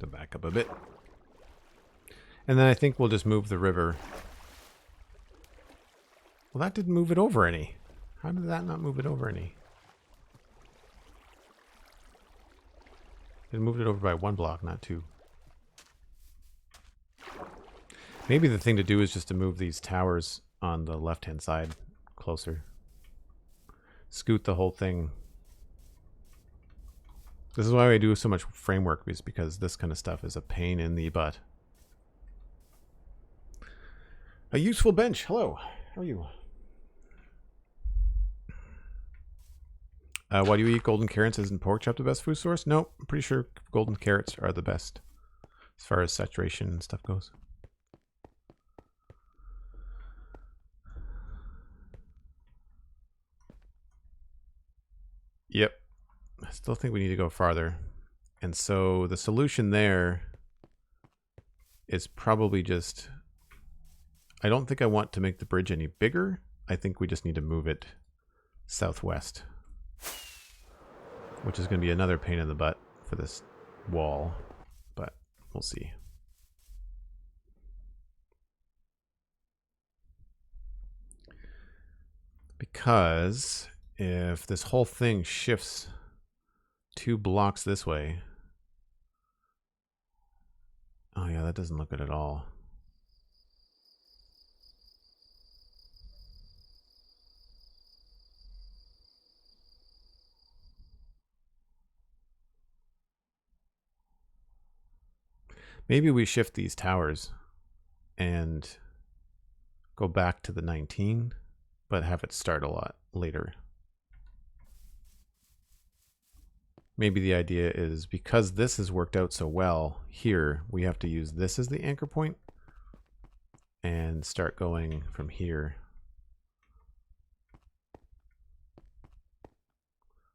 To back up a bit. And then I think we'll just move the river. Well, that didn't move it over any. How did that not move it over any? It moved it over by 1 block, not 2. Maybe the thing to do is just to move these towers on the left-hand side closer. Scoot the whole thing. This is why I do so much framework, is because this kind of stuff is a pain in the butt. A useful bench. Hello. How are you? Why do you eat golden carrots? Isn't pork chop the best food source? Nope. I'm pretty sure golden carrots are the best as far as saturation and stuff goes. Yep. I still think we need to go farther. And so the solution there is probably just... I don't think I want to make the bridge any bigger. I think we just need to move it southwest. Which is going to be another pain in the butt for this wall. But we'll see. Because if this whole thing shifts 2 blocks this way... Oh yeah, that doesn't look good at all. Maybe we shift these towers and go back to the 19, but have it start a lot later. Maybe the idea is because this has worked out so well here, we have to use this as the anchor point and start going from here.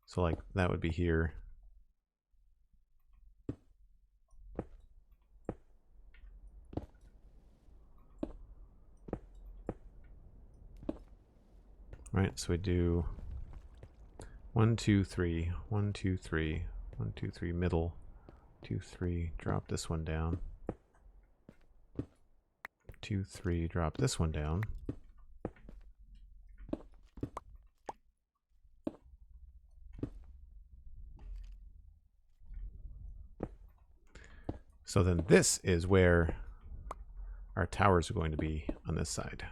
So like that would be here. Right, so we do 1, 2, 3, 1, 2, 3, 1, 2, 3, middle, 2, 3, drop this one down. 2, 3, drop this one down. So then this is where our towers are going to be on this side.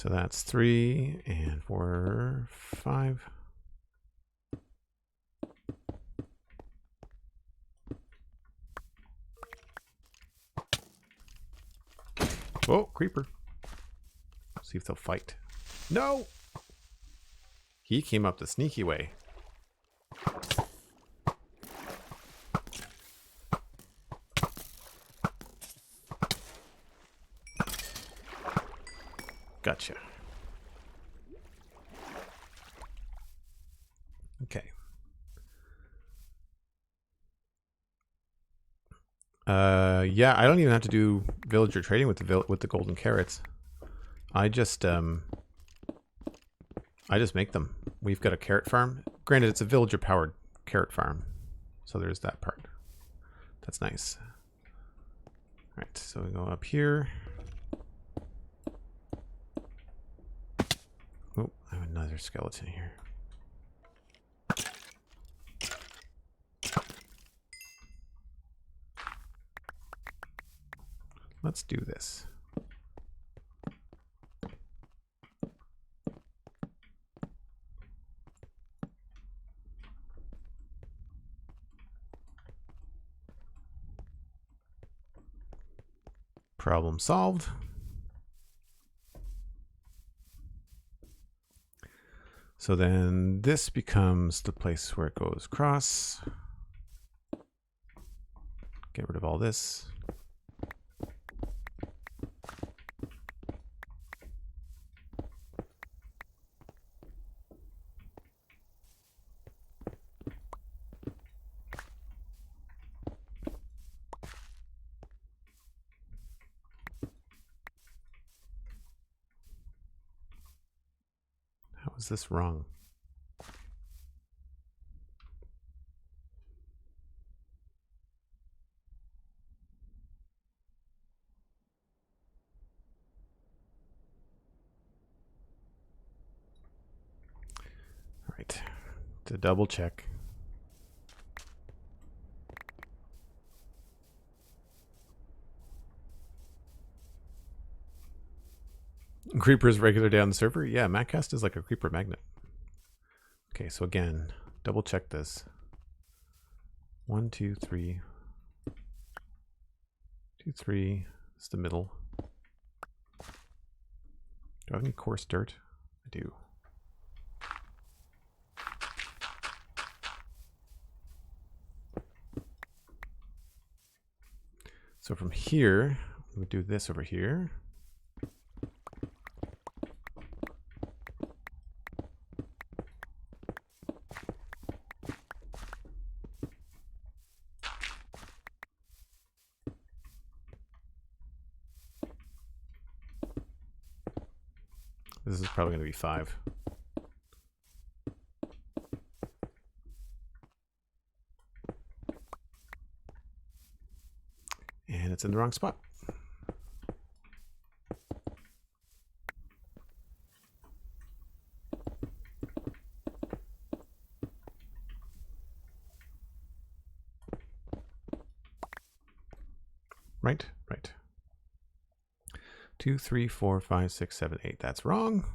So that's 3 and 4, 5. Whoa, creeper. See if they'll fight. No! He came up the sneaky way. Gotcha. Okay. Yeah, I don't even have to do villager trading with the golden carrots. I just make them. We've got a carrot farm. Granted, it's a villager powered carrot farm, so there's that part. That's nice. All right, so we go up here. Oh, I have another skeleton here. Let's do this. Problem solved. So then this becomes the place where it goes across. Get rid of all this. How is this wrong? All right, to double check. Creeper's regular day on the server? Yeah, Maccast is like a creeper magnet. Okay, so again, double check this. 1, 2, 3. 2, 3. It's the middle. Do I have any coarse dirt? I do. So from here, we would do this over here. This is probably going to be 5. And it's in the wrong spot. Right, right. 2, 3, 4, 5, 6, 7, 8. That's wrong.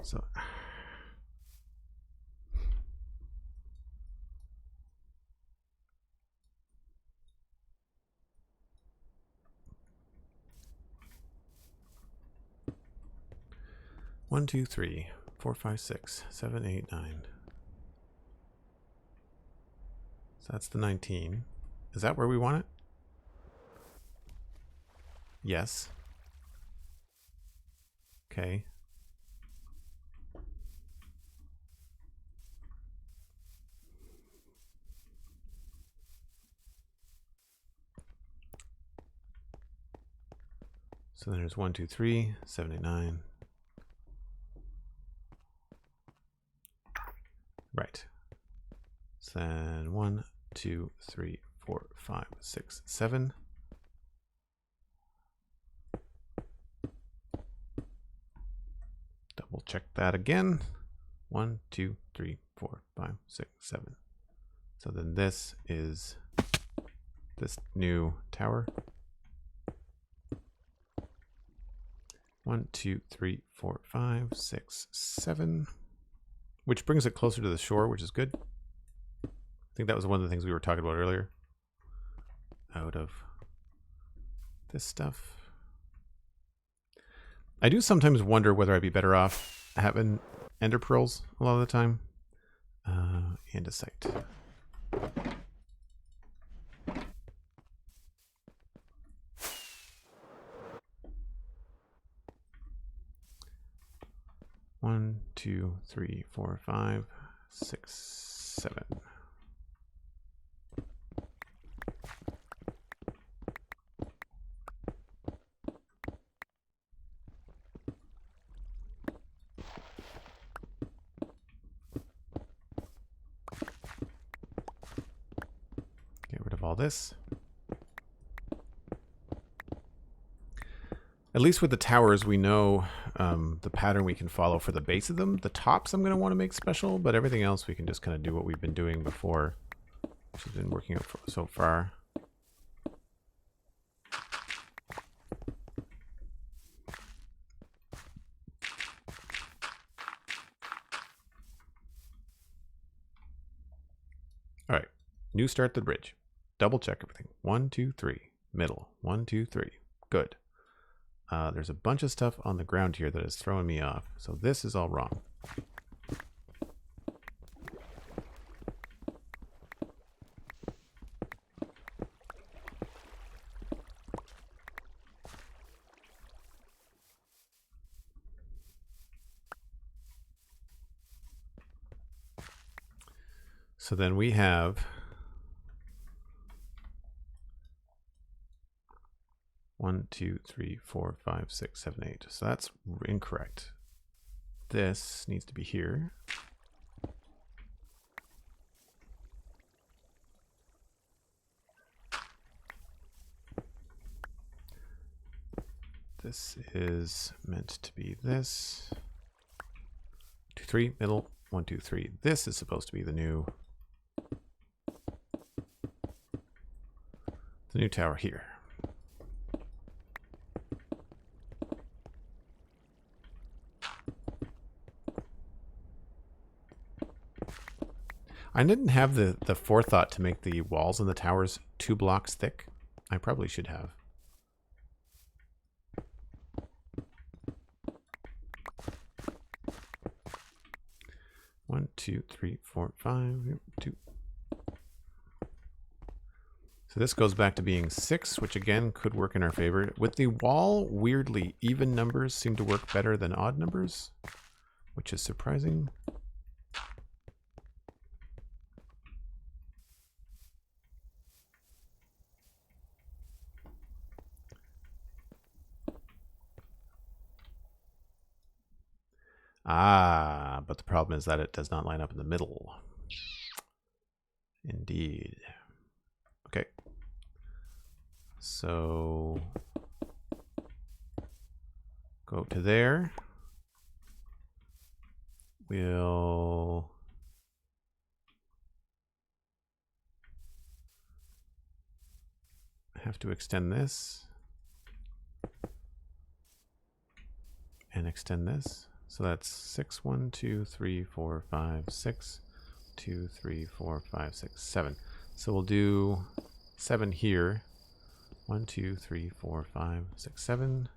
So 1, 2, 3, 4, 5, 6, 7, 8, 9. So that's the 19. Is that where we want it? Yes. Okay. So then there's 1, 2, 3, 7, 8, 9. Right. So then 1, 2, 3, 4, 5, 6, 7. Double check that again. 1, 2, 3, 4, 5, 6, 7. So then this is this new tower. 1, 2, 3, 4, 5, 6, 7. Which brings it closer to the shore, which is good. I think that was one of the things we were talking about earlier. Out of this stuff. I do sometimes wonder whether I'd be better off having ender pearls a lot of the time. Andesite. One, 2, 3, 4, 5, 6, 7. Get rid of all this. At least with the towers, we know the pattern we can follow for the base of them. The tops I'm going to want to make special, but everything else we can just kind of do what we've been doing before, which has been working out so far. All right, new start the bridge. Double check everything. 1, 2, 3. Middle. 1, 2, 3. Good. There's a bunch of stuff on the ground here that is throwing me off. So this is all wrong. So then we have 1, 2, 3, 4, 5, 6, 7, 8. So that's incorrect. This needs to be here. This is meant to be this. 2, 3, middle. 1, 2, 3. This is supposed to be the new tower here. I didn't have the forethought to make the walls and the towers 2 blocks thick. I probably should have. One, 2, 3, 4, 5, 2. So this goes back to being 6, which again could work in our favor. With the wall, weirdly, even numbers seem to work better than odd numbers, which is surprising. Ah, but the problem is that it does not line up in the middle. Indeed. Okay. So go to there. We'll have to extend this and extend this. So that's 6, 1, 2, 3, 4, 5, 6, 2, 3, 4, 5, 6, 7. So we'll do 7 here. 1, 2, 3, 4, 5, 6, 7.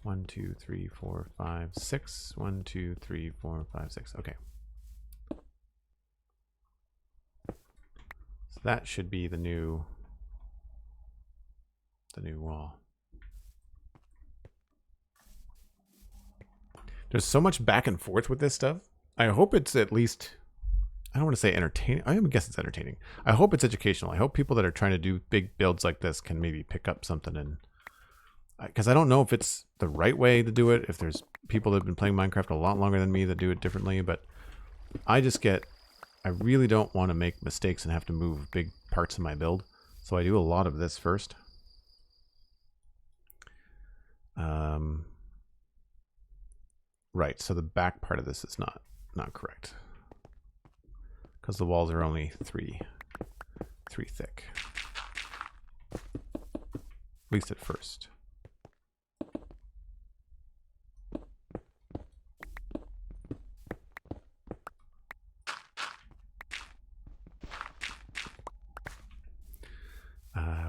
1, 2, 3, 4, 5, 6. 1, 2, 3, 4, 5, 6. Okay. So that should be the new wall. There's so much back and forth with this stuff. I hope it's at least, I don't want to say entertaining. I guess it's entertaining. I hope it's educational. I hope people that are trying to do big builds like this can maybe pick up something, and because I don't know if it's the right way to do it, if there's people that have been playing Minecraft a lot longer than me that do it differently, but I really don't want to make mistakes and have to move big parts of my build. So I do a lot of this first. Right, so the back part of this is not correct, because the walls are only 3 thick, at least at first.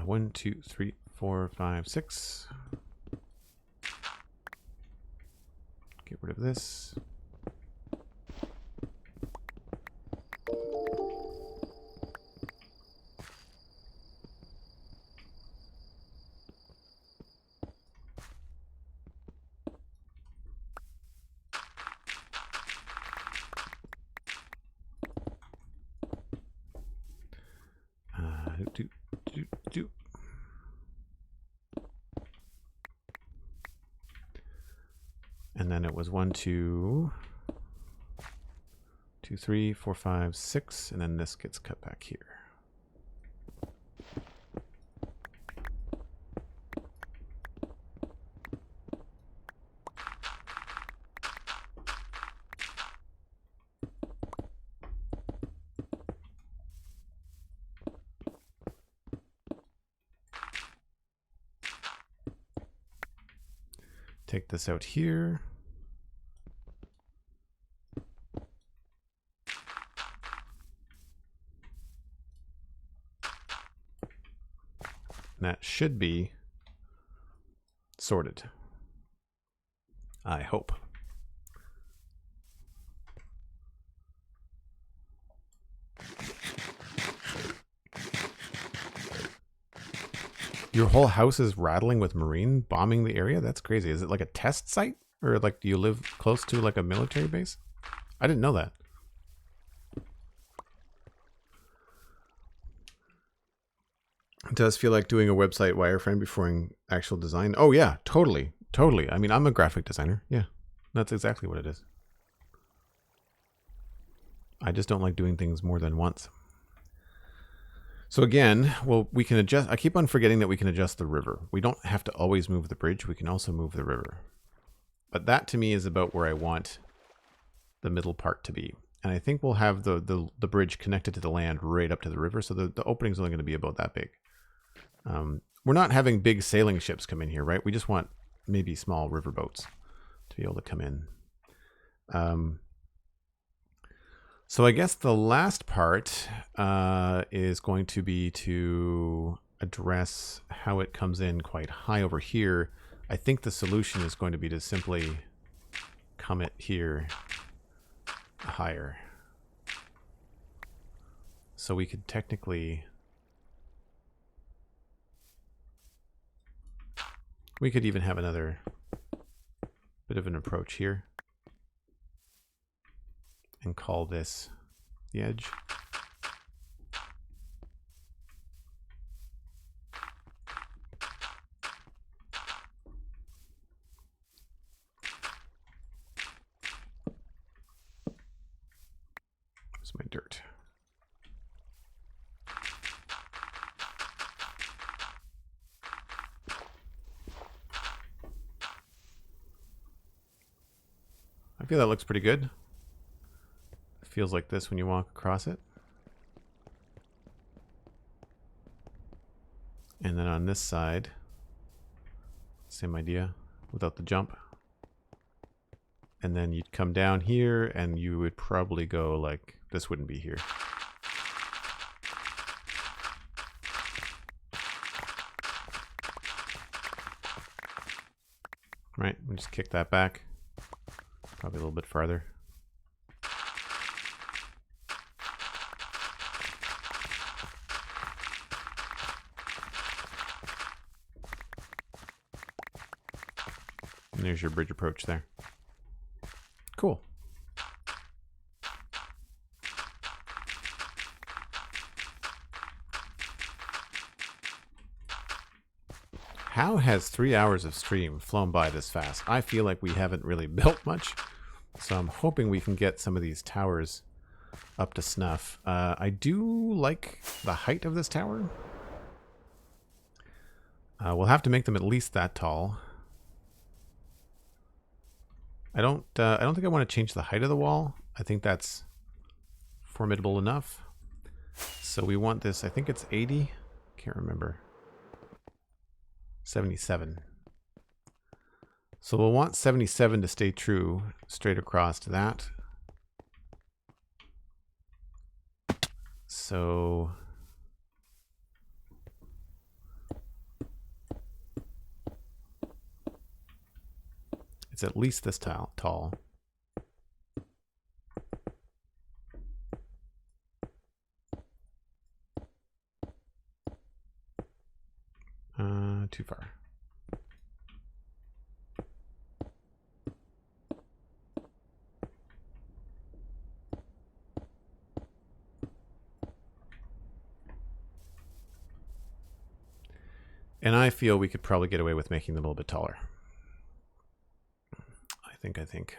1, 2, 3, 4, 5, 6. Get rid of this. Do. And then it was 1, 2, 2, 3, 4, 5, 6, and then this gets cut back here. Take this out here. And that should be sorted. I hope. Your whole house is rattling with Marine bombing the area? That's crazy. Is it like a test site? Or like, do you live close to like a military base? I didn't know that. It does feel like doing a website wireframe before actual design. Oh yeah, totally. Totally. I mean, I'm a graphic designer. Yeah, that's exactly what it is. I just don't like doing things more than once. So again, well, we can adjust. I keep on forgetting that we can adjust the river. We don't have to always move the bridge. We can also move the river. But that to me is about where I want the middle part to be. And I think we'll have the bridge connected to the land right up to the river. So the opening's only going to be about that big. We're not having big sailing ships come in here, right? We just want maybe small river boats to be able to come in. So I guess the last part is going to be to address how it comes in quite high over here. I think the solution is going to be to simply come it here higher. So we could technically... We could even have another bit of an approach here. And call this the edge. There's my dirt. I feel that looks pretty good. Feels like this when you walk across it. And then on this side, same idea without the jump. And then you'd come down here and you would probably go like, this wouldn't be here. Right, and just kick that back. Probably a little bit farther. And there's your bridge approach there. Cool. How has 3 hours of stream flown by this fast? I feel like we haven't really built much. So I'm hoping we can get some of these towers up to snuff. I do like the height of this tower. We'll have to make them at least that tall. I don't think I want to change the height of the wall. I think that's formidable enough. So we want this, I think it's 80. Can't remember. 77. So we'll want 77 to stay true straight across to that. So It's at least this tall. Too far. And I feel we could probably get away with making them a little bit taller. I think.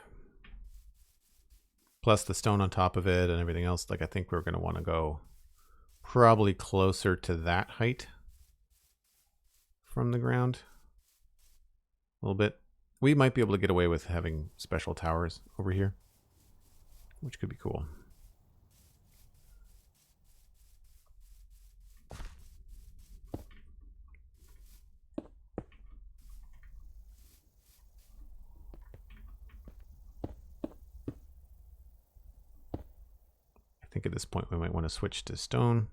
Plus the stone on top of it and everything else. Like, I think we're going to want to go probably closer to that height from the ground. A little bit. We might be able to get away with having special towers over here, which could be cool. I think at this point we might want to switch to stone.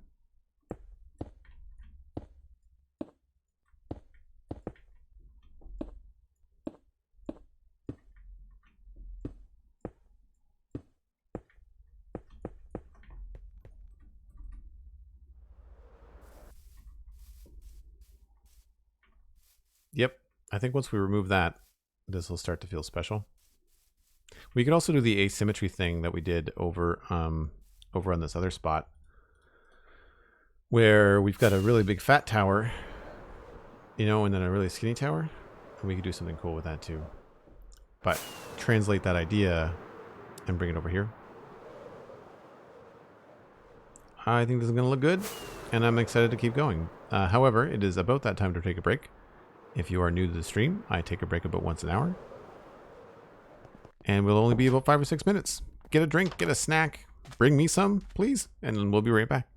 Yep, I think once we remove that, this will start to feel special. We could also do the asymmetry thing that we did over on this other spot, where we've got a really big fat tower, you know, and then a really skinny tower. And we could do something cool with that too. But translate that idea and bring it over here. I think this is going to look good, and I'm excited to keep going. However, it is about that time to take a break. If you are new to the stream, I take a break about once an hour. And we'll only be about 5 or 6 minutes. Get a drink, get a snack, bring me some, please, and we'll be right back.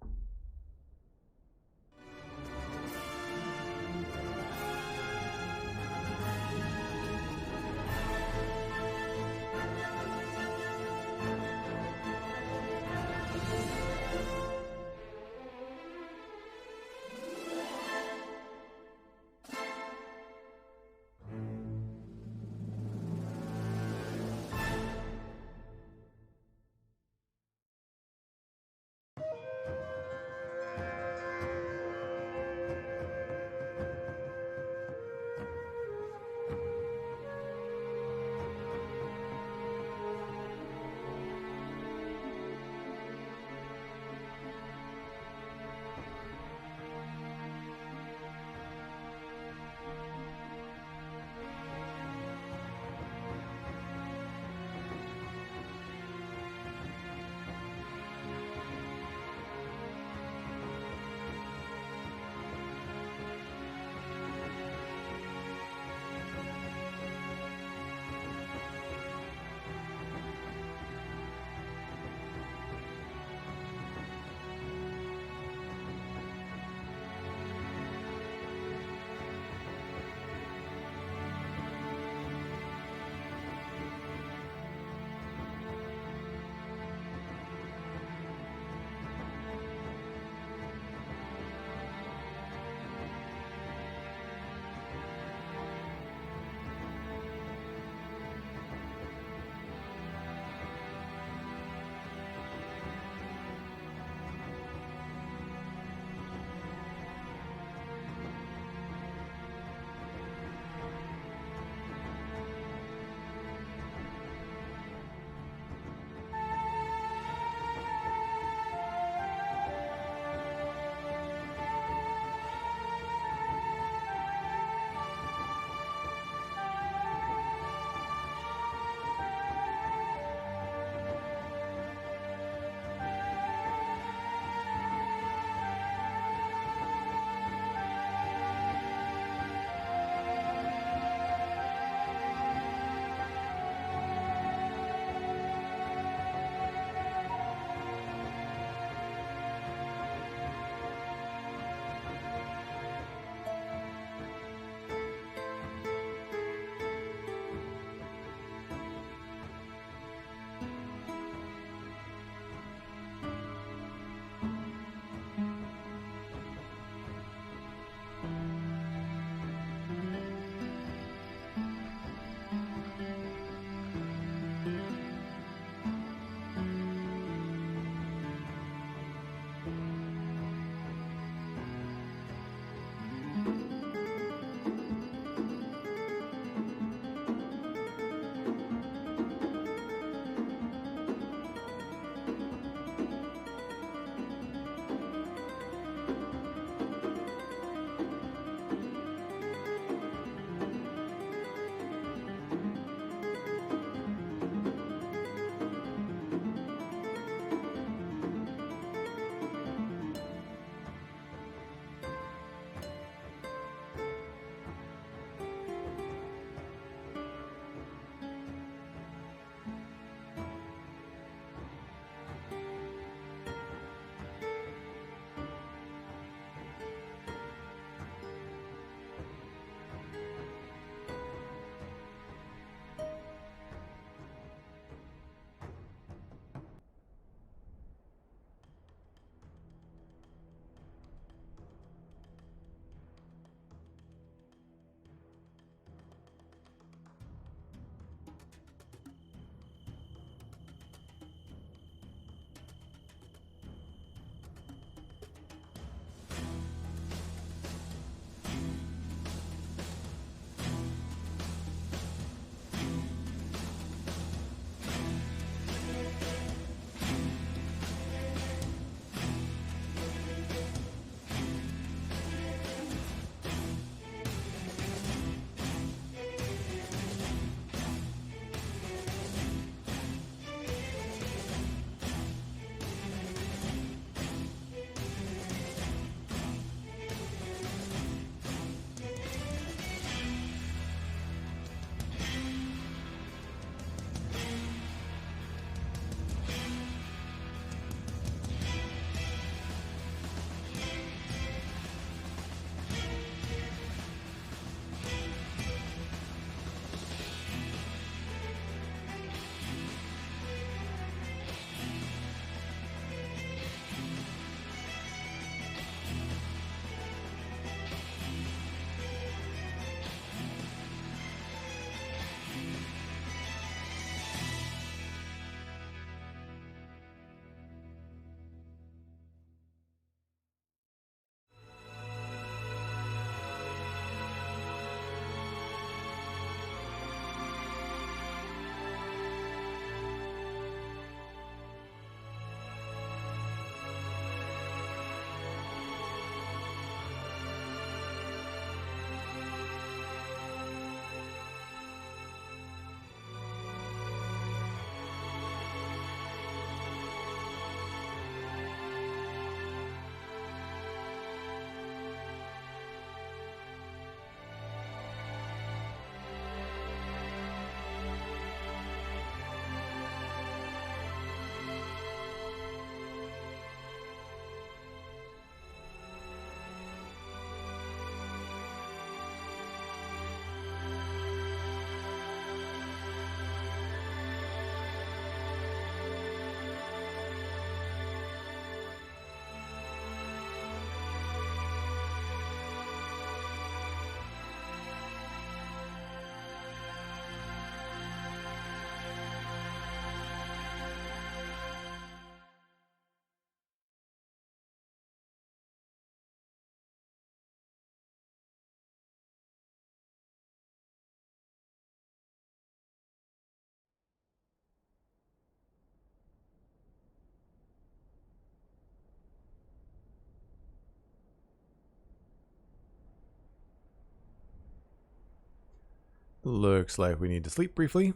Looks like we need to sleep briefly.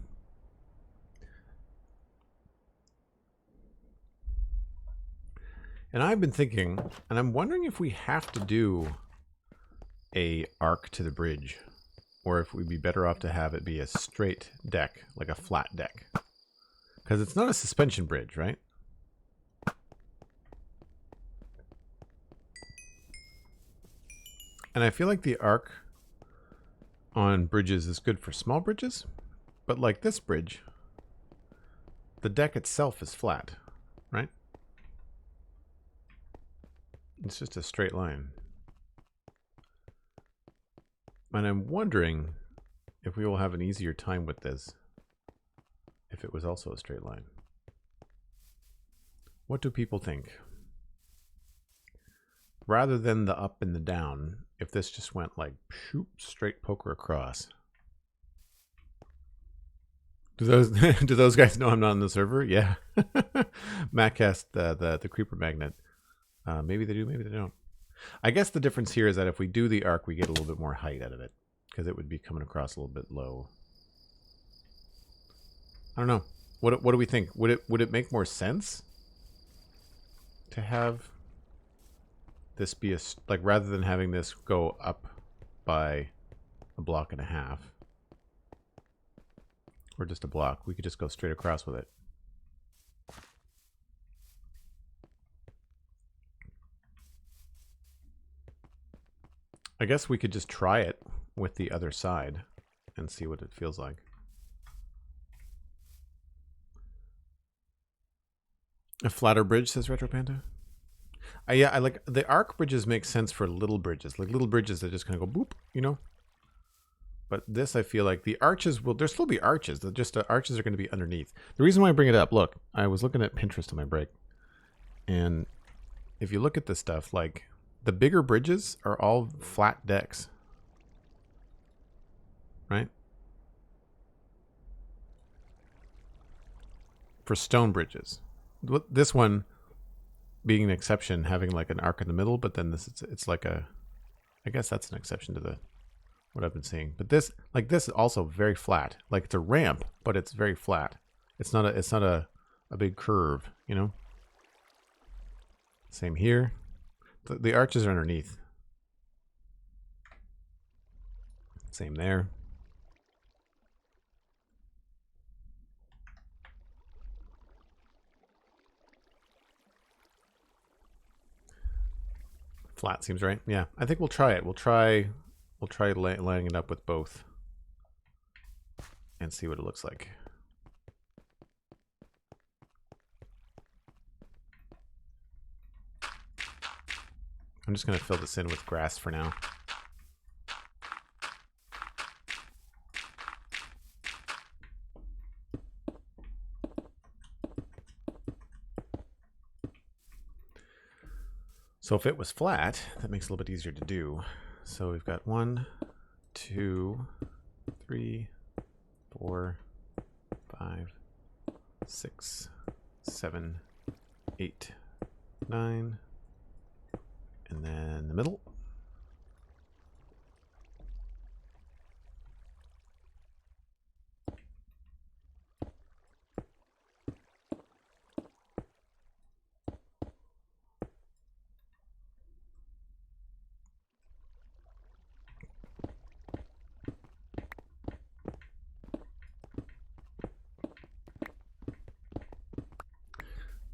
And I've been thinking, and I'm wondering if we have to do a arc to the bridge, or if we'd be better off to have it be a straight deck, like a flat deck. Because it's not a suspension bridge, right? And I feel like the arc on bridges is good for small bridges, but like this bridge, the deck itself is flat, right? It's just a straight line. And I'm wondering if we will have an easier time with this if it was also a straight line. What do people think? Rather than the up and the down, if this just went like shoop, straight poker across. Do those do those guys know I'm not on the server? Yeah. Mattcast, the creeper magnet. Maybe they do, maybe they don't. I guess the difference here is that if we do the arc, we get a little bit more height out of it, because it would be coming across a little bit low. I don't know. What do we think? Would it make more sense to have this be like, rather than having this go up by a block and a half, or just a block, we could just go straight across with it. I guess we could just try it with the other side and see what it feels like. A flatter bridge, says Retro Panda. Yeah, I like the arc bridges. Make sense for little bridges, like little bridges that just kind of go boop, you know. But this, I feel like the arches will. There'll still be arches. Arches are going to be underneath. The reason why I bring it up, look, I was looking at Pinterest on my break, and if you look at this stuff, like the bigger bridges are all flat decks, right? For stone bridges, this one being an exception, having like an arc in the middle, but then it's like a, I guess that's an exception to the what I've been seeing. But this is also very flat. Like it's a ramp, but it's very flat. It's not a big curve, you know. Same here. The arches are underneath. Same there. Flat seems right. Yeah, I think we'll try it. We'll try lining it up with both and see what it looks like. I'm just going to fill this in with grass for now. So if it was flat, that makes it a little bit easier to do. So we've got 1, 2, 3, 4, 5, 6, 7, 8, 9, and then the middle.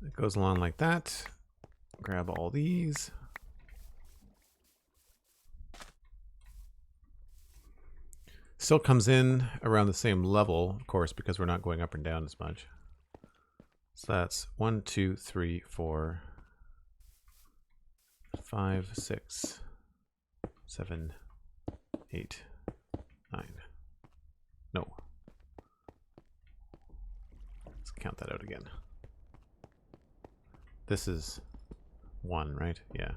It goes along like that. Grab all these. Still comes in around the same level, of course, because we're not going up and down as much. So that's 1, 2, 3, 4, 5, 6, 7, 8, 9. No. Let's count that out again. This is 1, right? Yeah.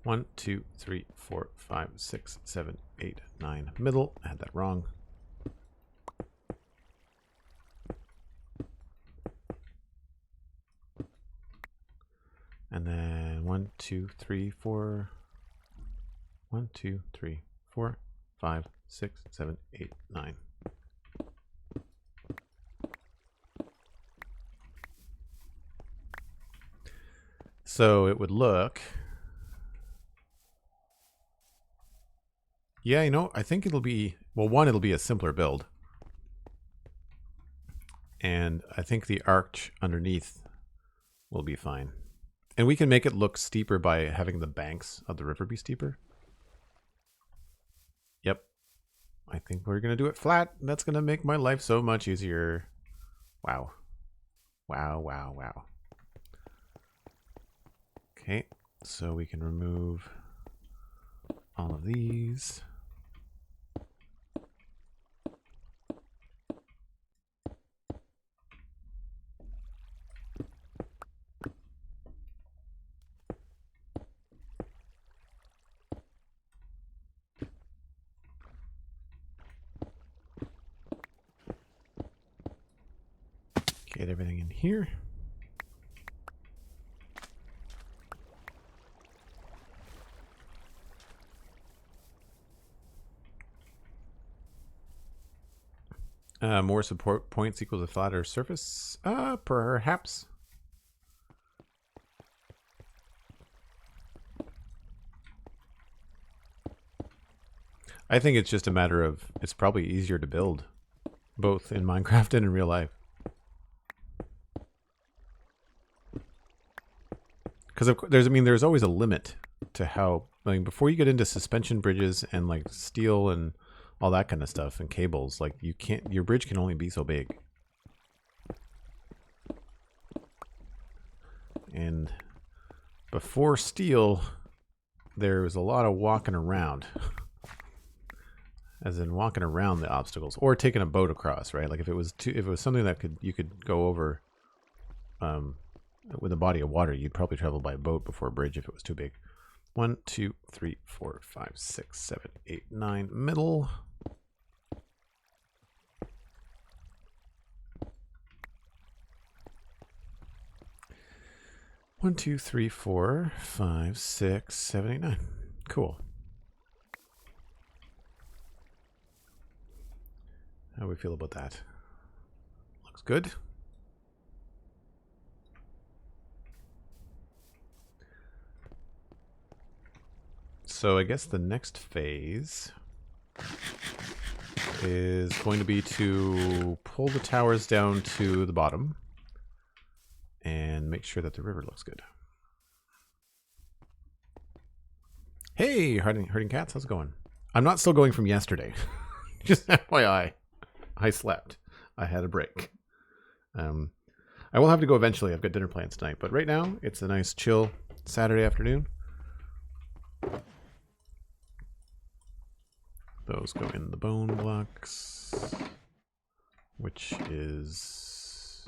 1, 2, 3, 4, 5, 6, 7, 8, 9. Middle. I had that wrong. And then 1, 2, 3, 4. 1, 2, 3, 4, 5, 6, 7, 8, 9. So it would look... Yeah, you know, I think it'll be... Well, one, it'll be a simpler build. And I think the arch underneath will be fine. And we can make it look steeper by having the banks of the river be steeper. Yep. I think we're going to do it flat. That's going to make my life so much easier. Wow. Wow, wow, wow. Okay, so we can remove all of these. Get everything in here. More support points equals a flatter surface. Perhaps. I think it's just a matter of it's probably easier to build, both in Minecraft and in real life. Because there's always a limit to how, like, before you get into suspension bridges and like steel and all that kind of stuff and cables, like your bridge can only be so big. And before steel, there was a lot of walking around. As in walking around the obstacles or taking a boat across, right? Like if it was something that you could go over with a body of water, you'd probably travel by boat before a bridge if it was too big. 1, 2, 3, 4, 5, 6, 7, 8, 9. Middle. One, 2, 3, 4, 5, 6, 7, 8, 9. Cool. How do we feel about that? Looks good. So I guess the next phase is going to be to pull the towers down to the bottom and make sure that the river looks good. Hey, herding cats, how's it going? I'm not still going from yesterday. Just FYI. I slept. I had a break. I will have to go eventually. I've got dinner plans tonight. But right now, it's a nice, chill Saturday afternoon. Those go in the bone blocks, which is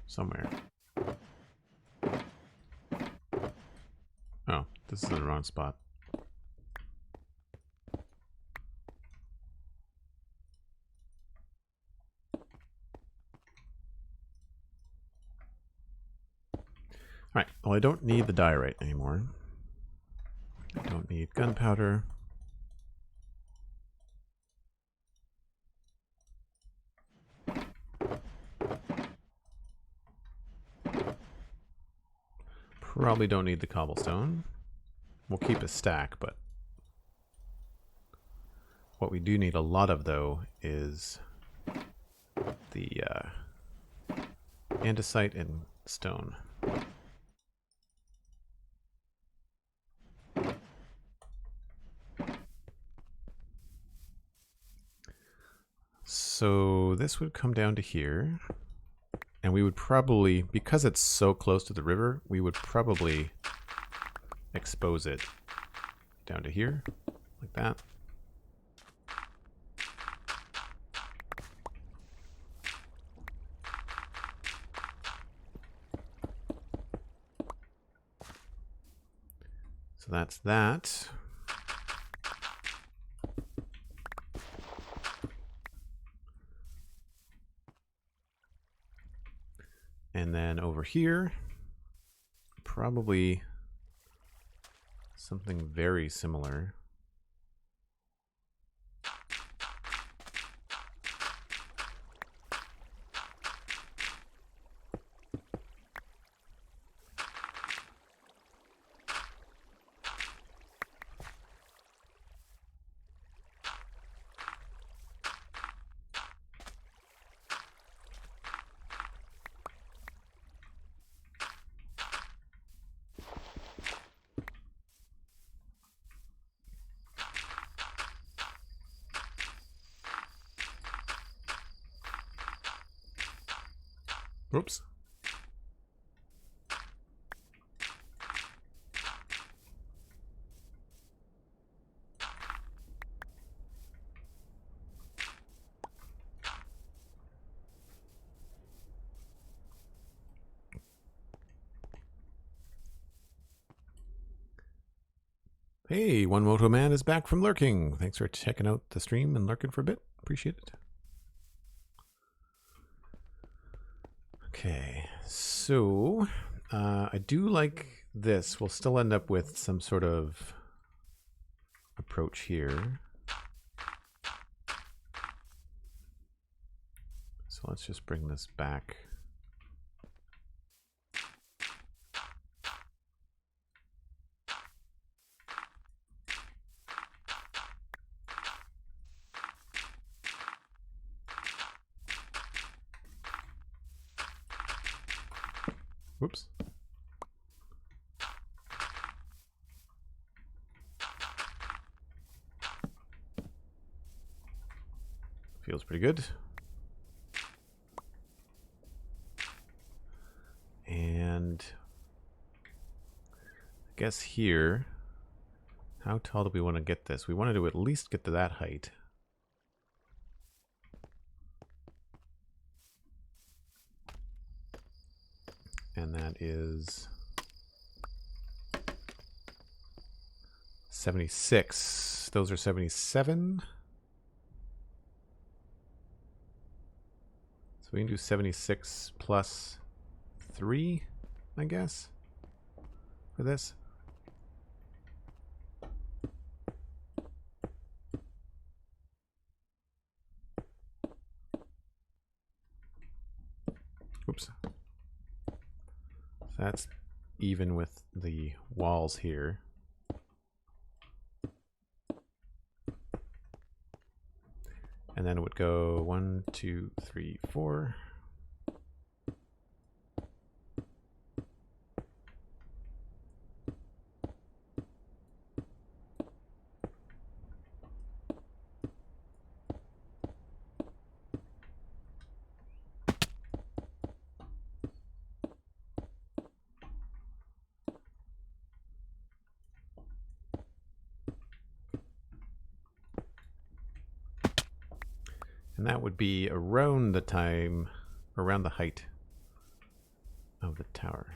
somewhere. Oh, this is in the wrong spot. Alright, well, I don't need the diorite anymore. I don't need gunpowder. Probably don't need the cobblestone. We'll keep a stack, but what we do need a lot of, though, is the andesite and stone. So this would come down to here, and we would probably, because it's so close to the river, we would probably expose it down to here, like that. So that's that. And then over here, probably something very similar. Whoops. Hey, One Moto Man is back from lurking. Thanks for checking out the stream and lurking for a bit. Appreciate it. Okay, so I do like this. We'll still end up with some sort of approach here. So let's just bring this back. Whoops. Feels pretty good. And I guess here, how tall do we want to get this? We wanted to at least get to that height. And that is 76. Those are 77. So we can do 76 plus 3, I guess, for this. Oops. So that's even with the walls here. And then it would go 1, 2, 3, 4. And that would be around the time, around the height of the tower.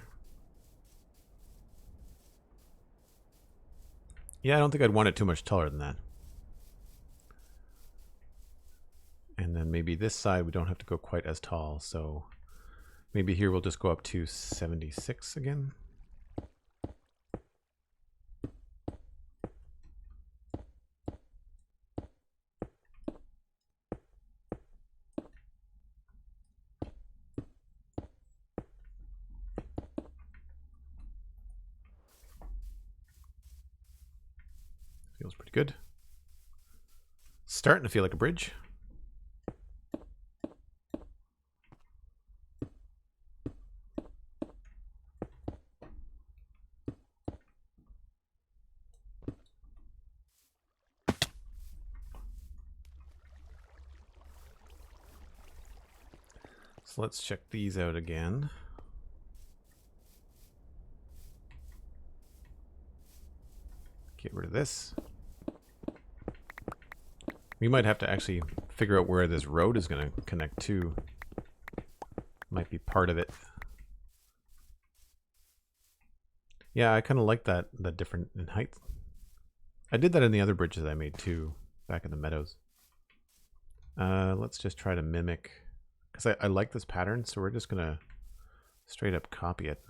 Yeah, I don't think I'd want it too much taller than that. And then maybe this side we don't have to go quite as tall, so maybe here we'll just go up to 76 again. Feels pretty good. Starting to feel like a bridge. So let's check these out again. Get rid of this. We might have to actually figure out where this road is going to connect to. Might be part of it. Yeah, I kind of like that, the different in height. I did that in the other bridges I made too, back in the meadows. Let's just try to mimic, because I like this pattern, so we're just going to straight up copy it.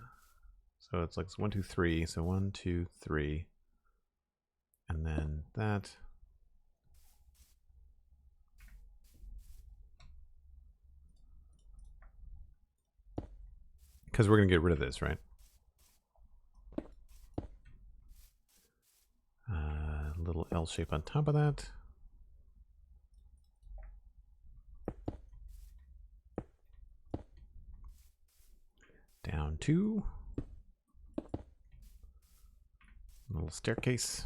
So it's like 1, 2, 3. So 1, 2, 3. And then that. Because we're going to get rid of this, right? Little L shape on top of that. Down 2. Little staircase.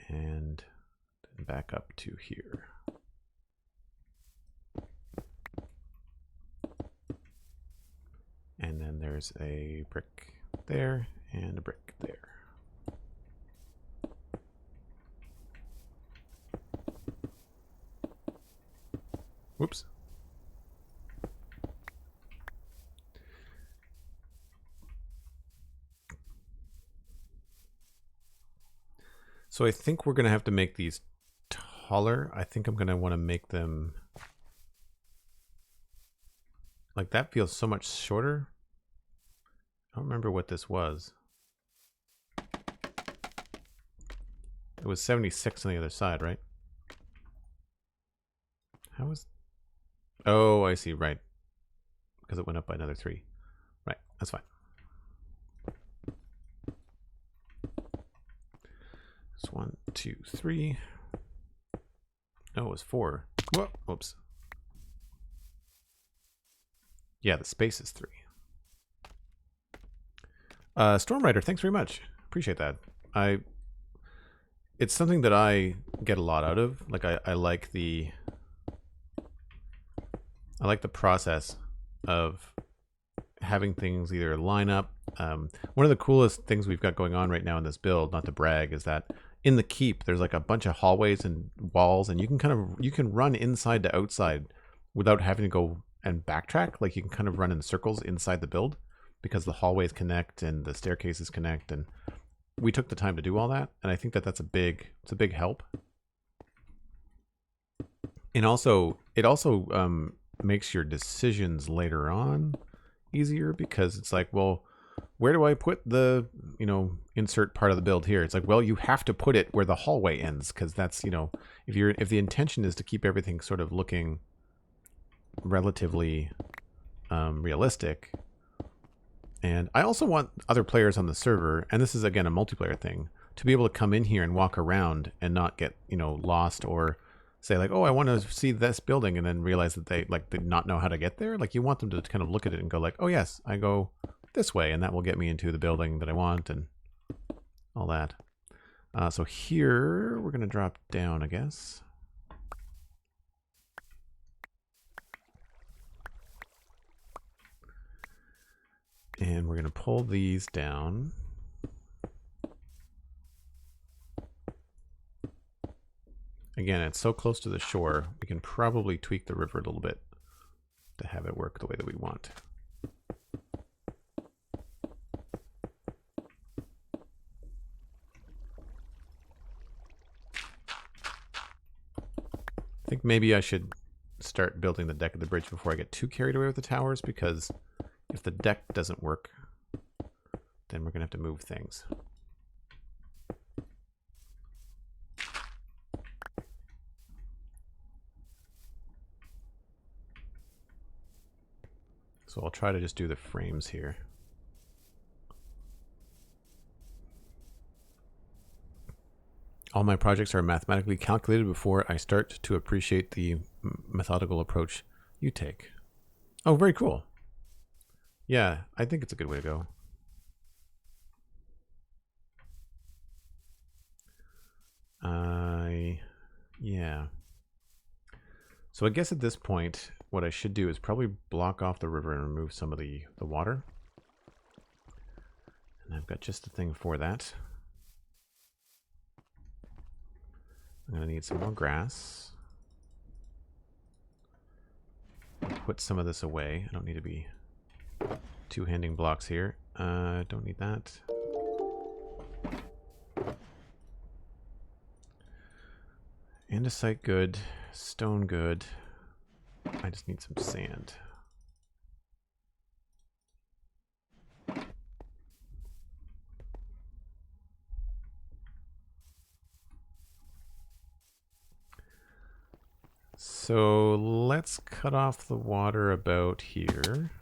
And then back up to here. there's a brick there and a brick there. Whoops. So I think we're going to have to make these taller. I think I'm going to want to make them... Like, that feels so much shorter. I don't remember what this was. It was 76 on the other side, right? How was... Oh, I see, right. Because it went up by another 3. Right, that's fine. It's 1, 2, 3. No, it was 4. Whoa, whoops. Yeah, the space is 3. Stormrider, thanks very much. Appreciate that. It's something that I get a lot out of. Like I like the process of having things either line up. One of the coolest things we've got going on right now in this build, not to brag, is that in the keep there's like a bunch of hallways and walls, and you can run inside to outside without having to go and backtrack. Like you can kind of run in circles inside the build because the hallways connect and the staircases connect, and we took the time to do all that, and I think that it's a big help. And also it also makes your decisions later on easier, because it's like, well, where do I put the, insert part of the build here? It's like, well, you have to put it where the hallway ends, because that's, if the intention is to keep everything sort of looking relatively realistic. And I also want other players on the server, and this is again a multiplayer thing, to be able to come in here and walk around and not get, lost, or say like, oh, I want to see this building, and then realize that they did not know how to get there. Like, you want them to kind of look at it and go like, oh yes, I go this way, and that will get me into the building that I want and all that. So here we're going to drop down, I guess. And we're going to pull these down. Again, it's so close to the shore, we can probably tweak the river a little bit to have it work the way that we want. I think maybe I should start building the deck of the bridge before I get too carried away with the towers, because if the deck doesn't work, then we're going to have to move things. So I'll try to just do the frames here. All my projects are mathematically calculated before I start to appreciate the methodical approach you take. Oh, very cool. Yeah, I think it's a good way to go. Yeah. So I guess at this point, what I should do is probably block off the river and remove some of the water. And I've got just the thing for that. I'm going to need some more grass. Put some of this away. I don't need to be two-handing blocks here. Don't need that. Andesite good. Stone good. I just need some sand. So let's cut off the water about here.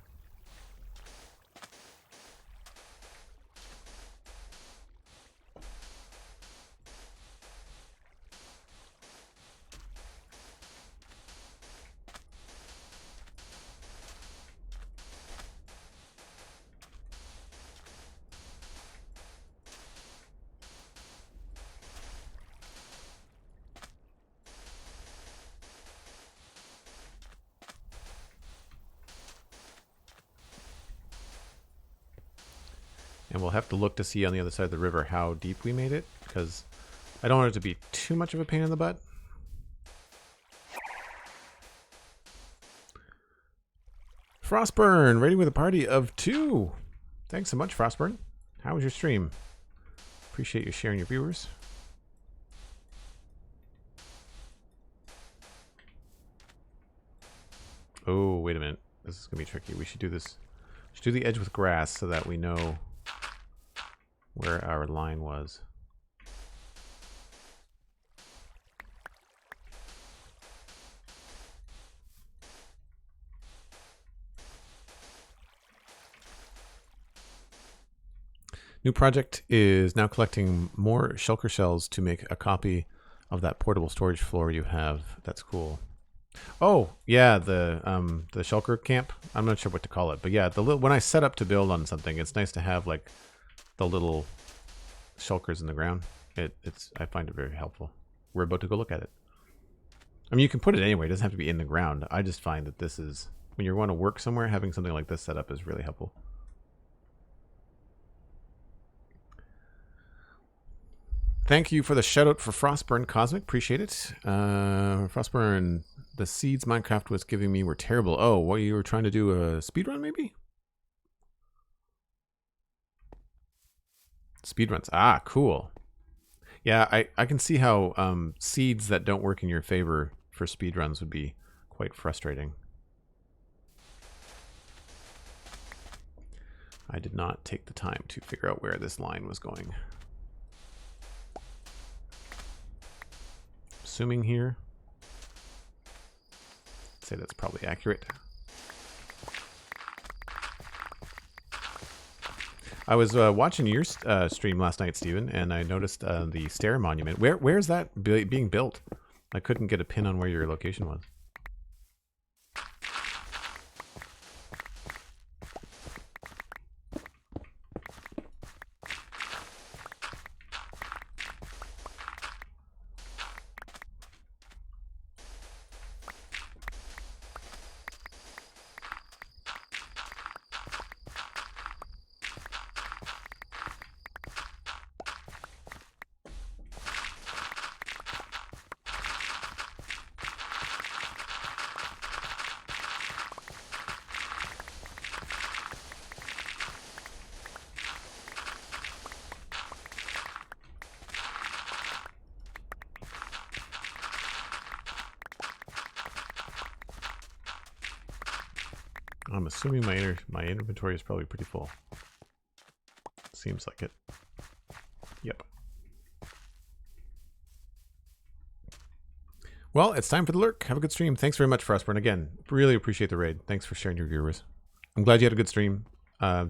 And we'll have to look to see on the other side of the river how deep we made it, because I don't want it to be too much of a pain in the butt. Frostburn, raiding with a party of 2. Thanks so much, Frostburn. How was your stream? Appreciate you sharing your viewers. Oh, wait a minute. This is going to be tricky. We should do this. We should do the edge with grass so that we know where our line was. New project is now collecting more shulker shells to make a copy of that portable storage floor you have. That's cool. Oh, yeah, the shulker camp. I'm not sure what to call it, but yeah, when I set up to build on something, it's nice to have like the little shulkers in the ground. I find it very helpful. We're about to go look at it. I mean, you can put it anywhere. It doesn't have to be in the ground. I just find that this is, when you want to work somewhere, having something like this set up is really helpful. Thank you for the shout out for Frostburn Cosmic. Appreciate it. Frostburn, the seeds Minecraft was giving me were terrible. Oh, what, you were trying to do a speedrun maybe? Speedruns. Ah, cool. Yeah, I can see how seeds that don't work in your favor for speedruns would be quite frustrating. I did not take the time to figure out where this line was going. Assuming here. I'd say that's probably accurate. I was watching your stream last night, Steven, and I noticed the stair monument. Where's that being built? I couldn't get a pin on where your location was. I'm assuming my inventory is probably pretty full. Seems like it. Yep. Well, it's time for the lurk. Have a good stream. Thanks very much, Frostburn. Again, really appreciate the raid. Thanks for sharing your viewers. I'm glad you had a good stream,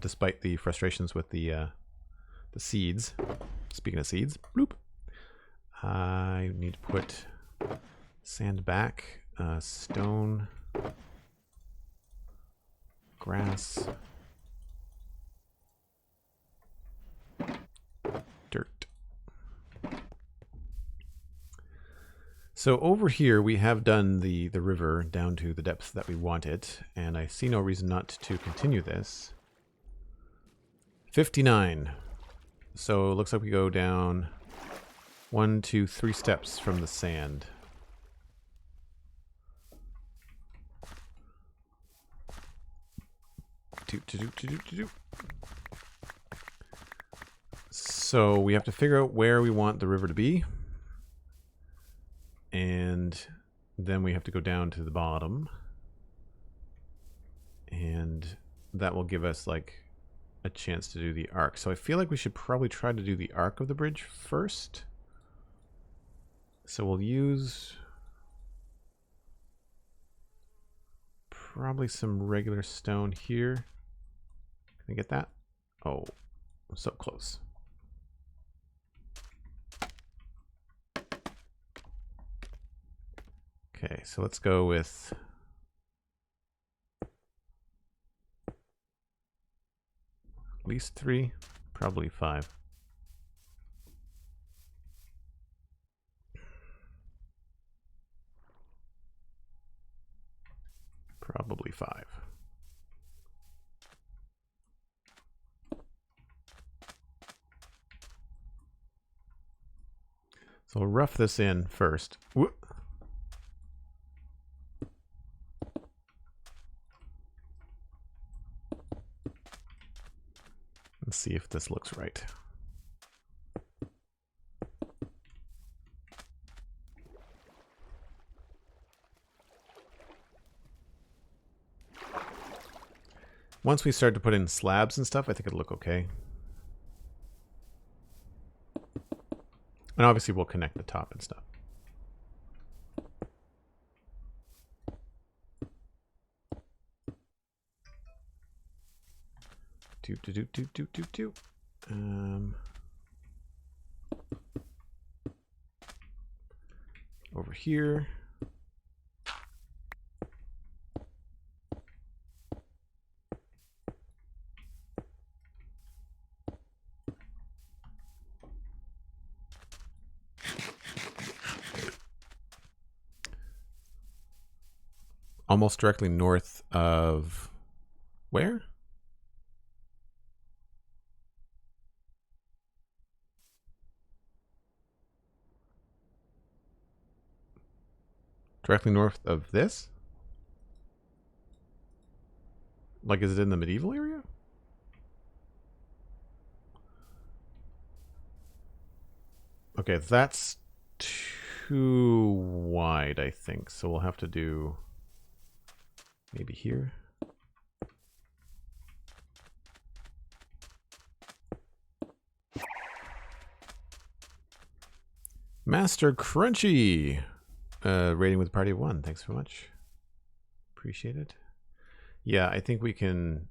despite the frustrations with the seeds. Speaking of seeds, bloop. I need to put sand back, stone, grass, dirt. So over here we have done the river down to the depth that we want it, and I see no reason not to continue this. 59. So it looks like we go down 1, 2, 3 steps from the sand. So we have to figure out where we want the river to be. And then we have to go down to the bottom. And that will give us like a chance to do the arc. So I feel like we should probably try to do the arc of the bridge first. So we'll use probably some regular stone here. Can I get that? Oh, I'm so close. Okay, so let's go with at least 3, probably 5. Probably 5. So we'll rough this in first. Whoop. Let's see if this looks right. Once we start to put in slabs and stuff, I think it'll look okay. And obviously we'll connect the top and stuff. Over here. Almost directly north of where? Directly north of this? Like, is it in the medieval area? Okay, that's too wide, I think. So we'll have to do maybe here. Master Crunchy! Rating with a party of 1. Thanks so much. Appreciate it. Yeah, I think we can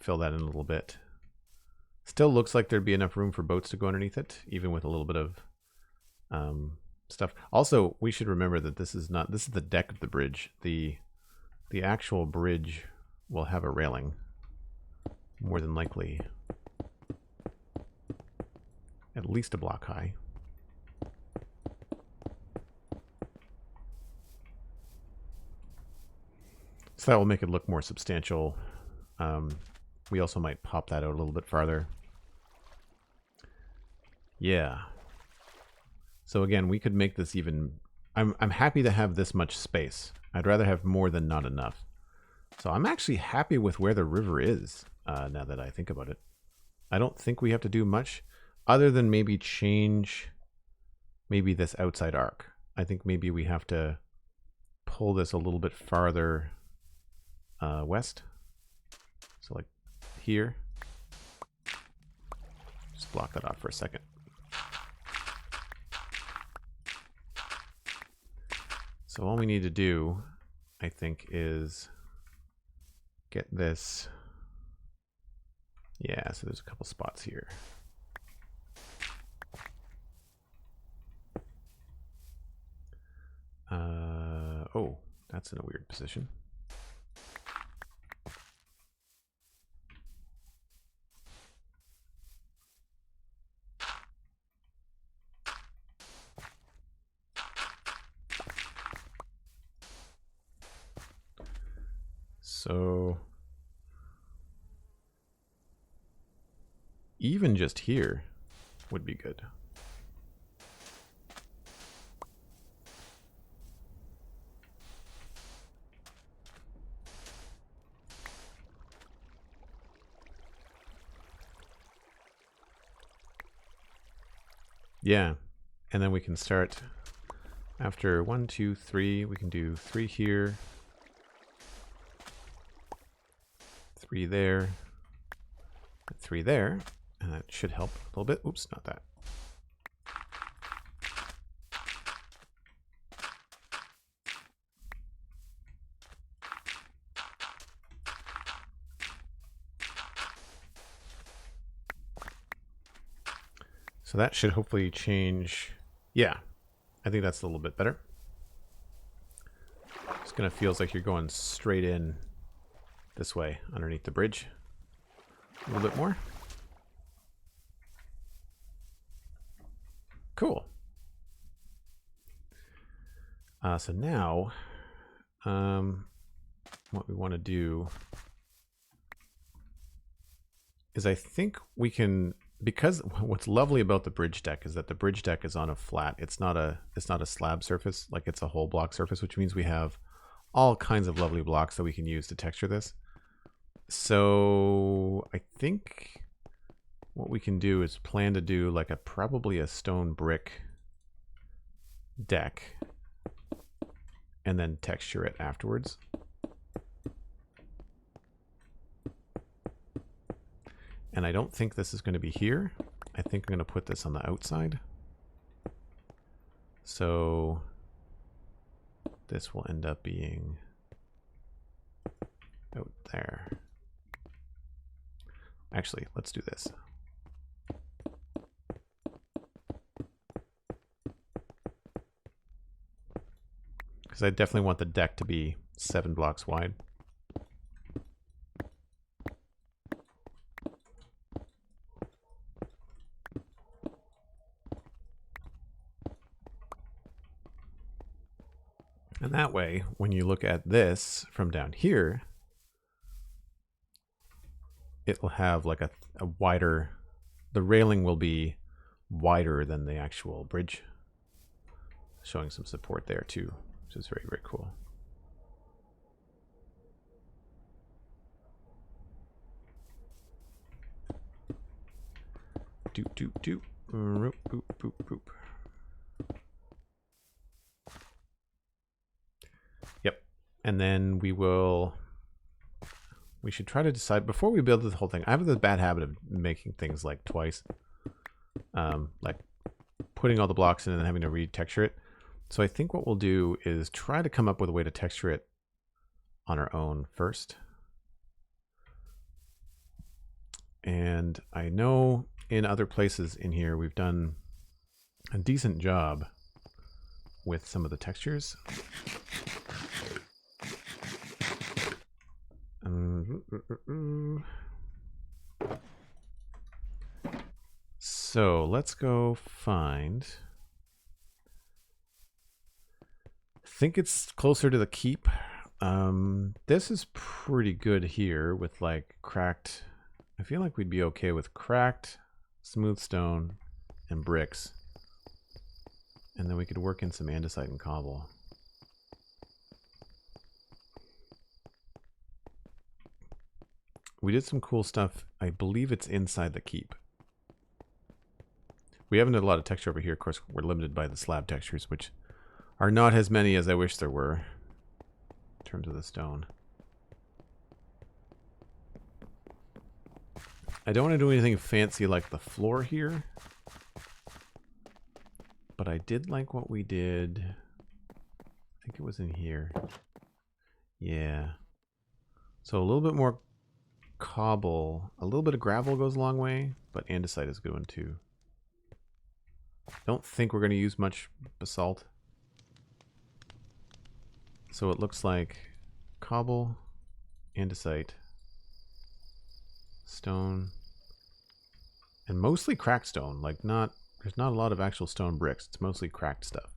fill that in a little bit. Still looks like there'd be enough room for boats to go underneath it, even with a little bit of stuff. Also, we should remember that this is the deck of the bridge. The actual bridge will have a railing, more than likely at least a block high. So that will make it look more substantial. We also might pop that out a little bit farther. Yeah. So again, we could make this even... I'm happy to have this much space. I'd rather have more than not enough. So I'm actually happy with where the river is, now that I think about it. I don't think we have to do much, other than maybe change maybe this outside arc. I think maybe we have to pull this a little bit farther west. So like here. Just block that off for a second. So all we need to do, I think, is get this. Yeah, so there's a couple spots here. Oh, that's in a weird position. So even just here would be good. Yeah, and then we can start after 1, 2, 3. We can do 3 here, 3 there, 3 there, and that should help a little bit. Oops, not that. So that should hopefully change. Yeah, I think that's a little bit better. It's gonna feels like you're going straight in this way underneath the bridge. A little bit more. Cool. So now, what we want to do is I think we can because what's lovely about the bridge deck is that the bridge deck is on a flat. It's not a slab surface, like it's a whole block surface, which means we have all kinds of lovely blocks that we can use to texture this. So I think what we can do is plan to do like probably a stone brick deck and then texture it afterwards. And I don't think this is going to be here. I think I'm going to put this on the outside. So this will end up being out there. Actually, let's do this. Because I definitely want the deck to be 7 blocks wide. And that way, when you look at this from down here, it will have like a wider, the railing will be wider than the actual bridge, showing some support there too, which is very, very cool. Doop, doop, doop. Boop, boop, boop, boop. Yep. And then we should try to decide before we build this whole thing. I have this bad habit of making things like twice. Like putting all the blocks in and then having to retexture it. So I think what we'll do is try to come up with a way to texture it on our own first. And I know in other places in here we've done a decent job with some of the textures. So let's go find. I think it's closer to the keep. This is pretty good here with like cracked. I feel like we'd be okay with cracked, smooth stone, and bricks. And then we could work in some andesite and cobble. We did some cool stuff. I believe it's inside the keep. We haven't done a lot of texture over here. Of course, we're limited by the slab textures, which are not as many as I wish there were in terms of the stone. I don't want to do anything fancy like the floor here, but I did like what we did. I think it was in here. Yeah. So a little bit more cobble. A little bit of gravel goes a long way, but andesite is a good one too. Don't think we're going to use much basalt. So it looks like cobble, andesite, stone, and mostly cracked stone. Like there's not a lot of actual stone bricks. It's mostly cracked stuff.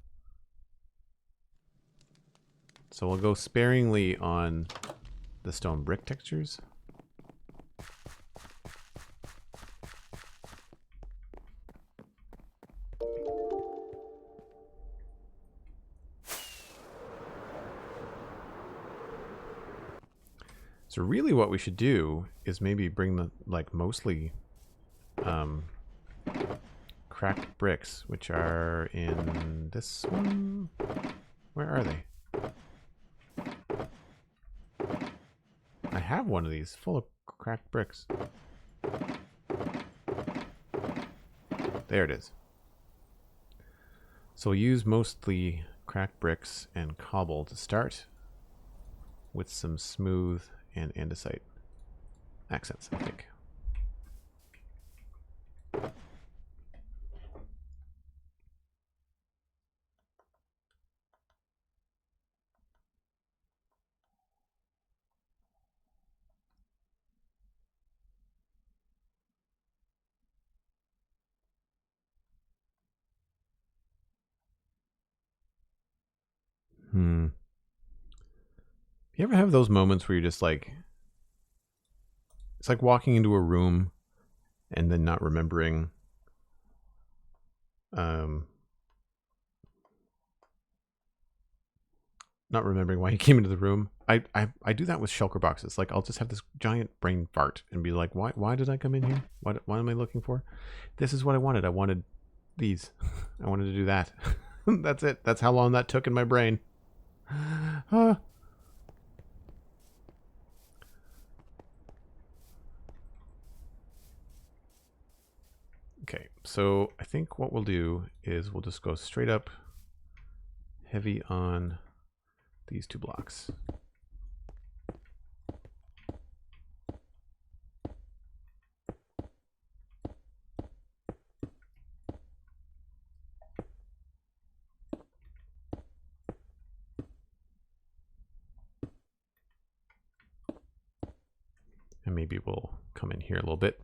So we'll go sparingly on the stone brick textures. So really what we should do is maybe bring the, like, mostly cracked bricks, which are in this one. Where are they? I have one of these full of cracked bricks. There it is. So we'll use mostly cracked bricks and cobble to start with some smooth and andesite accents, I think. You ever have those moments where you're just like, it's like walking into a room and then not remembering why he came into the room. I do that with shulker boxes. Like, I'll just have this giant brain fart and be like, why did I come in here? What am I looking for? This is what I wanted. I wanted these. I wanted to do that. That's it. That's how long that took in my brain. Okay, so I think what we'll do is we'll just go straight up heavy on these 2 blocks. And maybe we'll come in here a little bit.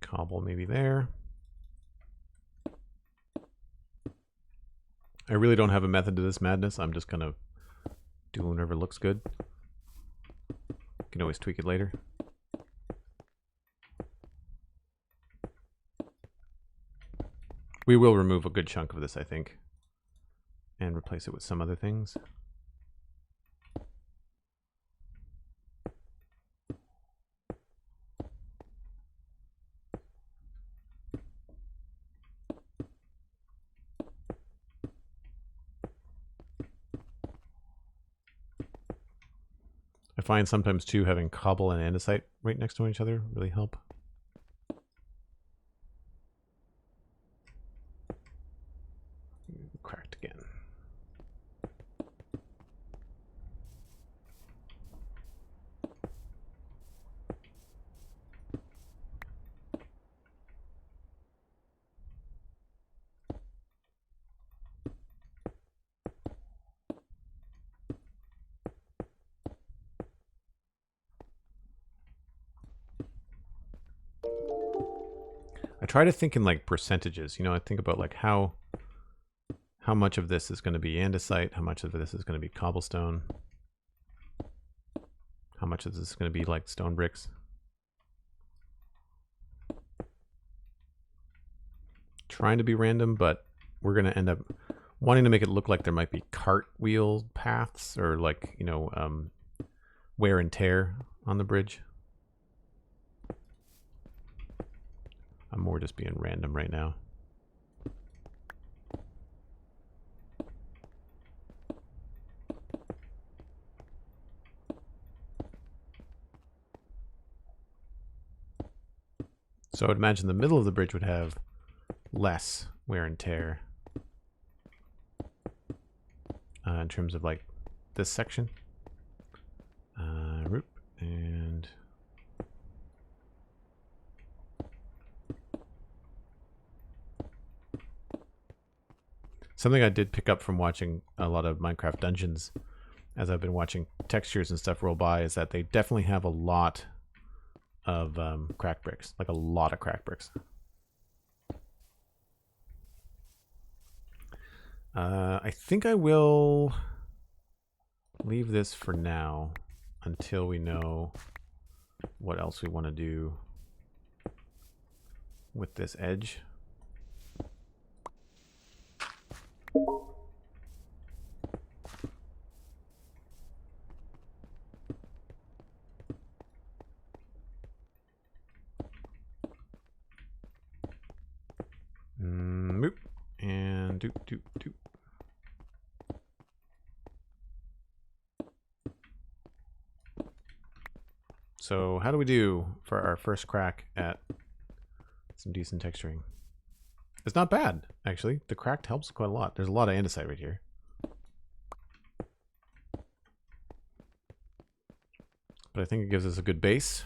Cobble maybe there. I really don't have a method to this madness. I'm just gonna do whatever looks good. Can always tweak it later. We will remove a good chunk of this, I think, and replace it with some other things. I find sometimes too having cobble and andesite right next to each other really help. Cracked again. I try to think in like percentages. You know, I think about like how much of this is going to be andesite, how much of this is going to be cobblestone, how much of this is going to be like stone bricks. Trying to be random, but we're going to end up wanting to make it look like there might be cartwheel paths or like, you know, wear and tear on the bridge. I'm more just being random right now. So I would imagine the middle of the bridge would have less wear and tear in terms of like this section. And something I did pick up from watching a lot of Minecraft Dungeons as I've been watching textures and stuff roll by is that they definitely have a lot of crack bricks, like a lot of crack bricks. I think I will leave this for now until we know what else we want to do with this edge. And doop, doop, doop. So how do we do for our first crack at some decent texturing? It's not bad, actually. The cracked helps quite a lot. There's a lot of andesite right here. But I think it gives us a good base.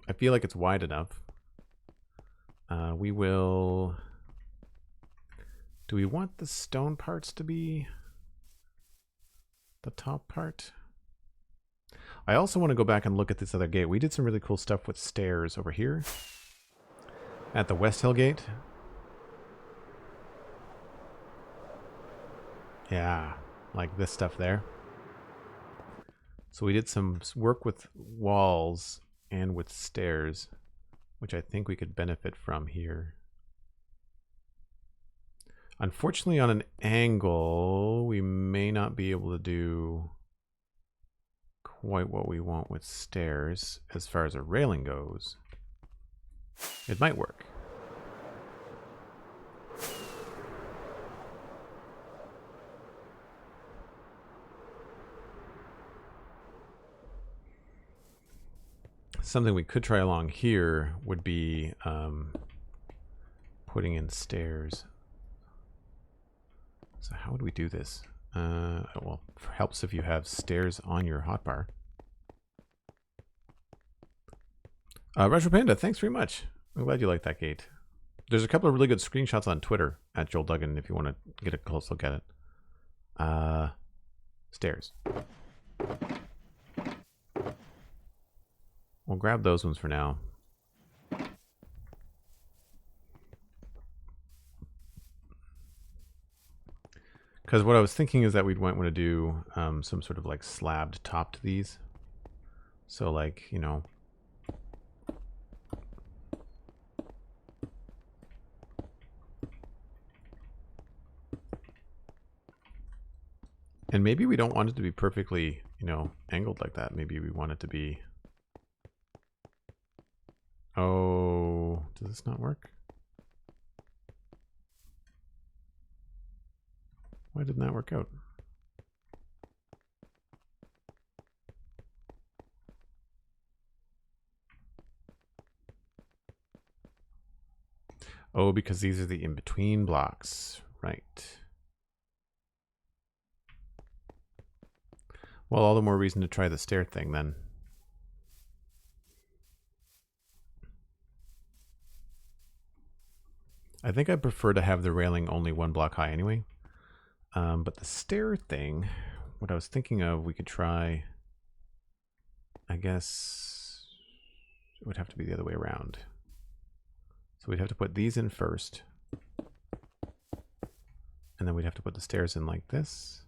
I feel like it's wide enough. We will... Do we want the stone parts to be the top part? I also want to go back and look at this other gate. We did some really cool stuff with stairs over here. At the West Hill Gate? Yeah, like this stuff there. So we did some work with walls and with stairs, which I think we could benefit from here. Unfortunately, on an angle, we may not be able to do quite what we want with stairs as far as a railing goes. It might work. Something we could try along here would be putting in stairs. So how would we do this? Well, it helps if you have stairs on your hotbar. Retro Panda, thanks very much. I'm glad you liked that gate. There's a couple of really good screenshots on Twitter at Joel Duggan if you want to get a close look at it. Stairs. We'll grab those ones for now. Because what I was thinking is that we'd want to do some sort of like slabbed top to these. So like, you know. And maybe we don't want it to be perfectly, you know, angled like that. Maybe we want it to be... Oh, does this not work? Why didn't that work out? Oh, because these are the in-between blocks. Right. Well, all the more reason to try the stair thing then. I think I prefer to have the railing only one block high anyway. But the stair thing, what I was thinking of, we could try, I guess it would have to be the other way around. So we'd have to put these in first. And then we'd have to put the stairs in like this.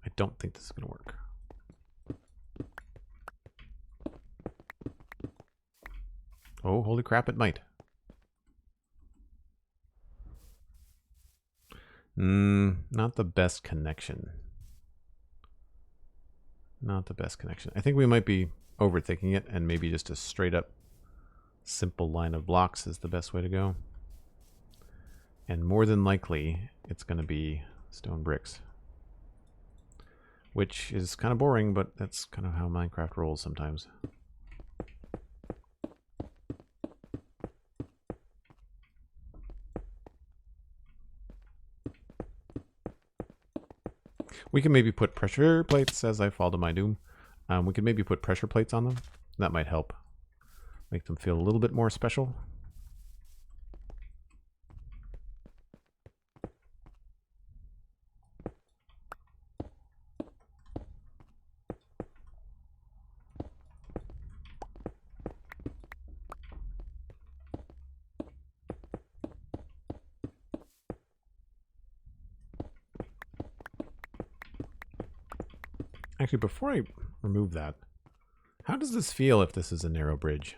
I don't think this is going to work. Oh, holy crap, it might. Not the best connection. Not the best connection. I think we might be overthinking it, and maybe just a straight up simple line of blocks is the best way to go. And more than likely, it's going to be stone bricks. Which is kind of boring, but that's kind of how Minecraft rolls sometimes. We can maybe put pressure plates as I fall to my doom. We could maybe put pressure plates on them. That might help make them feel a little bit more special. Actually, before I remove that, how does this feel if this is a narrow bridge?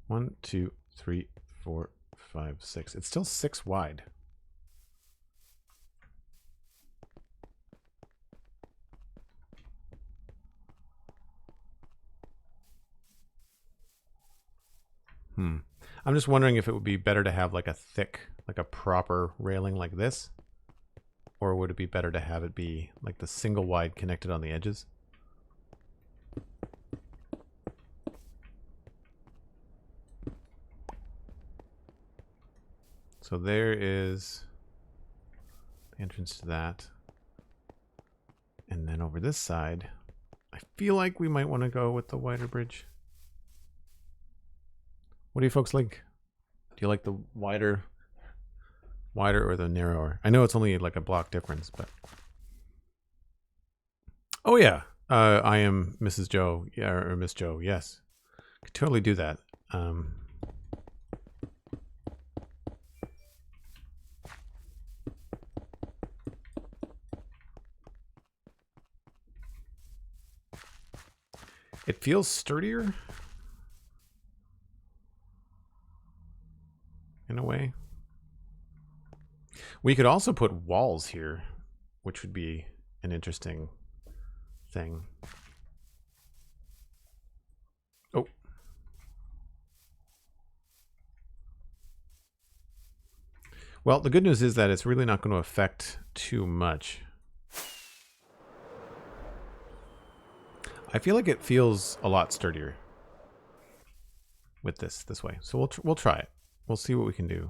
One, two, three, four, five, six. It's still 6 wide. I'm just wondering if it would be better to have like a thick, like a proper railing like this, or would it be better to have it be like the single wide connected on the edges? So there is the entrance to that. And then over this side, I feel like we might want to go with the wider bridge. What do you folks like? Do you like the wider or the narrower? I know it's only like a block difference, but Oh yeah, I am Mrs. Joe. Yeah, or Miss Joe. Yes, could totally do that. It feels sturdier in a way. We could also put walls here, which would be an interesting thing. Oh. Well, the good news is that it's really not going to affect too much. I feel like it feels a lot sturdier with this way. So we'll try it. We'll see what we can do.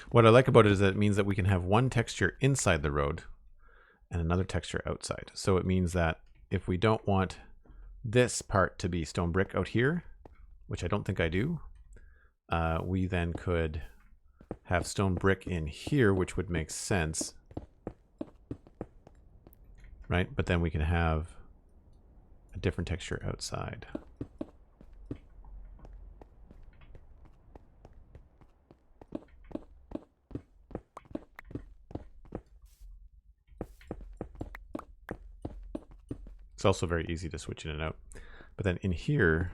What I like about it is that it means that we can have one texture inside the road and another texture outside. So it means that if we don't want this part to be stone brick out here, which I don't think I do, we then could have stone brick in here, which would make sense, right? But then we can have a different texture outside. It's also very easy to switch in and out. But then in here,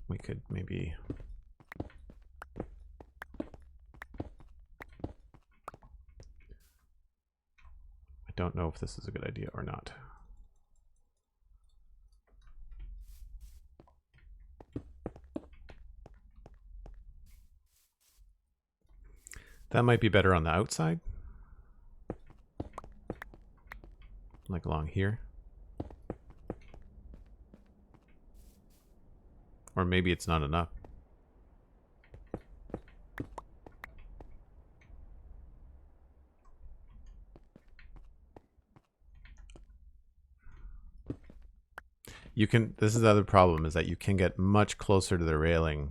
we could maybe... I don't know if this is a good idea or not. That might be better on the outside. Like along here. Or maybe it's not enough. You can, this is the other problem, is that you can get much closer to the railing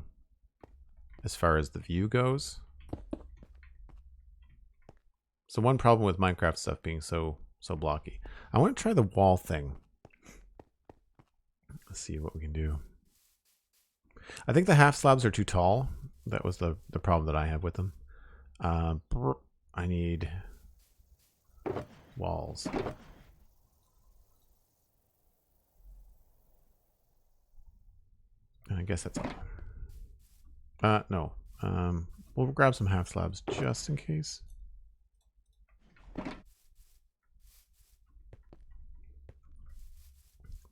as far as the view goes. So one problem with Minecraft stuff being so blocky. I want to try the wall thing. Let's see what we can do. I think the half slabs are too tall. That was the problem that I have with them. I need walls. I guess that's all. No. We'll grab some half slabs just in case.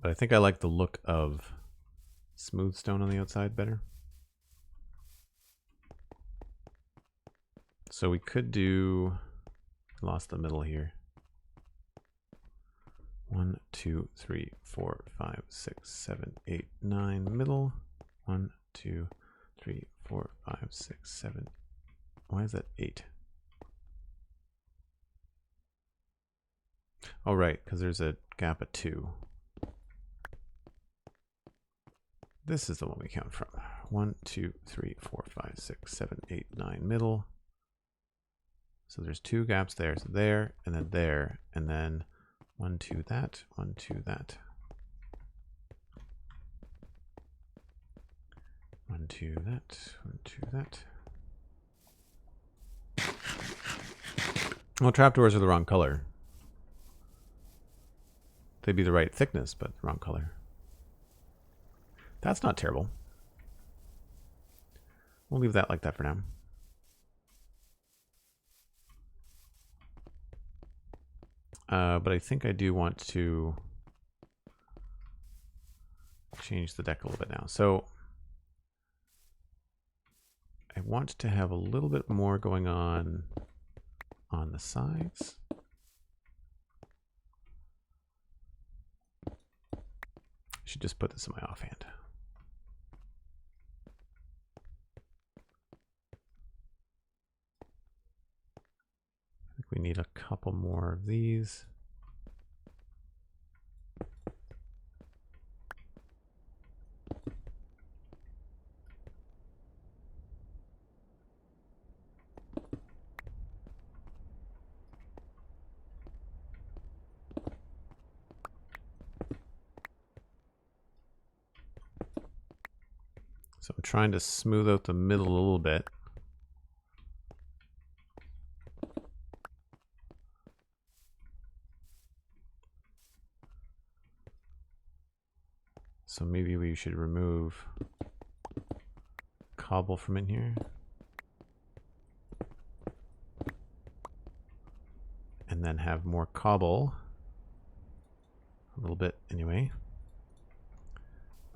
But I think I like the look of smooth stone on the outside better. So we could do... Lost the middle here. 1, 2, 3, 4, 5, 6, 7, 8, 9 middle. 1, 2, 3, 4, 5, 6, 7. Why is that 8? Oh, right, because there's a gap of 2. This is the one we count from. 1, 2, 3, 4, 5, 6, 7, 8, 9 middle. So there's 2 gaps there. So there, and then 1, 2 that, 1, 2 that. 1, 2 that, 1, 2 that. Well, trapdoors are the wrong color. They'd be the right thickness, but the wrong color. That's not terrible. We'll leave that like that for now. But I think I do want to change the deck a little bit now. So I want to have a little bit more going on the sides. I should just put this in my offhand. I think we need a couple more of these. So I'm trying to smooth out the middle a little bit. So maybe we should remove cobble from in here. And then have more cobble. A little bit anyway.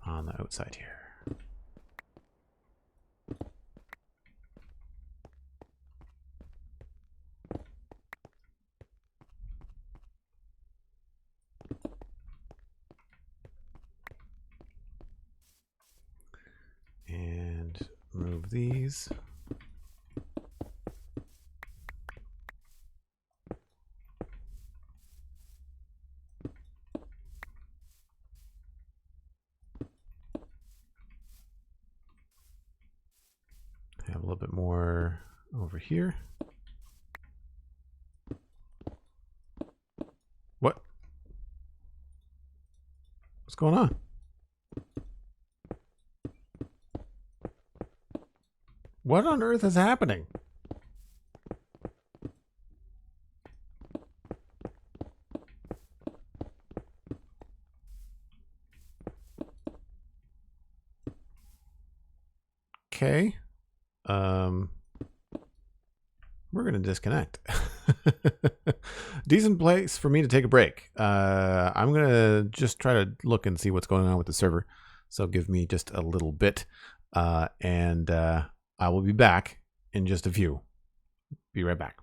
On the outside here. And move these. Have a little bit more over here. What? What's going on? What on earth is happening? Okay. We're going to disconnect. Decent place for me to take a break. I'm going to just try to look and see what's going on with the server. So give me just a little bit. And I will be back in just a few. Be right back.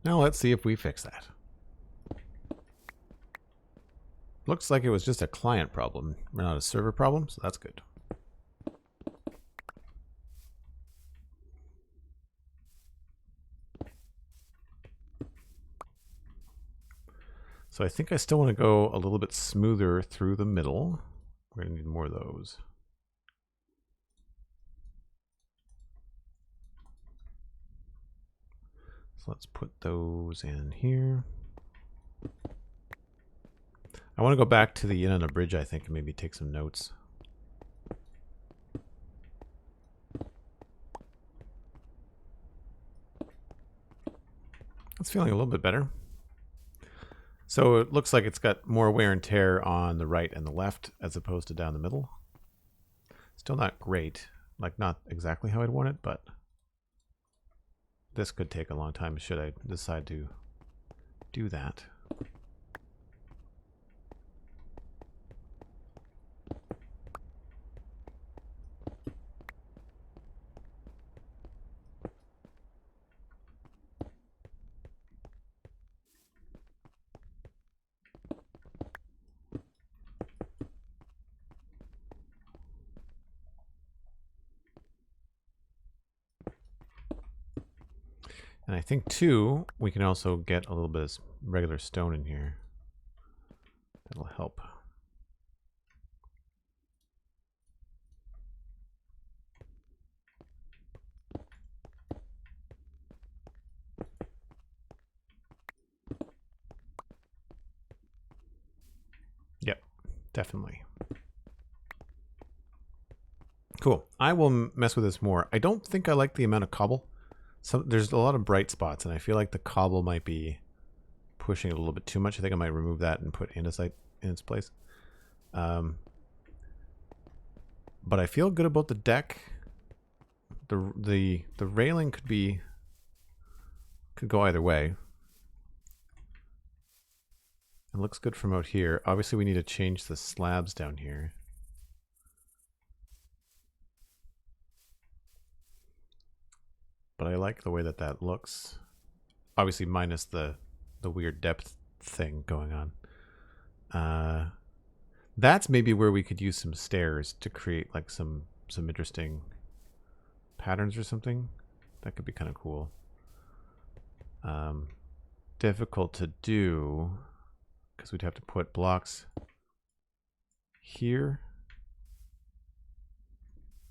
Now let's see if we fix that. Looks like it was just a client problem, not a server problem, so that's good. So I think I still want to go a little bit smoother through the middle. We're going to need more of those. So let's put those in here. I want to go back to the inn on a bridge, I think, and maybe take some notes. It's feeling a little bit better. So it looks like it's got more wear and tear on the right and the left as opposed to down the middle. Still not great, like not exactly how I'd want it, but this could take a long time should I decide to do that. And I think, too, we can also get a little bit of regular stone in here. That'll help. Yep, definitely. Cool. I will mess with this more. I don't think I like the amount of cobble. There's a lot of bright spots, and I feel like the cobble might be pushing it a little bit too much. I think I might remove that and put andesite in its place. But I feel good about the deck. The railing could go either way. It looks good from out here. Obviously, we need to change the slabs down here. But I like the way that that looks. Obviously, minus the weird depth thing going on. That's maybe where we could use some stairs to create like some interesting patterns or something. That could be kind of cool. Difficult to do because we'd have to put blocks here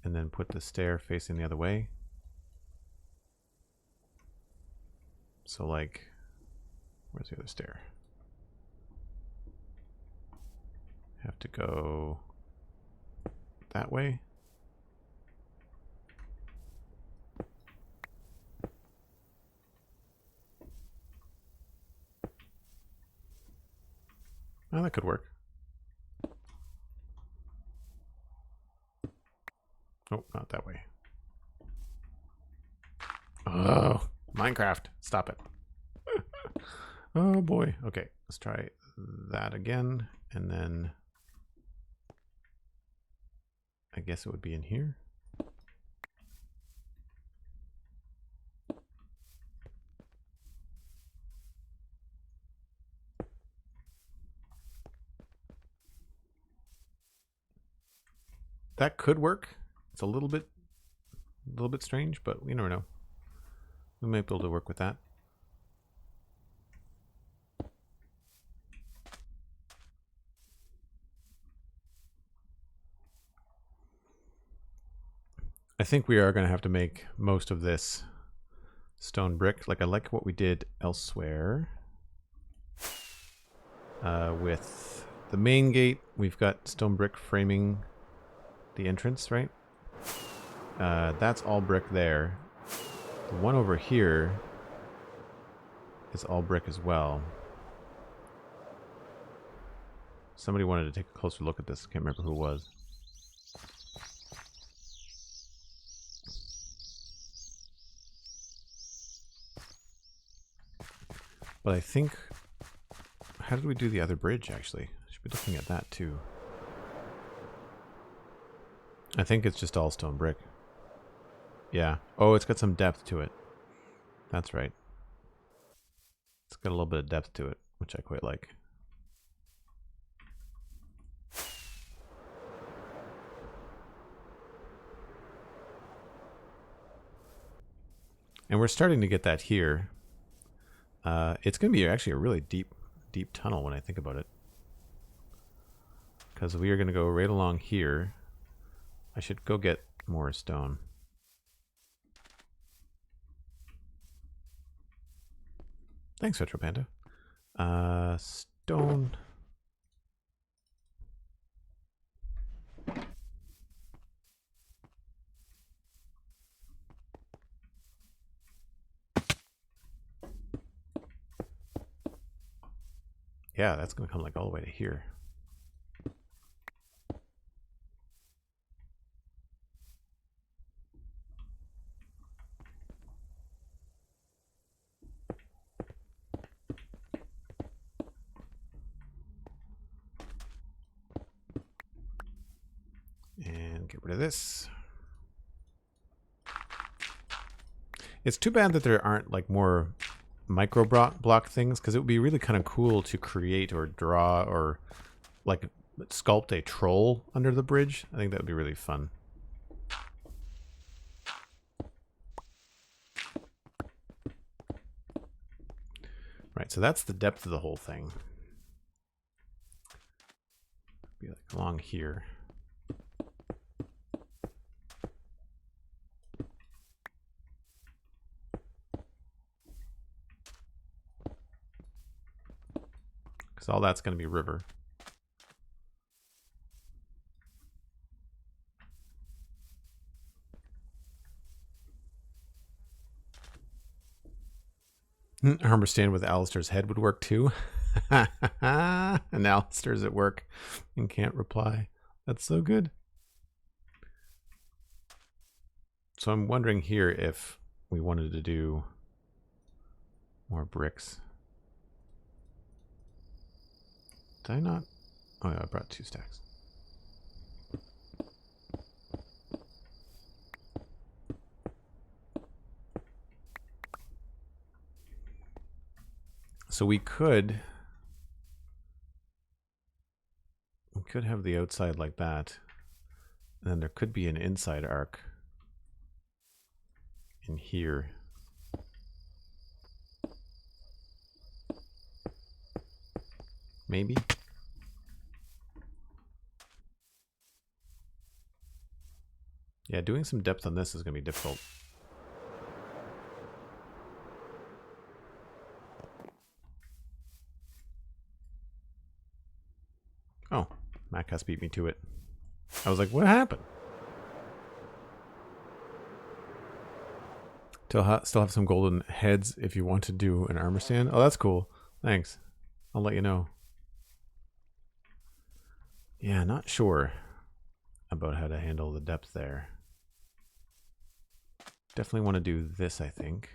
and then put the stair facing the other way. So like, where's the other stair? Have to go that way. Oh, that could work. Oh, not that way. Oh, Minecraft. Stop it. Oh boy. Okay, let's try that again. And then I guess it would be in here. That could work. It's a little bit strange, but you never know. We might be able to work with that. I think we are going to have to make most of this stone brick. Like I like what we did elsewhere. With the main gate, we've got stone brick framing the entrance, right? That's all brick there. The one over here is all brick as well. Somebody wanted to take a closer look at this. I can't remember who it was. But I think... How did we do the other bridge, actually? I should be looking at that, too. I think it's just all stone brick. Yeah. Oh, it's got some depth to it. That's right. It's got a little bit of depth to it, which I quite like. And we're starting to get that here. It's going to be actually a really deep tunnel when I think about it. Because we are going to go right along here. I should go get more stone. Thanks, Retro Panda. Stone. Yeah, that's going to come like all the way to here. And get rid of this. It's too bad that there aren't like more micro block things, because it would be really kind of cool to create or draw or like sculpt a troll under the bridge. I think that would be really fun. Right, so that's the depth of the whole thing. Be like along here. Because all that's going to be river. Armor stand with Alistair's head would work too. And Alistair's at work and can't reply. That's so good. So I'm wondering here if we wanted to do more bricks. Did I not? Oh yeah, I brought 2 stacks. So we could have the outside like that, and then there could be an inside arc in here. Maybe. Yeah, doing some depth on this is going to be difficult. Oh, Macas beat me to it. I was like, what happened? Still have some golden heads if you want to do an armor stand. Oh, that's cool. Thanks. I'll let you know. Yeah, not sure about how to handle the depth there. Definitely want to do this, I think.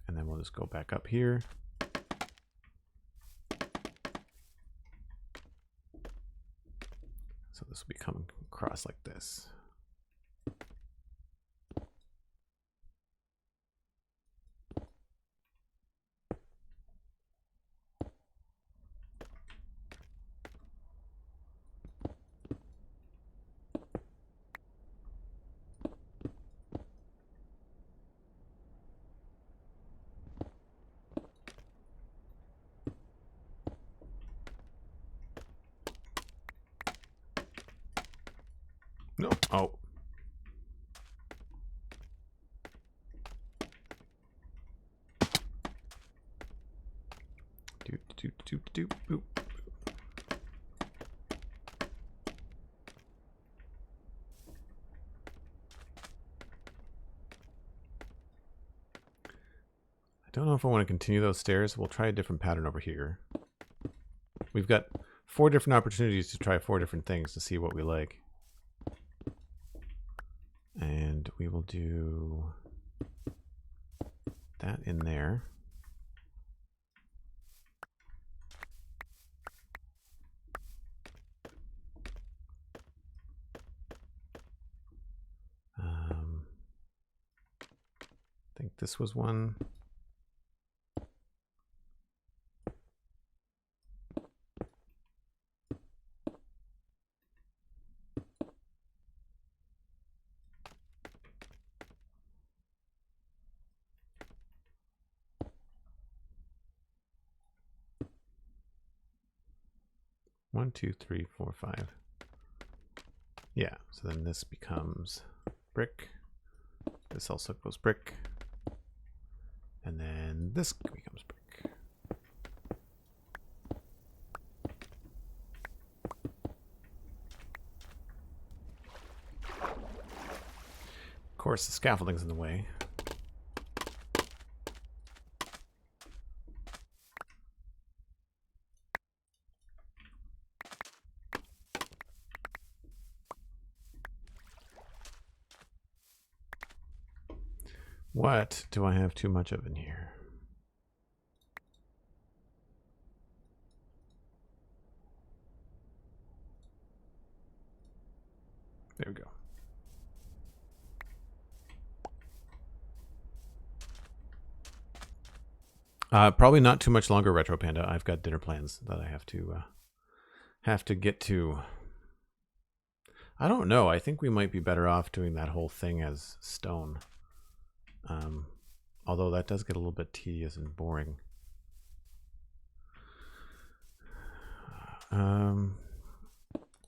And then we'll just go back up here. So this will be coming across like this. No. Oh. Doop, doop, doop, doop, boop. I don't know if I want to continue those stairs. We'll try a different pattern over here. We've got 4 different opportunities to try 4 different things to see what we like. And we will do that in there. think this was one. One, two, three, four, five. Yeah, so then this becomes brick. This also goes brick. And then this becomes brick. Of course, the scaffolding's in the way. What do I have too much of in here? There we go. Probably not too much longer, Retro Panda. I've got dinner plans that I have to get to. I don't know. I think we might be better off doing that whole thing as stone. Although that does get a little bit tedious and boring.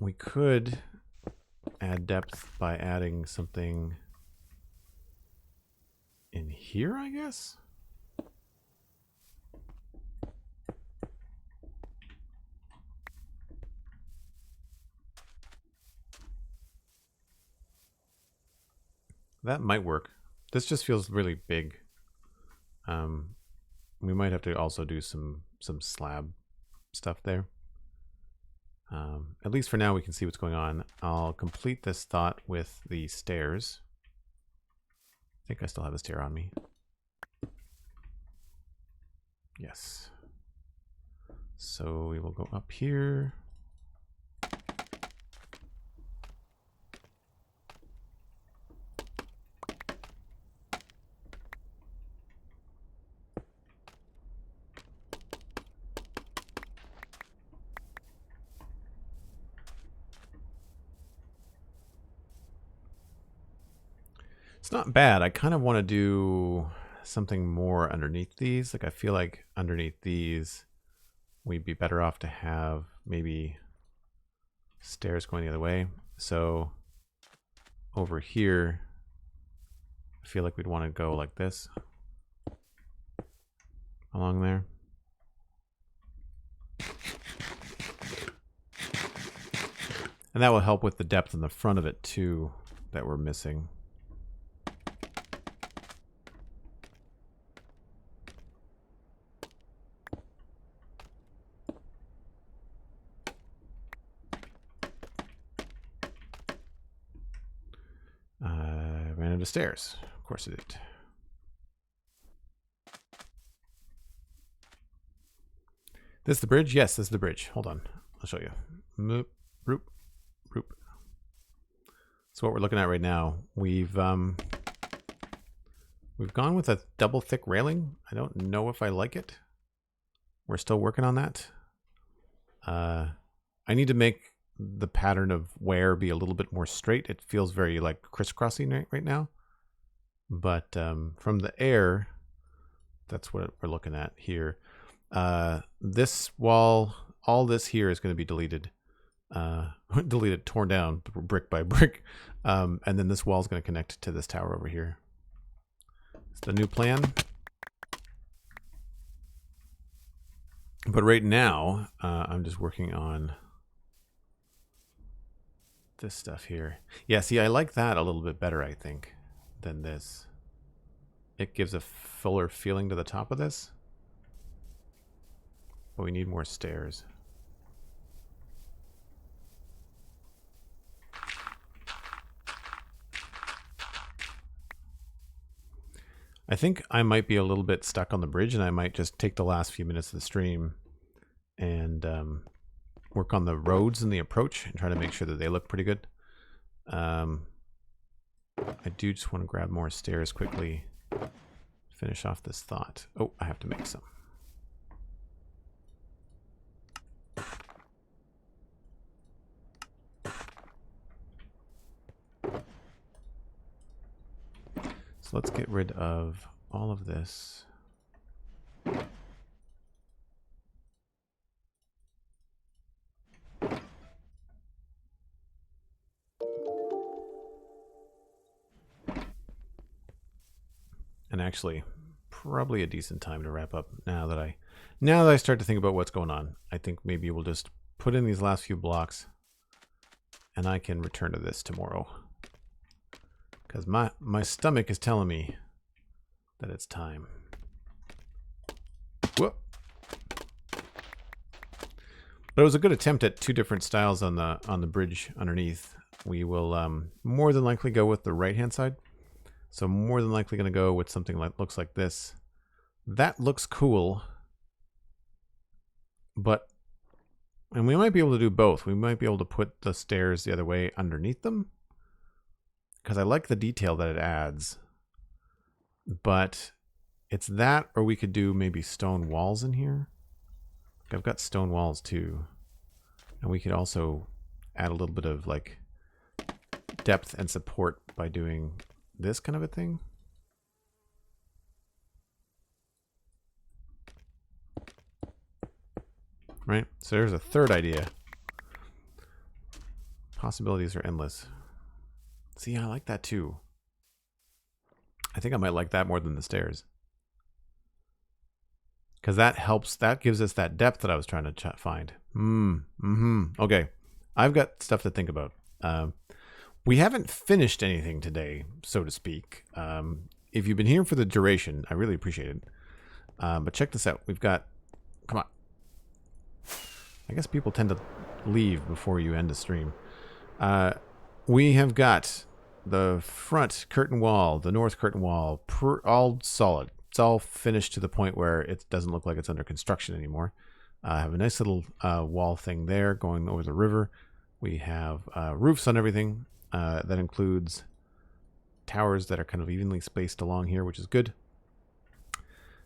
We could add depth by adding something in here, I guess. That might work. This just feels really big. We might have to also do some slab stuff there. At least for now we can see what's going on. I'll complete this thought with the stairs. I think I still have a stair on me. Yes. So we will go up here. It's not bad. I kind of want to do something more underneath these. Like I feel like underneath these, we'd be better off to have maybe stairs going the other way. So over here, I feel like we'd want to go like this along there. And that will help with the depth in the front of it too that we're missing. Ran into stairs. Of course it did. This is the bridge? Yes, this is the bridge. Hold on. I'll show you. Moop, roop, roop. So what we're looking at right now, we've gone with a double thick railing. I don't know if I like it. We're still working on that. I need to make the pattern of wear be a little bit more straight. It feels very like crisscrossing right now. But from the air, that's what we're looking at here. This wall, all this here is going to be deleted. Deleted, torn down brick by brick. And then this wall is going to connect to this tower over here. It's the new plan. But right now, I'm just working on this stuff here. Yeah, see, I like that a little bit better, I think, than this. It gives a fuller feeling to the top of this. But we need more stairs. I think I might be a little bit stuck on the bridge, and I might just take the last few minutes of the stream and work on the roads and the approach and try to make sure that they look pretty good. I do just want to grab more stairs quickly. finish off this thought. Oh, I have to make some. So let's get rid of all of this. And actually, probably a decent time to wrap up now that I start to think about what's going on. I think maybe we'll just put in these last few blocks and I can return to this tomorrow. Because my stomach is telling me that it's time. Whoop. But it was a good attempt at two different styles on the bridge underneath. We will more than likely go with the right-hand side. So more than likely going to go with something like looks like this. That looks cool. And we might be able to do both. We might be able to put the stairs the other way underneath them, because I like the detail that it adds. But it's that, or we could do maybe stone walls in here. I've got stone walls too. And we could also add a little bit of like depth and support by doing this kind of a thing. Right? So there's a third idea. Possibilities are endless. See, I like that too. I think I might like that more than the stairs. Because that helps, that gives us that depth that I was trying to find. Okay. I've got stuff to think about. We haven't finished anything today, so to speak. If you've been here for the duration, I really appreciate it. But check this out. We've got, come on. I guess people tend to leave before you end a stream. We have got the front curtain wall, the north curtain wall, all solid. It's all finished to the point where it doesn't look like it's under construction anymore. I have a nice little wall thing there going over the river. We have roofs on everything. That includes towers that are kind of evenly spaced along here, which is good.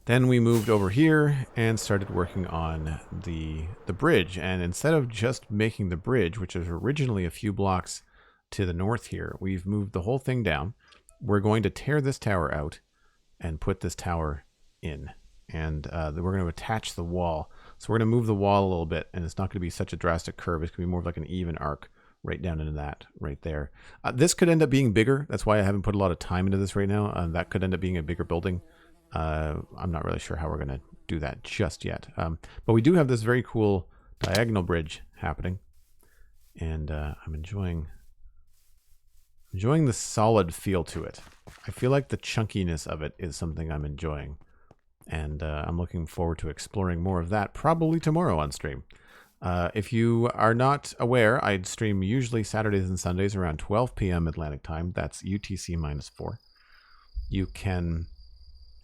Then we moved over here and started working on the bridge. And instead of just making the bridge, which is originally a few blocks to the north here, we've moved the whole thing down. We're going to tear this tower out and put this tower in. And we're going to attach the wall. So we're going to move the wall a little bit, and it's not going to be such a drastic curve. It's going to be more of like an even arc right down into that right there. This could end up being bigger. That's why I haven't put a lot of time into this right now. That could end up being a bigger building. I'm not really sure how we're going to do that just yet. But we do have this very cool diagonal bridge happening. And I'm enjoying the solid feel to it. I feel like the chunkiness of it is something I'm enjoying. And I'm looking forward to exploring more of that probably tomorrow on stream. If you are not aware, I'd stream usually Saturdays and Sundays around 12 p.m. Atlantic time. That's UTC -4. You can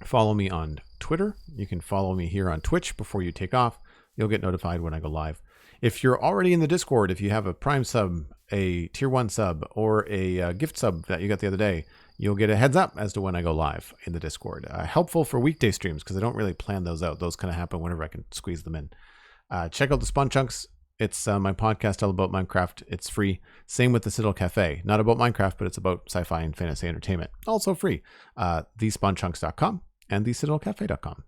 follow me on Twitter. You can follow me here on Twitch before you take off. You'll get notified when I go live. If you're already in the Discord, if you have a Prime sub, a Tier 1 sub, or a gift sub that you got the other day, you'll get a heads up as to when I go live in the Discord. Helpful for weekday streams because I don't really plan those out. Those kind of happen whenever I can squeeze them in. Check out the Spawn Chunks. It's my podcast all about Minecraft. It's free. Same with the Citadel Cafe. Not about Minecraft, but it's about sci-fi and fantasy entertainment. Also free. thespawnchunks.com and thecitadelcafe.com.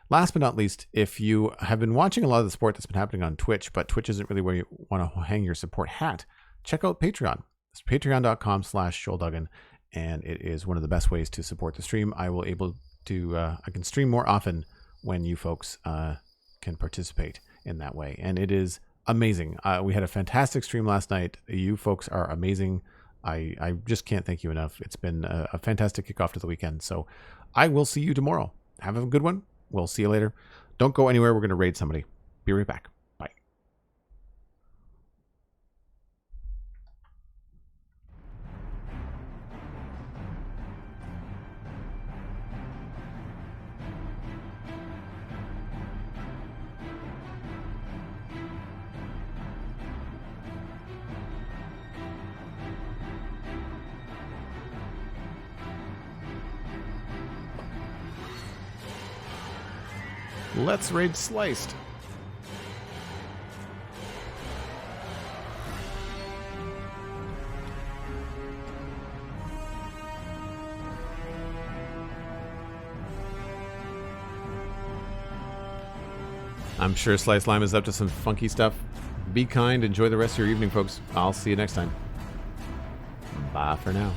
Last but not least, if you have been watching a lot of the support that's been happening on Twitch, but Twitch isn't really where you want to hang your support hat, check out Patreon. It's patreon.com/JoelDuggan, and it is one of the best ways to support the stream. I can stream more often when you folks can participate in that way, and it is amazing. We had a fantastic stream last night. You folks are amazing. I just can't thank you enough. It's been a fantastic kickoff to the weekend. So I will see you tomorrow. Have a good one. We'll see you later. Don't go anywhere. We're going to raid somebody. Be right back. Bye. Let's raid Sliced. I'm sure Slice Lime is up to some funky stuff. Be kind. Enjoy the rest of your evening, folks. I'll see you next time. Bye for now.